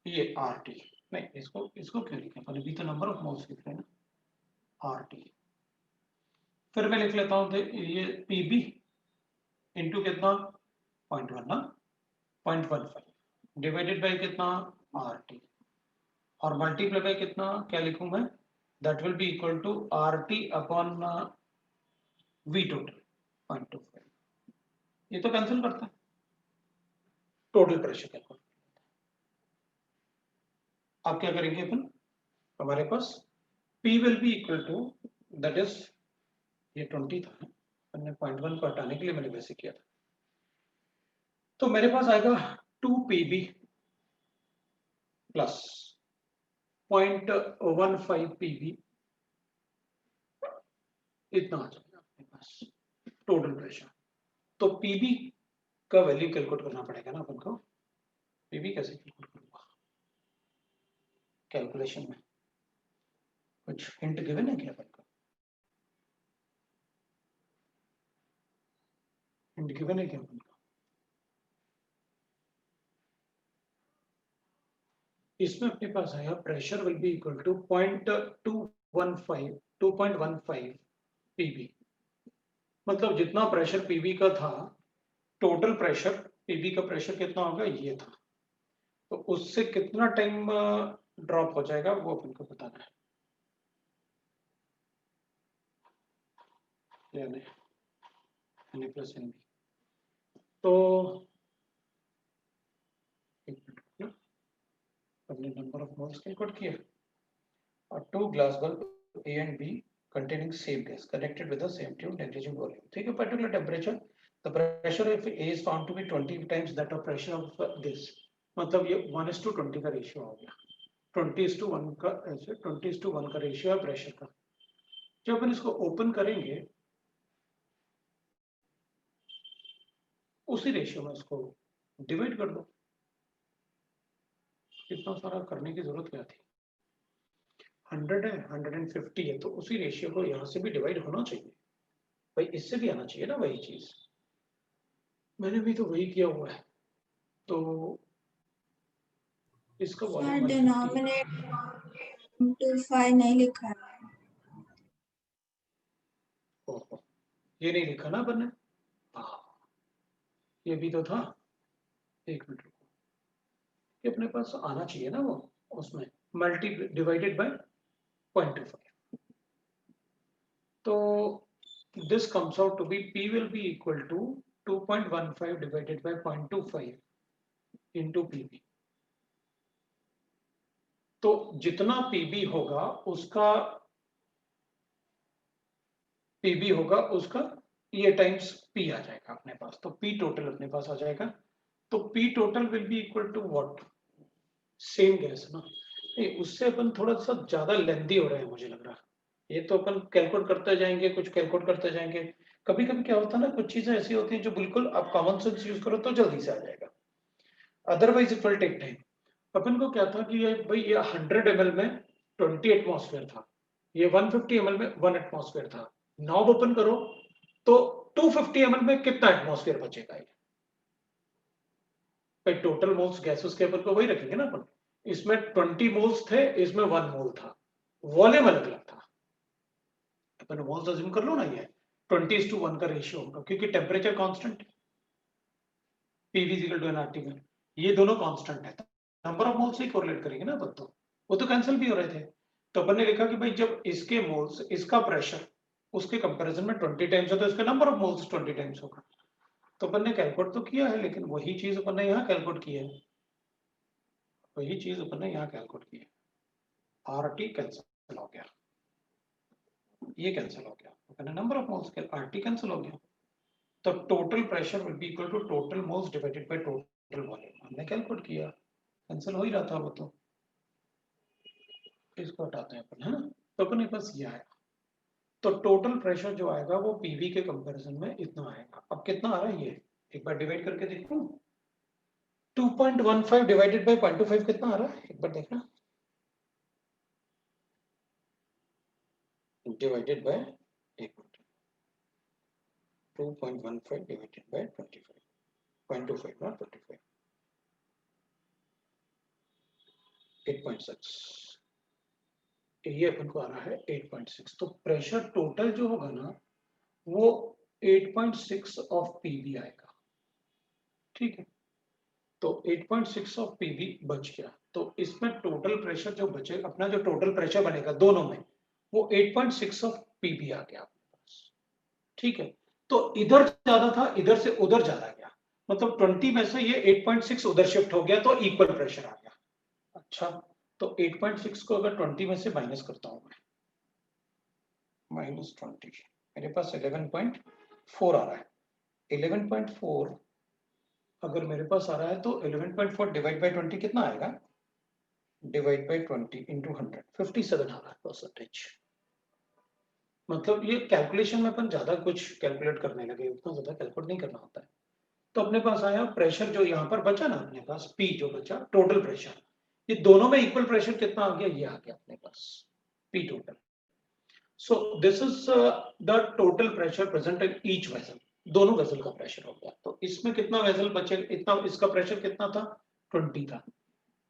ये RT, नहीं इसको क्यों लिखें, पहले भी तो नंबर ऑफ मोल्स लिख रहे हैं ना, RT। फिर मैं लिख लेता हूं तो ये PB इंटू कितना 0.1 ना 0.15 डिवाइडेड बाय कितना RT, और मल्टीप्लाई बाय कितना, क्या लिखूं मैं, that will be equal to RT upon V total 0.25, ये तो कैंसिल करता है, टोटल प्रेशर कैलकुलेट। आप क्या करेंगे अपन, हमारे पास P will be equal to, that is ये 20 था, मैंने 0.1 को हटाने के लिए मैंने वैसे किया था, तो मेरे पास आएगा 2PB प्लस 0.15 PB, इतना आ जाएगा अपने पास टोटल प्रेशर। तो PB का वैल्यू कैलकुलेट करना पड़ेगा ना अपन को, PB कैसे कैलकुलेट करूंगा, कैलकुलेशन में कुछ हिंट गिवन है क्या अपन को, हिंट गिवन है क्या अपन को, इसमें अपने पास आया pressure will be equal to 2.15 PB, मतलब जितना प्रेशर PB का था, टोटल प्रेशर PB का प्रेशर कितना होगा ये था, तो उससे कितना टाइम ड्रॉप हो जाएगा वो अपन को बताना है, यानी Na प्लस NB। तो एक मिनट ना, हमने नंबर ऑफ मोल्स कैलकुलेट किया, और 2 glass bulb A and B containing same gas connected with the same tube negligible volume, ठीक है, particular temperature, the pressure of A is found to be 20 times that of pressure of this, मतलब ये 1:20 का ratio हो गया, 20:1 का, ऐसे 20:1 का रेशियो है प्रेशर का। जब अपन इसको ओपन करेंगे उसी रेशियो में इसको डिवाइड कर दो, इतना सारा करने की जरूरत क्या थी, 100 है 150 है, तो उसी रेशियो को यहाँ से भी डिवाइड होना चाहिए भाई, इससे भी आना चाहिए ना वही चीज, मैंने भी तो वही किया हुआ है, तो इसका वॉल्यूम डिनोमिनेटर 25 नहीं लिखा है, ये नहीं लिखा ना अपन ने, हाँ ये भी तो था, एक मिनट रुको, ये अपने पास आना चाहिए ना वो, उसमें मल्टी डिवाइडेड बाय 0.25, तो this comes out to be P will be equal to 2.15 divided by 0.25 into PB, तो जितना PB होगा उसका PB होगा उसका ये टाइम्स P आ जाएगा अपने पास, तो P टोटल अपने पास आ जाएगा, तो P total will be equal to what, same gas ना, नहीं उससे अपन थोड़ा सा ज्यादा लेंथी हो रहे हैं मुझे लग रहा है, ये तो अपन कैलकुलेट करते जाएंगे, कुछ कैलकुलेट करते जाएंगे, कभी कभी क्या होता है ना, कुछ चीजें ऐसी होती हैं जो बिल्कुल आप कॉमन सेंस यूज करो तो जल्दी से आ जाएगा, otherwise it will take time. अपन को क्या था कि ये भाई ये 100 ml में 20 एटमॉस्फेयर था, ये 150 ml में 1 एटमॉस्फेयर था, नाउ ओपन करो तो 250 ml में कितना एटमॉस्फेयर बचेगा, ये भाई टोटल मोल्स गैसेस के अपन को वही रखेंगे ना अपन, इसमें 20 मोल्स थे, इसमें 1 मोल था, वॉल्यूम अलग अलग था, अपन मोल्स अज्यूम कर लो ना, ये 20:1 का रेशियो होगा क्योंकि temperature constant PV equal to nRT में, ये दोनों कांस्टेंट है, नंबर ऑफ मोल्स से कोरिलेट करेंगे ना अपन, तो वो तो कैंसिल भी हो रहे थे, तो अपन ने लिखा कि भाई जब इसके मोल्स, इसका प्रेशर उसके कंपैरिजन में 20 टाइम्स है तो इसका नंबर ऑफ मोल्स 20 टाइम्स होगा, तो अपन ने कैलकुलेट तो किया है, लेकिन वही चीज अपन ने यहाँ कैलकुलेट की है, वही चीज अपन ने यहाँ कैलकुलेट की है, RT कैंसिल हो गया, ये कैंसिल हो गया, अपन ने number of moles RT cancel हो गया, तो total pressure will be equal to total moles divided by total volume, हमने कैलकुलेट किया, कैंसिल हो ही रहा था वो, तो इसको हटाते हैं अपन, है ना, तो अपन के पास ये आया, तो टोटल प्रेशर जो आएगा वो PV के कंपैरिजन में इतना आएगा, अब कितना आ रहा है ये एक बार डिवाइड करके देखूं, 2.15 डिवाइडेड बाय 0.25 कितना आ रहा है एक बार देखना, divided by 2.15 divided by 25, 0.25 not 25, 8.6, ये अपन को आ रहा है 8.6, तो प्रेशर टोटल जो होगा ना वो 8.6 ऑफ PV आएगा, ठीक है, तो 8.6 ऑफ PV बच गया, तो इसमें टोटल प्रेशर जो बचे, अपना जो टोटल प्रेशर बनेगा दोनों में वो 8.6 ऑफ PV आ गया अपने पास, ठीक है, तो इधर ज्यादा था, इधर से उधर ज्यादा गया, मतलब 20 में से ये 8.6 उधर शिफ्ट हो गया, तो इक्वल प्रेशर आ गया, अच्छा, तो 8.6 को अगर 20 में से माइनस करता हूं मैं, -20, मेरे पास 11.4 आ रहा है, 11.4 अगर मेरे पास आ रहा है तो 11.4 डिवाइड बाय 20 कितना आएगा, डिवाइड बाय 20 इंटू 100, 57 आ रहा है परसेंटेज, मतलब ये कैलकुलेशन में अपन ज्यादा कुछ कैलकुलेट करने लगे, उतना ज्यादा कैलकुलेट नहीं करना होता है, तो अपने पास आया प्रेशर जो यहाँ पर बचा ना अपने पास, P जो बचा टोटल प्रेशर, ये दोनों में इक्वल प्रेशर कितना आ गया, ये आ गया अपने पास P total, so this is the total pressure present in each vessel, दोनों वेसल का प्रेशर हो गया, तो इसमें कितना वेसल बचे, इतना, इसका प्रेशर कितना था 20 था,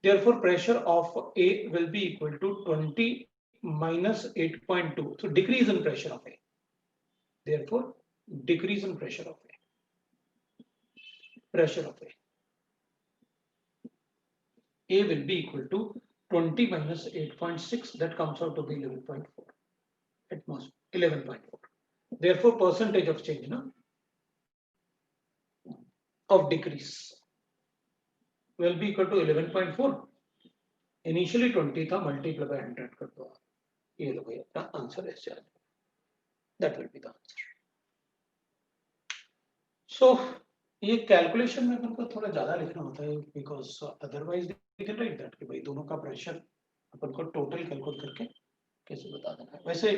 therefore pressure of A will be equal to 20 minus 8.2, so decrease in pressure of A, therefore decrease in pressure of A, pressure of A will be equal to 20 minus 8.6, that comes out to be 11.4 atmosphere, 11.4, therefore percentage of change na of decrease will be equal to 11.4, initially 20 था, multiply by 100 कर दो, ये लो भाई अपना answer ऐसे आ जाएगा, that will be the answer. So ये calculation में अपन को थोड़ा ज्यादा लिखना होता है, because otherwise we can write that कि भाई दोनों का प्रेशर अपन को टोटल कैलकुलेट करके कैसे बता देना है, वैसे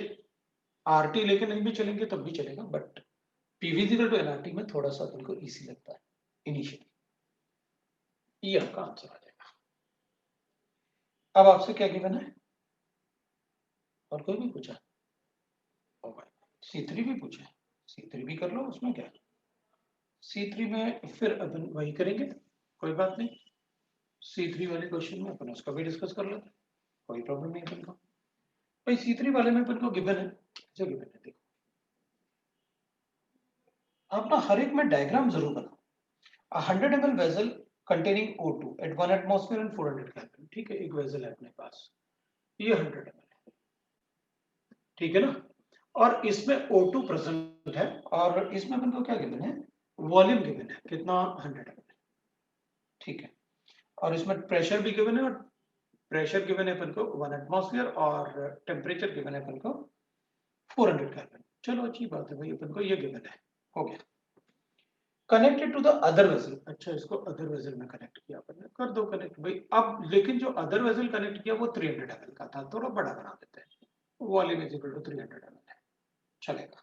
RT लेके नहीं भी चलेंगे तब भी चलेगा, but PV equal to nRT में थोड़ा सा अपन को इजी लगता है इनिशियली, ये आपका आंसर आ जाएगा। अब आपसे क्या गिवन है, और कोई भी पूछा, C3 भी पूछा है, C3 भी कर लो, उसमें क्या है, C3 में फिर अपन वही करेंगे, कोई बात नहीं, C3 वाले क्वेश्चन में अपन उसका भी डिस्कस कर लेते हैं, कोई प्रॉब्लम नहीं अपन को, भाई C3 वाले में अपन को गिवन है, अच्छा गिवन है, देखो आप ना हर एक में डायग्राम जरूर बनाओ, 100 ml vessel containing O2 at 1 atmosphere and 400 kelvin, ठीक है, एक वेसल है अपने पास, ये 100 ml है, ठीक है ना, और इसमें O2 प्रेजेंट है, और इसमें अपन को क्या गिवन है, वॉल्यूम गिवन है, कितना 100 ml, ठीक है, और इसमें प्रेशर भी गिवन है, और प्रेशर गिवन है अपन को 1 एटमॉस्फेयर, और टेम्परेचर गिवन है अपन को 400 केल्विन, चलो अच्छी बात है भाई, अपन को ये गिवन है, हो गया, connected to the other vessel, अच्छा इसको अदर वेसल में कनेक्ट किया अपन ने, कर दो कनेक्ट भाई, अब लेकिन जो अदर वेसल कनेक्ट किया वो 300 ml का था, थोड़ा बड़ा बना देते हैं, volume is equal to 300 ml है, चलेगा,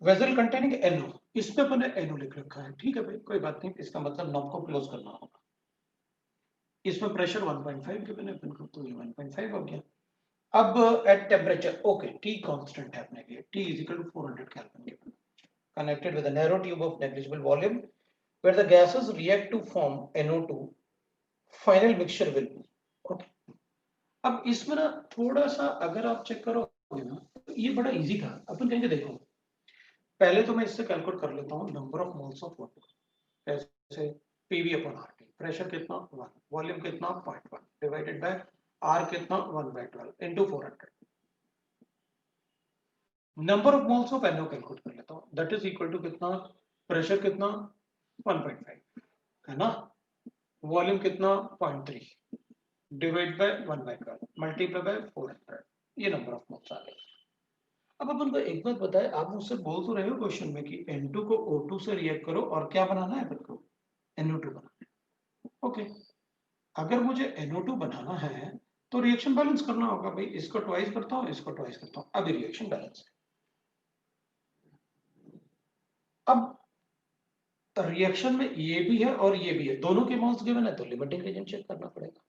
वेसल कंटेनिंग NO, इसमें अपन ने NO लिख रखा है, ठीक है भाई, कोई बात नहीं, इसका मतलब नॉब को क्लोज करना होगा, इसमें प्रेशर 1.5 गिवन है अपन को, तो ये 1.5 हो गया, अब at temperature, okay, T constant है अपने लिए, T is equal to 400 kelvin given, connected with a narrow tube of negligible volume where the gases react to form NO2, final mixture will be. Okay. अब इसमें ना थोड़ा सा अगर आप चेक करोगे ना तो ये बड़ा इजी था। अपन कहेंगे देखो पहले तो मैं इससे कैलकुलेट कर लेता हूँ number of moles of water, ऐसे पीवी अपॉन आरटी, प्रेशर कितना 1, वॉल्यूम कितना 0.1 डिवाइडेड बाय आर कितना 1/12 into 400, number of moles of NO calculate कर लेता हूँ, दैट इज इक्वल टू कितना, प्रेशर कितना 1.5 है ना, वॉल्यूम कितना 0.3 डिवाइड बाय 1/12 मल्टीप्लाई बाय 400, ये नंबर ऑफ मोल्स आ गए। अब अपन को एक बात बताए, आप मुझसे बोल तो रहे हो क्वेश्चन में कि N2 को O2 से रिएक्ट करो और क्या बनाना है अपन को, NO2 बनाना है। ओके, अगर मुझे NO2 बनाना है तो रिएक्शन बैलेंस करना होगा भाई, इसको ट्वाइस करता हूँ, इसको ट्वाइस करता हूँ, अब रिएक्शन बैलेंस है। अब रिएक्शन में ये भी है और ये भी है, दोनों के मोल्स गिवन है तो लिमिटिंग रीजन चेक करना पड़ेगा।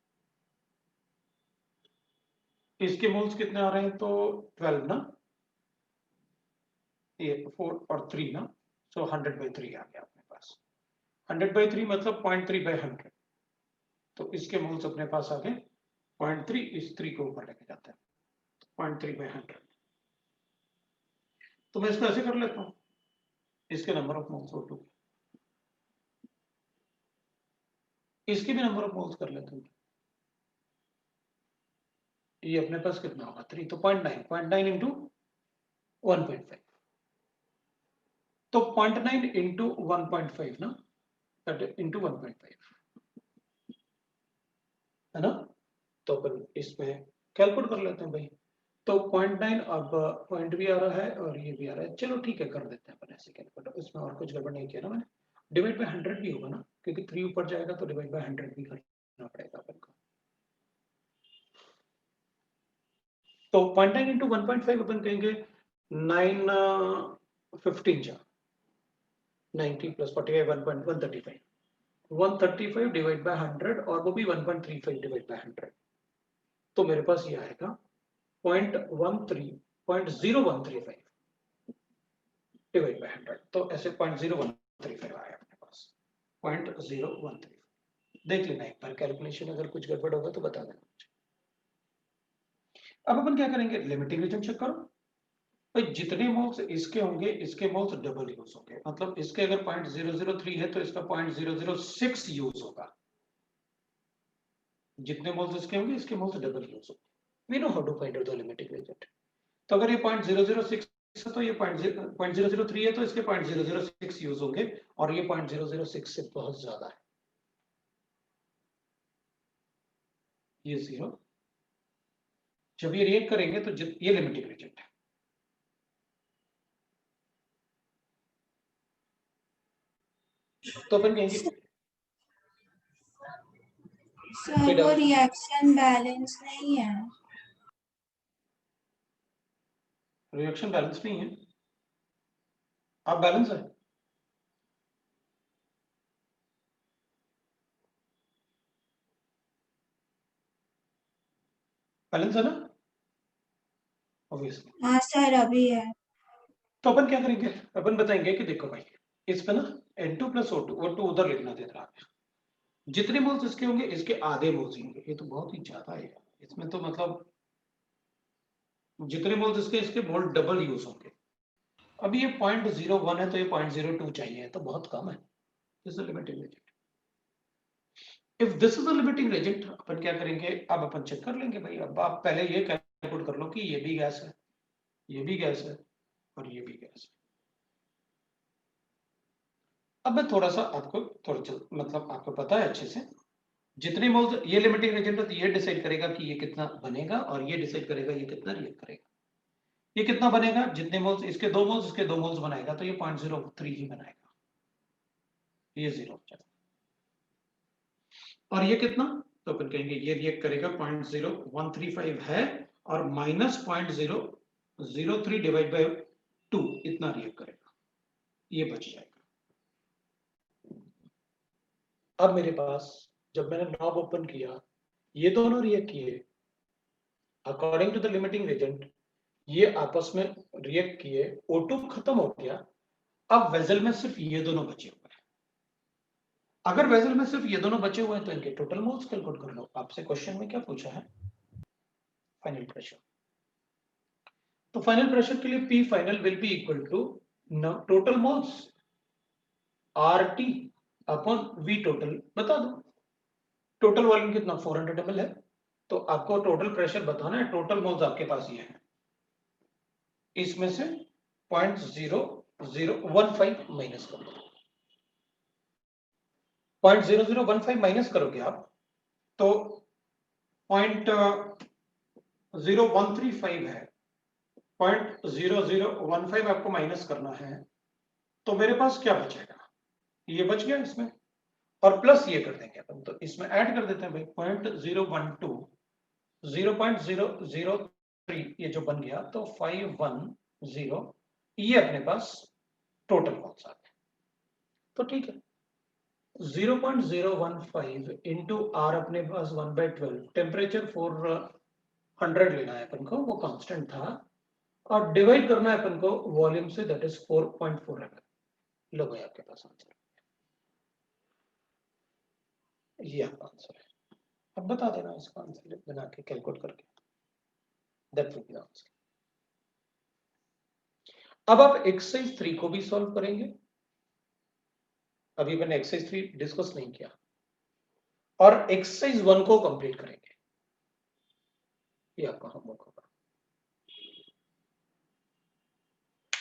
इसके मोल्स कितने आ रहे हैं तो 12 ना, ये 4 और 3 ना, सो 100/3 आ गया अपने पास। 100/3 मतलब 0.3/100, तो इसके मोल्स अपने पास आ गए 0.3, इस 3 को ऊपर लेके जाते हैं 0.3/100। तो मैं इसको ऐसे कर लेता हूँ, इसके नंबर ऑफ मोल्स O2, इसके भी नंबर ऑफ मोल्स कर लेते हैं, ये अपने पास कितना होगा 3, तो 0.9 इंटू 1.5, तो 0.9 इंटू 1.5 ना, इंटू 1.5 है ना, तो अपन इसमें कैलकुलेट कर लेते हैं भाई, तो 0.9 अब पॉइंट भी आ रहा है और ये भी आ रहा है, चलो ठीक है कर देते हैं अपन ऐसे कैलकुलेट, इसमें और कुछ गड़बड़ नहीं किया ना मैंने, डिवाइड बाय 100 भी होगा ना, क्योंकि 3 ऊपर जाएगा तो डिवाइड बाय 100 भी करना पड़ेगा अपन को। तो 0.9 इंटू 1.5 अपन कहेंगे 915 जा 90 प्लस 45 135 135 डिवाइड बाय 100 और वो भी 1.35 डिवाइड बाय 100, तो मेरे पास ये आएगा 0.0135 डिवाइड बाय 100, तो ऐसे 0.0135 आया अपने पास 0.013। देख लेना एक बार कैलकुलेशन, अगर कुछ गड़बड़ होगा तो बता देना मुझे। अब अपन क्या करेंगे, लिमिटिंग रीजन चेक करो भाई, जितने मोल्स इसके होंगे इसके मोल्स डबल यूज होंगे, मतलब इसके अगर 0.003 है तो इसका 0.006 यूज होगा, जितने मोल्स इसके होंगे इसके मोल्स डबल यूज होंगे। We know how to find out the limiting reason, तो अगर ये 0.006 है तो ये 0.003 है तो इसके 0.006 यूज होंगे, और ये 0.006 से बहुत ज्यादा है, ये 0, जब ये रिएक्ट करेंगे तो ये लिमिटिंग रीजन है। तो अपन कहेंगे सर वो रिएक्शन बैलेंस नहीं है, रिएक्शन बैलेंस नहीं है, आप बैलेंस है, बैलेंस है ना ऑब्वियसली। हाँ सर अभी है। तो अपन क्या करेंगे, अपन बताएंगे कि देखो भाई इसमें ना N2 प्लस O2 उधर लिखना दे रहा है, जितने मोल्स इसके होंगे इसके आधे मोल्स होंगे, ये तो बहुत ही ज्यादा है इसमें, तो मतलब जितने मोल्स इसके मोल डबल यूज होंगे। अभी ये 0.01 है तो ये 0.02 चाहिए, तो बहुत कम है, this is limiting reagent. If this is a limiting reagent अपन क्या करेंगे, अब अपन चेक कर लेंगे भाई, अब आप पहले ये कैलकुलेट कर लो कि ये भी गैस है, ये भी गैस है और ये भी गैस है। अब मैं थोड़ा सा आपको मतलब आपको पता है अच्छे से, जितने मोल्स ये लिमिटिंग रेजेंट है तो ये डिसाइड करेगा कि ये कितना बनेगा, और ये डिसाइड करेगा ये कितना रिएक्ट करेगा। ये कितना बनेगा, जितने मोल्स इसके 2 मोल्स इसके 2 मोल्स बनाएगा तो ये 0.03 ही बनाएगा, ये 0 हो जाएगा। और ये कितना, तो अपन कहेंगे ये रिएक्ट करेगा 0.0135 है और माइनस 0.003 डिवाइड बाय 2 इतना रिएक्ट करेगा, ये बच जाएगा। अब मेरे पास जब मैंने नॉब ओपन किया ये दोनों रिएक्ट किए, according to the limiting Regent ये आपस में रिएक्ट किए, O2 खत्म हो गया, अब वेसल में सिर्फ ये दोनों बचे हुए हैं, अगर वेसल में सिर्फ ये दोनों बचे हुए हैं तो इनके टोटल मोल्स कैलकुलेट कर लो। आपसे क्वेश्चन में क्या पूछा है? Final pressure. तो फाइनल प्रेशर के लिए P final will be equal to total moles RT upon V total बता दो। टोटल वॉल्यूम कितना 400 ml है, तो आपको टोटल प्रेशर बताना है। टोटल मोल्स आपके पास ये है, इसमें से 0.0015 माइनस कर दो। 0.0015 माइनस करोगे आप तो 0.0135 है, 0.0015 आपको माइनस करना है, तो मेरे पास क्या बचेगा? ये बच गया इसमें, और प्लस ये कर देंगे अपन, तो इसमें ऐड कर देते हैं भाई 0.012 0.003 ये जो बन गया, तो 510 ये अपने पास टोटल मोल्स आ गए। तो ठीक है, 0.015 इंटू आर अपने पास 1/12, टेम्परेचर 400 लेना है अपन को, वो कांस्टेंट था, और डिवाइड करना है अपन को वॉल्यूम से, दैट इज 4.4 ml। लो भाई आपके पास आंसर, ये आपका आंसर है। अब बता देना इसका आंसर बना के कैलकुलेट करके, दैट विल बी आंसर। अब आप एक्सरसाइज 3 को भी सॉल्व करेंगे। अभी मैंने एक्सरसाइज 3 डिस्कस नहीं किया, और एक्सरसाइज 1 को कंप्लीट करेंगे। ये आपका होमवर्क होगा।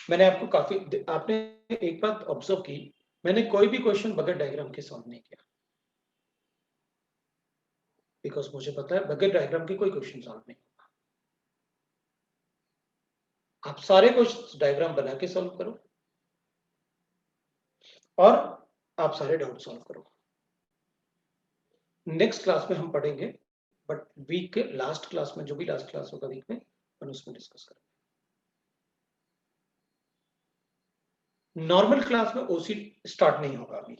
मैंने आपको आपने एक बात ऑब्जर्व की, मैंने कोई भी क्वेश्चन बगैर डायग्राम के सॉल्व नहीं किया, बिकॉज मुझे पता है बगैर डायग्राम के कोई क्वेश्चन सॉल्व नहीं होगा। आप सारे क्वेश्चन डायग्राम बना के सॉल्व करो, और आप सारे डाउट सॉल्व करो। नेक्स्ट क्लास में हम पढ़ेंगे, बट वीक के लास्ट क्लास में, जो भी लास्ट क्लास होगा वीक में, अपन उसमें डिस्कस करेंगे। नॉर्मल क्लास में ओसी स्टार्ट नहीं होगा अभी,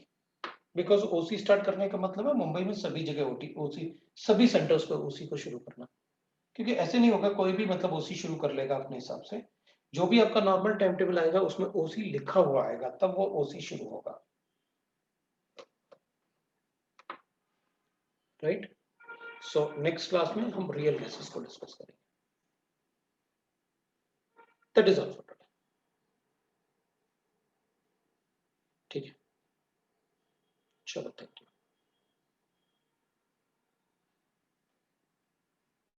बिकॉज ओसी स्टार्ट करने का मतलब है मुंबई में सभी जगह ओसी, सभी सेंटर्स पे ओसी को शुरू करना, क्योंकि ऐसे नहीं होगा कोई भी मतलब ओसी शुरू कर लेगा अपने हिसाब से। जो भी आपका नॉर्मल टाइम टेबल आएगा उसमें ओसी लिखा हुआ आएगा, तब वो ओसी शुरू होगा, राइट? सो नेक्स्ट क्लास में हम रियल केसेस को डिस्कस करेंगे। That is all for today. ठीक है, चलो थैंक यू।